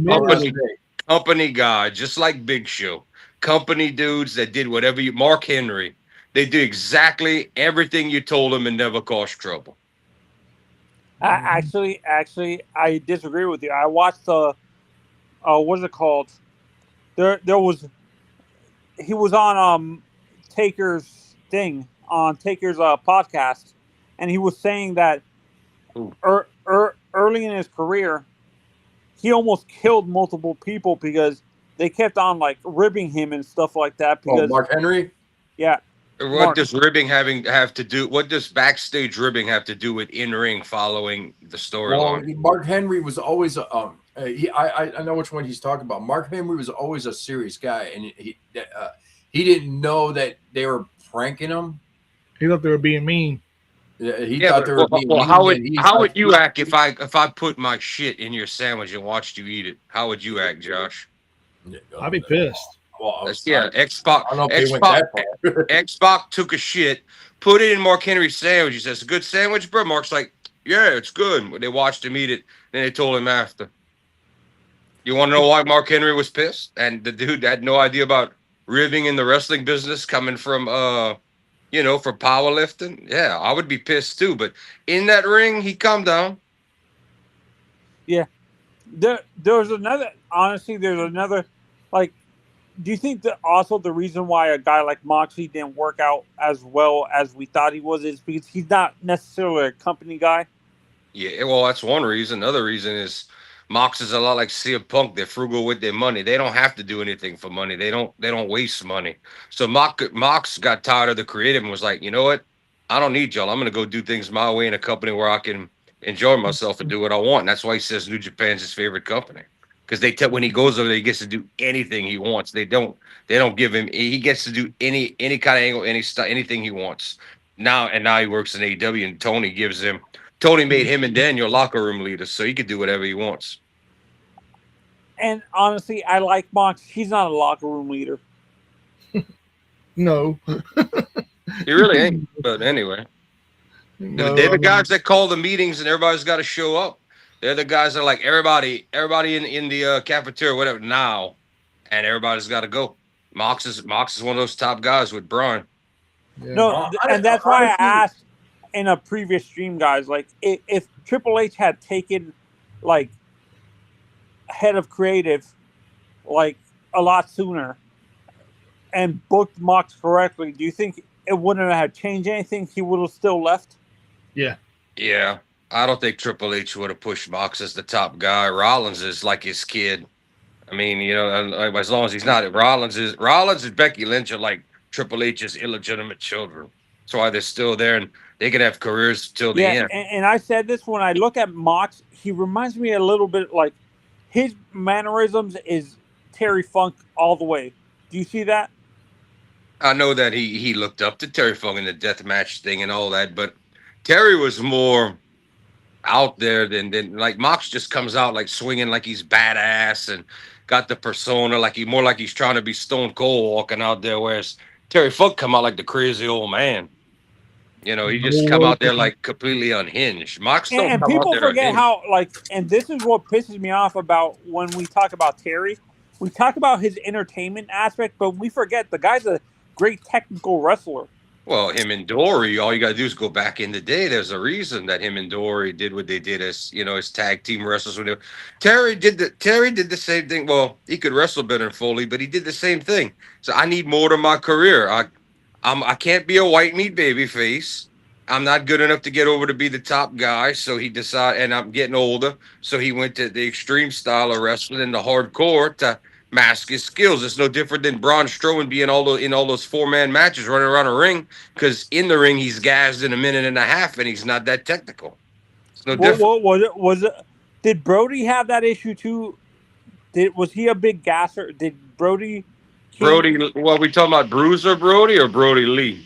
company guy, just like Big Show. Company dudes that did whatever Mark Henry. They do exactly everything you told them and never caused trouble. Actually, I disagree with you. I watched what's it called? He was on Taker's thing on Taker's podcast, and he was saying that early in his career, he almost killed multiple people because they kept on like ribbing him and stuff like that. Because Mark Henry, yeah. What does ribbing have to do? What does backstage ribbing have to do with in-ring following the storyline? Well, Mark Henry was always I know which one he's talking about. Mark Henry was always a serious guy, and he didn't know that they were pranking him. He thought they were being mean. He thought they were being mean. How would you act if I put my shit in your sandwich and watched you eat it? How would you act, Josh? I'd be pissed. Well, X-Pac. X-Pac took a shit, put it in Mark Henry's sandwich. He says, "A good sandwich, bro." Mark's like, "Yeah, it's good." They watched him eat it. Then they told him after. You want to know why Mark Henry was pissed? And the dude had no idea about ribbing in the wrestling business coming from, from powerlifting. Yeah, I would be pissed too. But in that ring, he calmed down. Yeah. There's another, like, do you think that also the reason why a guy like Moxley didn't work out as well as we thought he was is because he's not necessarily a company guy? Yeah, well, that's one reason. Another reason is Mox is a lot like CM Punk. They're frugal with their money. They don't have to do anything for money. They don't waste money. So Mox got tired of the creative and was like, you know what? I don't need y'all. I'm going to go do things my way in a company where I can enjoy myself and do what I want. And that's why he says New Japan's his favorite company. Because when he goes over there, he gets to do anything he wants. They don't give him. He gets to do any kind of angle, anything he wants. Now he works in AEW, and Tony made him and Daniel locker room leaders, so he could do whatever he wants. And honestly, I like Mox. He's not a locker room leader. No. He really ain't. But anyway, they're the guys that call the meetings, and everybody's got to show up. They're the guys that are like everybody in the cafeteria, whatever, now, and everybody's got to go. Mox is one of those top guys with Brian. Yeah. No, and that's why I asked in a previous stream, guys, like if Triple H had taken like head of creative like a lot sooner and booked Mox correctly, do you think it wouldn't have changed anything? He would have still left? Yeah. Yeah. I don't think Triple H would have pushed Mox as the top guy. Rollins is like his kid. I mean, as long as he's not, Rollins and Becky Lynch are like Triple H's illegitimate children. That's why they're still there, and they can have careers till the end. And I said this when I look at Mox, he reminds me a little bit like his mannerisms is Terry Funk all the way. Do you see that? I know that he looked up to Terry Funk in the deathmatch thing and all that, but Terry was more out there than like Mox just comes out like swinging like he's badass and got the persona like he's trying to be Stone Cold walking out there, whereas Terry Funk come out like the crazy old man. He just come out there like completely unhinged. Mox don't and come people out there forget unhinged. how and this is what pisses me off about when we talk about Terry. We talk about his entertainment aspect, but we forget the guy's a great technical wrestler. Well, him and Dory, all you got to do is go back in the day. There's a reason that him and Dory did what they did as, as tag team wrestlers. Terry did the same thing. Well, he could wrestle better than Foley, but he did the same thing. So I need more to my career. I can't be a white meat baby face. I'm not good enough to get over to be the top guy. So he decided, and I'm getting older. So he went to the extreme style of wrestling and the hardcore to mask his skills. It's no different than Braun Strowman being in all those 4-man matches running around a ring, because in the ring he's gassed in a minute and a half and he's not that technical. It's no different. Was it? Did Brody have that issue too? Was he a big gasser? Did Brody? Brody, what we talking about? Bruiser Brody or Brody Lee?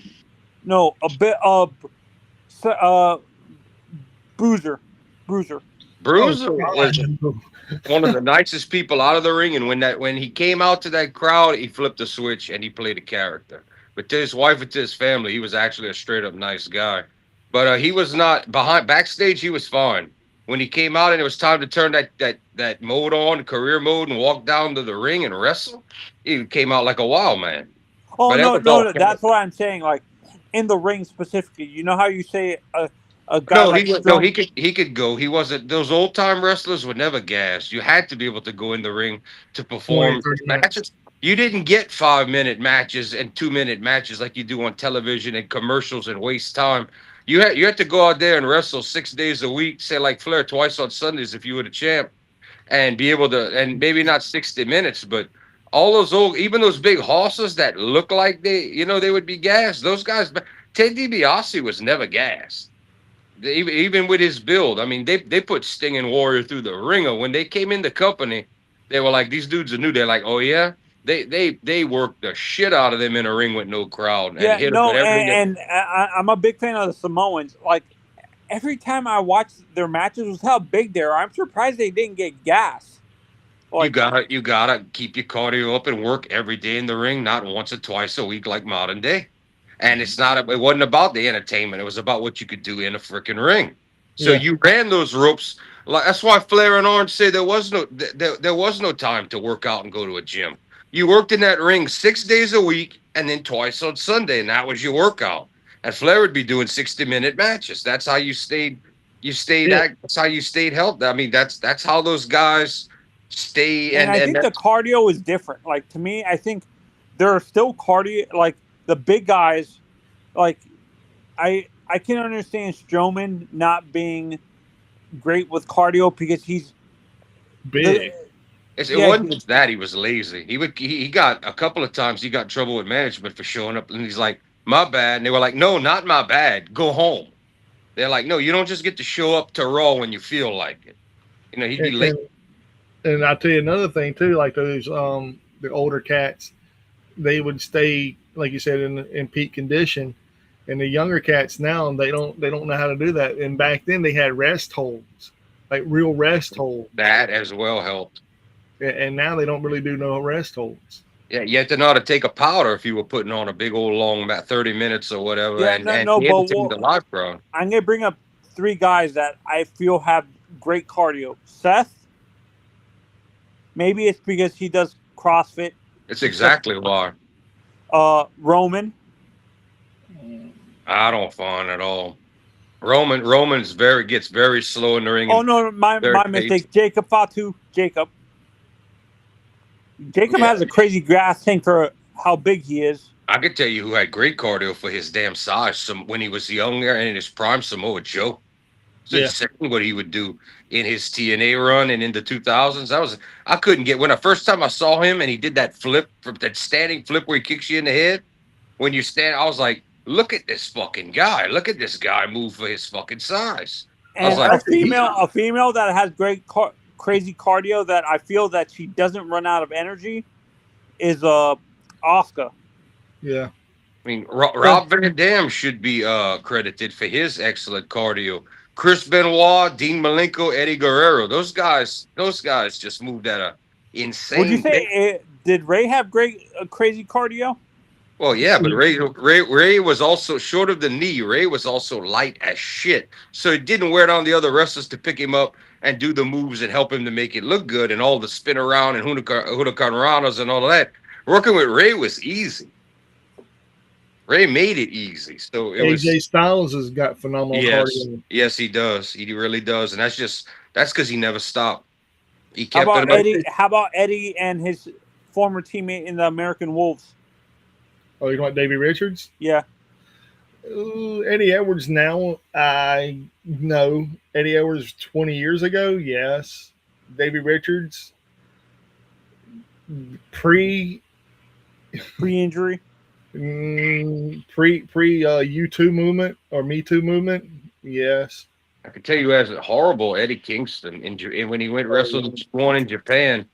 No, a bit Bruiser. Bruiser was one of the nicest people out of the ring, and when he came out to that crowd, he flipped a switch and he played a character. But to his wife and to his family, he was actually a straight up nice guy. But he was not backstage. He was fine. When he came out and it was time to turn that mode on, career mode, and walk down to the ring and wrestle, he came out like a wild man. Oh, no, that's what I'm saying. Like in the ring specifically, you know how you say a guy he could go. He wasn't. Those old time wrestlers were never gassed. You had to be able to go in the ring to perform matches. You didn't get 5-minute matches and 2-minute matches like you do on television and commercials and waste time. You had to go out there and wrestle 6 days a week, say like Flair, twice on Sundays if you were the champ, and be able to, and maybe not 60 minutes, but all those even those big horses that look like they would be gassed. Those guys, Ted DiBiase was never gassed. Even with his build, I mean, they put Sting and Warrior through the ringer. When they came in the company, they were like, these dudes are new. They're like, oh yeah, they worked the shit out of them in a ring with no crowd. And I'm a big fan of the Samoans. Like every time I watch their matches, was how big they are. I'm surprised they didn't get gas. Like, you gotta keep your cardio up and work every day in the ring, not once or twice a week like modern day. And it wasn't about the entertainment. It was about what you could do in a freaking ring. So you ran those ropes. Like that's why Flair and Orange say there was no time to work out and go to a gym. You worked in that ring 6 days a week and then twice on Sunday, and that was your workout. And Flair would be doing 60-minute matches. That's how you stayed. That's how you stayed healthy. I mean, that's how those guys stay. And I think the cardio is different. Like to me, I think there are still cardio. Like the big guys, like I can understand Strowman not being great with cardio because he's big. It wasn't just that he was lazy. He got a couple of times he got in trouble with management for showing up, and he's like, "My bad." And they were like, "No, not my bad. Go home." They're like, "No, you don't just get to show up to Raw when you feel like it." He'd be late. And I'll tell you another thing too, like those the older cats, they would stay, like you said, in peak condition. And the younger cats now, they don't know how to do that. And back then they had rest holds, like real rest holds. That as well helped. And now they don't really do no rest holds. Yeah, you had to know how to take a powder if you were putting on a big old long, about 30 minutes or whatever. Yeah, the live crowd. I'm gonna bring up 3 guys that I feel have great cardio. Seth. Maybe it's because he does CrossFit. It's exactly why. Roman. I don't find at all. Roman's gets very slow in the ring. Oh no, my mistake. Jacob Fatu. Jacob has a crazy gas tank for how big he is. I could tell you who had great cardio for his damn size. When he was younger and in his prime, Samoa Joe. It's insane what he would do in his TNA run and in the 2000s. I couldn't get when the first time I saw him and he did that flip, that standing flip where he kicks you in the head. When you stand, I was like, look at this fucking guy. Look at this guy move for his fucking size. And I was like, a female that has great crazy cardio that I feel that she doesn't run out of energy is Asuka. Yeah. I mean, Rob Van Dam should be credited for his excellent cardio. Chris Benoit, Dean Malenko, Eddie Guerrero. Those guys just moved at a insane. Would you say did Ray have great crazy cardio? Well, yeah, but Ray was also short of the knee. Ray was also light as shit, so it didn't wear down the other wrestlers to pick him up and do the moves and help him to make it look good and all the spin around and Huracan Ranas and all of that. Working with Ray was easy. Ray made it easy. So it was. AJ Styles has got phenomenal cardio. Yes, he does. He really does, and that's because he never stopped. He How kept it about up. Eddie? How about Eddie and his former teammate in the American Wolves? Oh, you know what, Davey Richards? Yeah. Eddie Edwards now, I know. Eddie Edwards 20 years ago, yes. Davey Richards, pre-injury, pre U2 movement or Me Too movement, yes. I can tell you, as a horrible Eddie Kingston, and when he went wrestled one in Japan,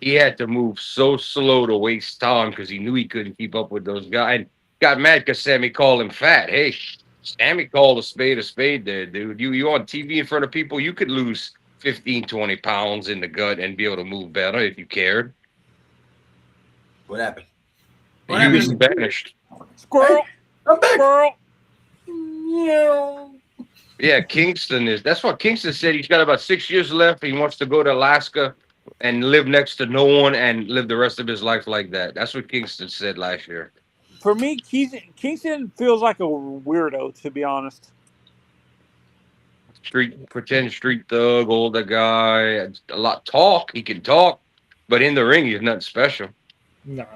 he had to move so slow to waste time because he knew he couldn't keep up with those guys. And got mad because Sammy called him fat. Hey, Sammy called a spade there, dude. You on TV in front of people, you could lose 15, 20 pounds in the gut and be able to move better if you cared. What happened? And you was banished. Squirrel. I'm back. Squirrel. Yeah, Kingston is. That's what Kingston said. He's got about 6 years left. He wants to go to Alaska and live next to no one and live the rest of his life like that. That's what Kingston said last year. For me, Kingston feels like a weirdo, to be honest. Pretend street thug, older guy. A lot talk. He can talk, but in the ring, he's nothing special. Nah.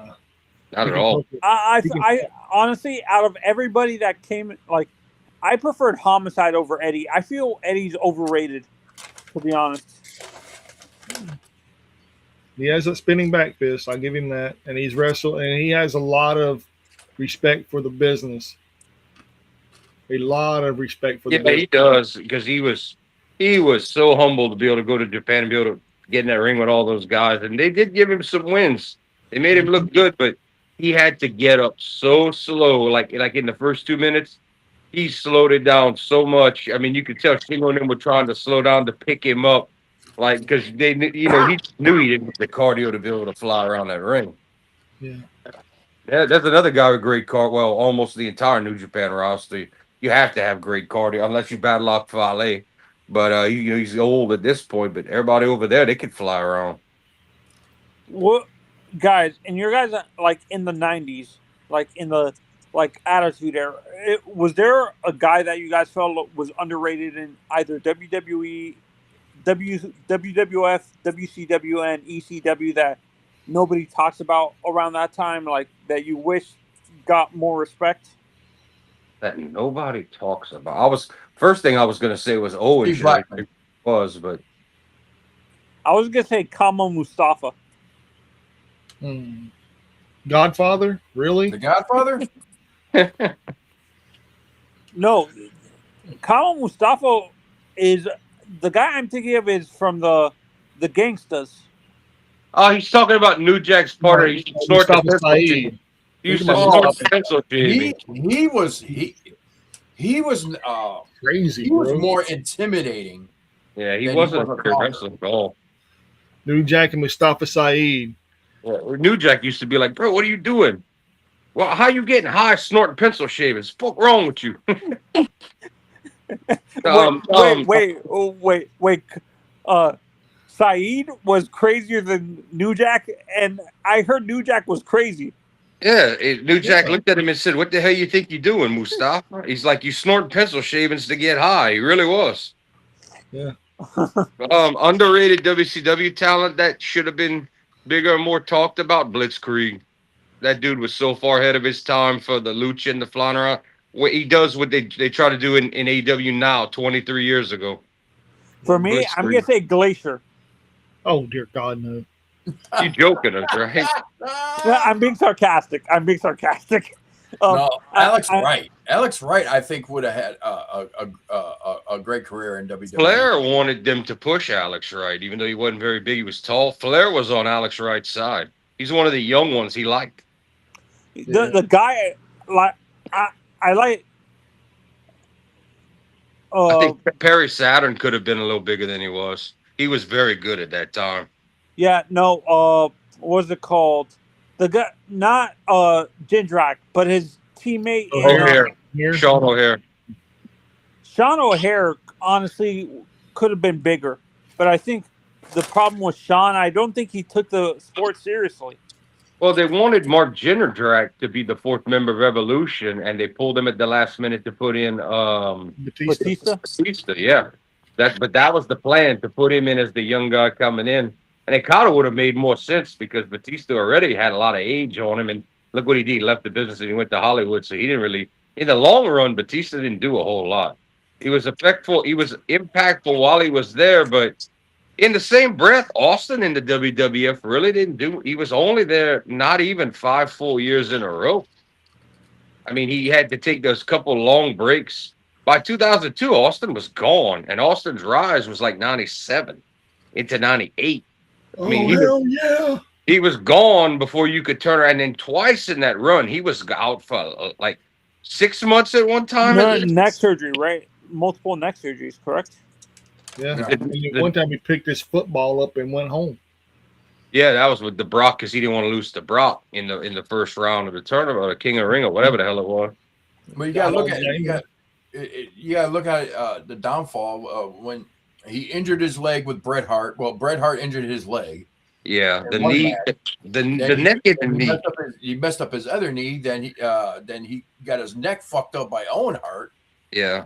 Not at all. I honestly, out of everybody that came, like, I preferred Homicide over Eddie. I feel Eddie's overrated, to be honest. He has a spinning back fist. I'll give him that. And he's wrestled, and he has a lot of respect for the business. A lot of respect for the business. He does, because he was so humble to be able to go to Japan and be able to get in that ring with all those guys. And they did give him some wins. They made him look good, but he had to get up so slow. Like in the first 2 minutes, he slowed it down so much. I mean, you could tell Shingo and them were trying to slow down to pick him up. Like, because they, he knew he didn't have the cardio to be able to fly around that ring. Yeah. Yeah, that's another guy with great cardio. Well, almost the entire New Japan roster. You have to have great cardio unless you battle off Fale. But he's old at this point. But everybody over there, they could fly around. What, guys? And your guys, like in the '90s, like in the Attitude Era, was there a guy that you guys felt was underrated in either WWE, WWF, WCW, and ECW that nobody talks about around that time, like that you wish got more respect? That nobody talks about. First thing I was going to say was Owen. But I was going to say Kama Mustafa. Godfather, really? The Godfather? No, Kama Mustafa is the guy I'm thinking of is from the Gangstas. Oh, he's talking about New Jack's partner. He used to snort pencil shaving. He was crazy. He was more intimidating. Yeah, he wasn't a good wrestler at all. New Jack and Mustafa Saeed. Yeah, New Jack used to be like, bro, what are you doing? Well, how you getting high snorting pencil shavings? What's wrong with you? Wait. Saeed was crazier than New Jack, and I heard New Jack was crazy. Yeah, New Jack looked at him and said, "What the hell you think you're doing, Mustafa?" He's like, "You snort pencil shavings to get high." He really was. Yeah. Underrated WCW talent that should have been bigger and more talked about. Blitzkrieg. That dude was so far ahead of his time for the lucha and the flying around. What he does, what they try to do in AEW now, 23 years ago. For me, Blitzkrieg. I'm gonna say Glacier. Oh dear God, no! You joking us, right? I'm being sarcastic. No, Alex Wright. Alex Wright, I think, would have had a great career in WWE. Flair wanted them to push Alex Wright, even though he wasn't very big. He was tall. Flair was on Alex Wright's side. He's one of the young ones he liked. The guy, I like. I think Perry Saturn could have been a little bigger than he was. He was very good at that time. Yeah, no. What was it called? The guy, not Jindrak, but his teammate. Sean O'Hare. Sean O'Hare, honestly, could have been bigger, but I think the problem with Sean, I don't think he took the sport seriously. Well, they wanted Mark Jindrak to be the fourth member of Evolution, and they pulled him at the last minute to put in Batista. Batista. Yeah, but that was the plan, to put him in as the young guy coming in, and it kind of would have made more sense because Batista already had a lot of age on him, and look what he did. He left the business and he went to Hollywood, so he didn't really. In the long run, Batista didn't do a whole lot. He was effectful. He was impactful while he was there, but in the same breath, Austin in the WWF really didn't do. He was only there not even 5 full years in a row. I mean, he had to take those couple long breaks. By 2002, Austin was gone, and Austin's rise was like 97 into 98. Oh, I mean, yeah. he was gone before you could turn around. And then twice in that run, he was out for like 6 months at one time. No, neck surgery, right? Multiple neck surgeries, correct? Yeah. One time he picked his football up and went home. Yeah, that was with the Brock because he didn't want to lose to Brock in the first round of the tournament, or the King of the Ring, or whatever the hell it was. But you gotta look at you gotta look at the downfall when he injured his leg with Bret Hart. Well, Bret Hart injured his leg. Yeah, the knee, the neck and the knee. He messed up his other knee. Then he got his neck fucked up by Owen Hart. Yeah.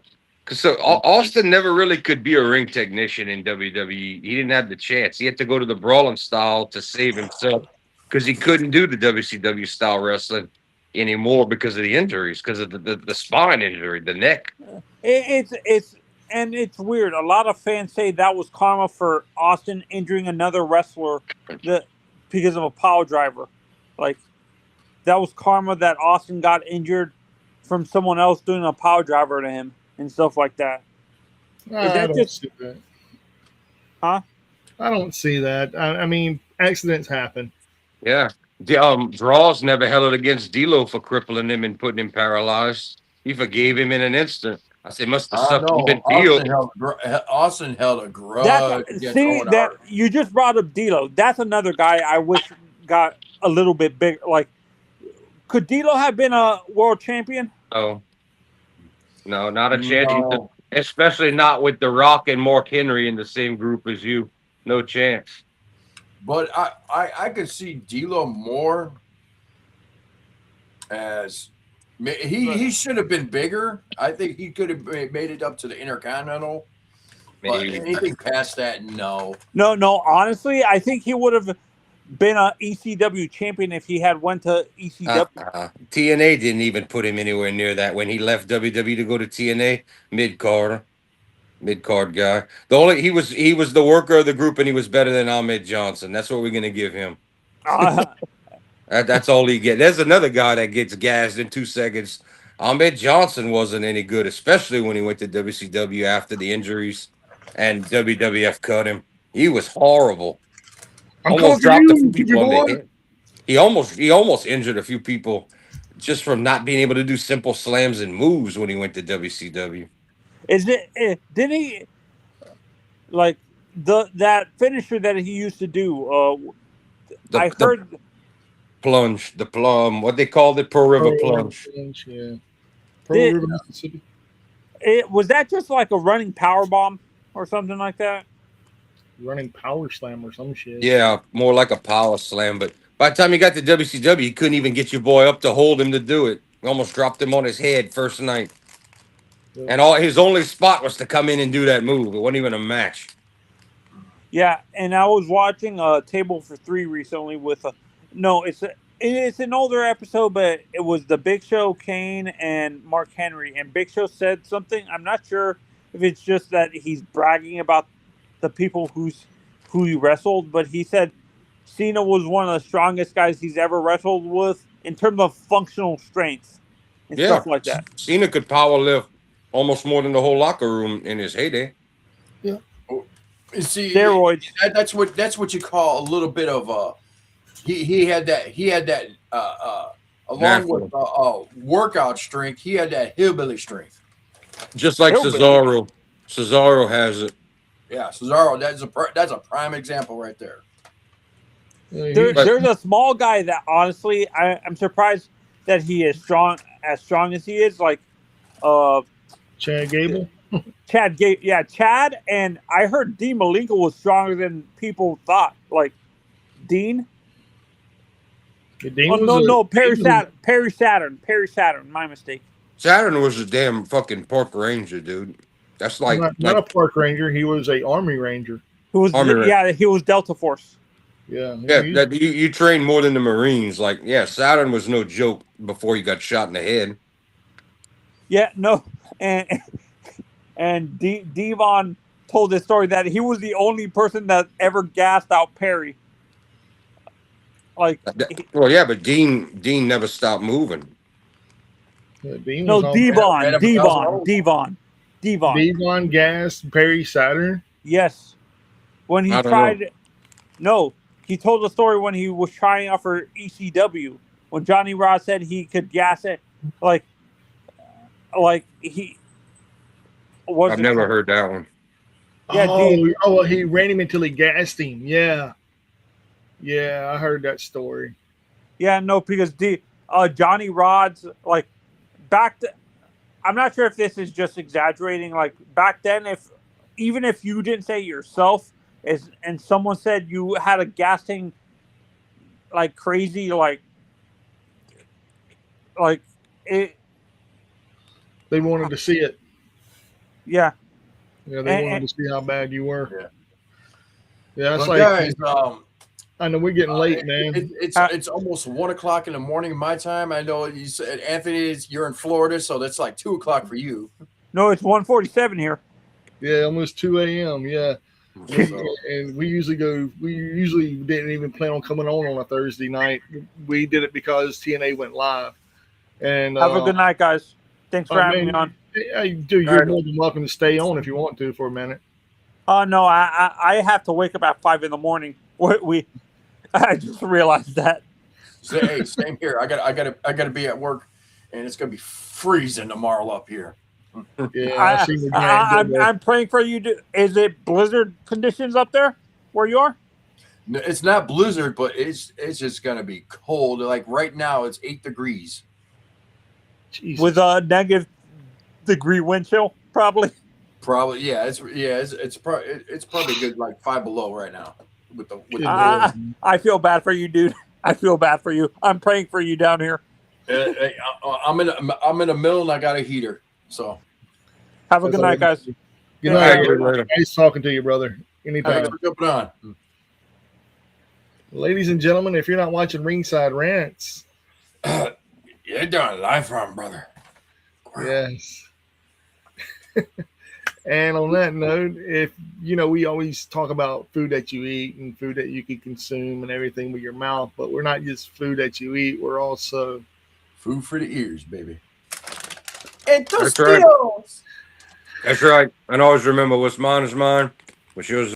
So Austin never really could be a ring technician in WWE. He didn't have the chance. He had to go to the brawling style to save himself because he couldn't do the WCW style wrestling anymore because of the injuries, because of the spine injury, the neck. It's weird. A lot of fans say that was karma for Austin injuring another wrestler because of a power driver. Like, that was karma that Austin got injured from someone else doing a power driver to him and stuff like that. I don't see that. Huh? I don't see that. I mean, accidents happen. Yeah. Draws never held it against D'Lo for crippling him and putting him paralyzed. He forgave him in an instant. I say, must have sucked a bit. Austin held a grudge. You just brought up D'Lo. That's another guy I wish got a little bit big. Like, could D'Lo have been a world champion? Oh. No, not a chance. No. Especially not with The Rock and Mark Henry in the same group as you. No chance. But I could see D'Lo more as he should have been bigger. I think he could have made it up to the Intercontinental. But anything past that, no. No. Honestly, I think he would have been an ECW champion if he had went to ECW. TNA didn't even put him anywhere near that when he left WWE to go to TNA. Mid card guy. He was the worker of the group, and he was better than Ahmed Johnson. That's what we're gonna give him. That's all he gets. There's another guy that gets gassed in 2 seconds. Ahmed Johnson wasn't any good, especially when he went to WCW after the injuries and WWF cut him. He was horrible. Almost dropped a few people on the head. He almost injured a few people just from not being able to do simple slams and moves when he went to WCW. Didn't he like that finisher that he used to do? I heard plunge, the plum, what they called it, Pearl River plunge. Yeah. Pearl River, Mississippi. Was that just like a running power bomb or something like that? Running power slam or some shit. Yeah, more like a power slam. But by the time he got to WCW, he couldn't even get your boy up to hold him to do it. He almost dropped him on his head first night. Yeah. And his only spot was to come in and do that move. It wasn't even a match. Yeah, and I was watching a Table for Three recently with it's an older episode, but it was the Big Show, Kane, and Mark Henry. And Big Show said something. I'm not sure if it's just that he's bragging about the people who he wrestled, but he said Cena was one of the strongest guys he's ever wrestled with in terms of functional strength and stuff like that. Cena could power lift almost more than the whole locker room in his heyday. Yeah. See, steroids. That's what you call a little bit of he had that along with workout strength, he had that hillbilly strength. Just like Cesaro. Cesaro has it. Yeah, Cesaro, that's a prime example right there. There's a small guy that honestly I'm surprised that he is as strong as he is, like Chad Gable. Chad, and I heard Dean Malenko was stronger than people thought. Like Dean. Yeah, Dean Oh was no, a- Perry Dean was Saturn. My mistake. Saturn was a damn fucking park ranger, dude. That's like not a park ranger. He was a army ranger. Who was Army Ranger. he was Delta Force. Yeah. Yeah, that you train more than the Marines. Like, yeah, Saturn was no joke before he got shot in the head. Yeah, no, and Devon told this story that he was the only person that ever gassed out Perry. Like, Well, yeah, but Dean never stopped moving. Yeah, Dean no, was on Devon. Devon Gas, Perry Saturn. Yes, when he I don't tried. No, he told the story when he was trying out for ECW. When Johnny Rod said he could gas it, like he was. I've never heard that one. Yeah, well, he ran him until he gassed him. Yeah, I heard that story. Yeah, no, because Johnny Rod's like back. I'm not sure if this is just exaggerating. Like back then, even if you didn't say it yourself, and someone said you had a gassing like crazy, like it. They wanted to see it. Yeah. Yeah, they wanted to see how bad you were. Yeah, that's But like, guys, I know we're getting late, man. It's almost 1 o'clock in the morning my time. I know you said Anthony, you're in Florida, so that's like 2 o'clock for you. No, it's 1:47 here. Yeah, almost 2 a.m. Yeah, and we usually didn't even plan on coming on a Thursday night. We did it because TNA went live. And have a good night, guys. Thanks for having me on. Hey, dude, you're more than welcome to stay on if you want to for a minute. Oh no, I have to wake up at 5 in the morning. I just realized that. Hey, same here. I gotta be at work, and it's gonna be freezing tomorrow up here. Yeah, I'm praying for you. Is it blizzard conditions up there where you are? No, it's not blizzard, but it's just gonna be cold. Like right now, it's 8 degrees. Jesus. With a negative degree wind chill, probably. Probably, yeah. It's probably good, like 5 below right now. I feel bad for you, dude. I feel bad for you. I'm praying for you down here. I'm in a mill and I got a heater. So have a good night, guys. Good night. Nice talking to you, brother. Anytime. On. Ladies and gentlemen, if you're not watching Ringside Rants, you're doing live from, brother. Yes. And on that note, if we always talk about food that you eat and food that you can consume and everything with your mouth, but we're not just food that you eat, we're also food for the ears, baby. And That's right. And always remember, what's mine is mine, what's yours is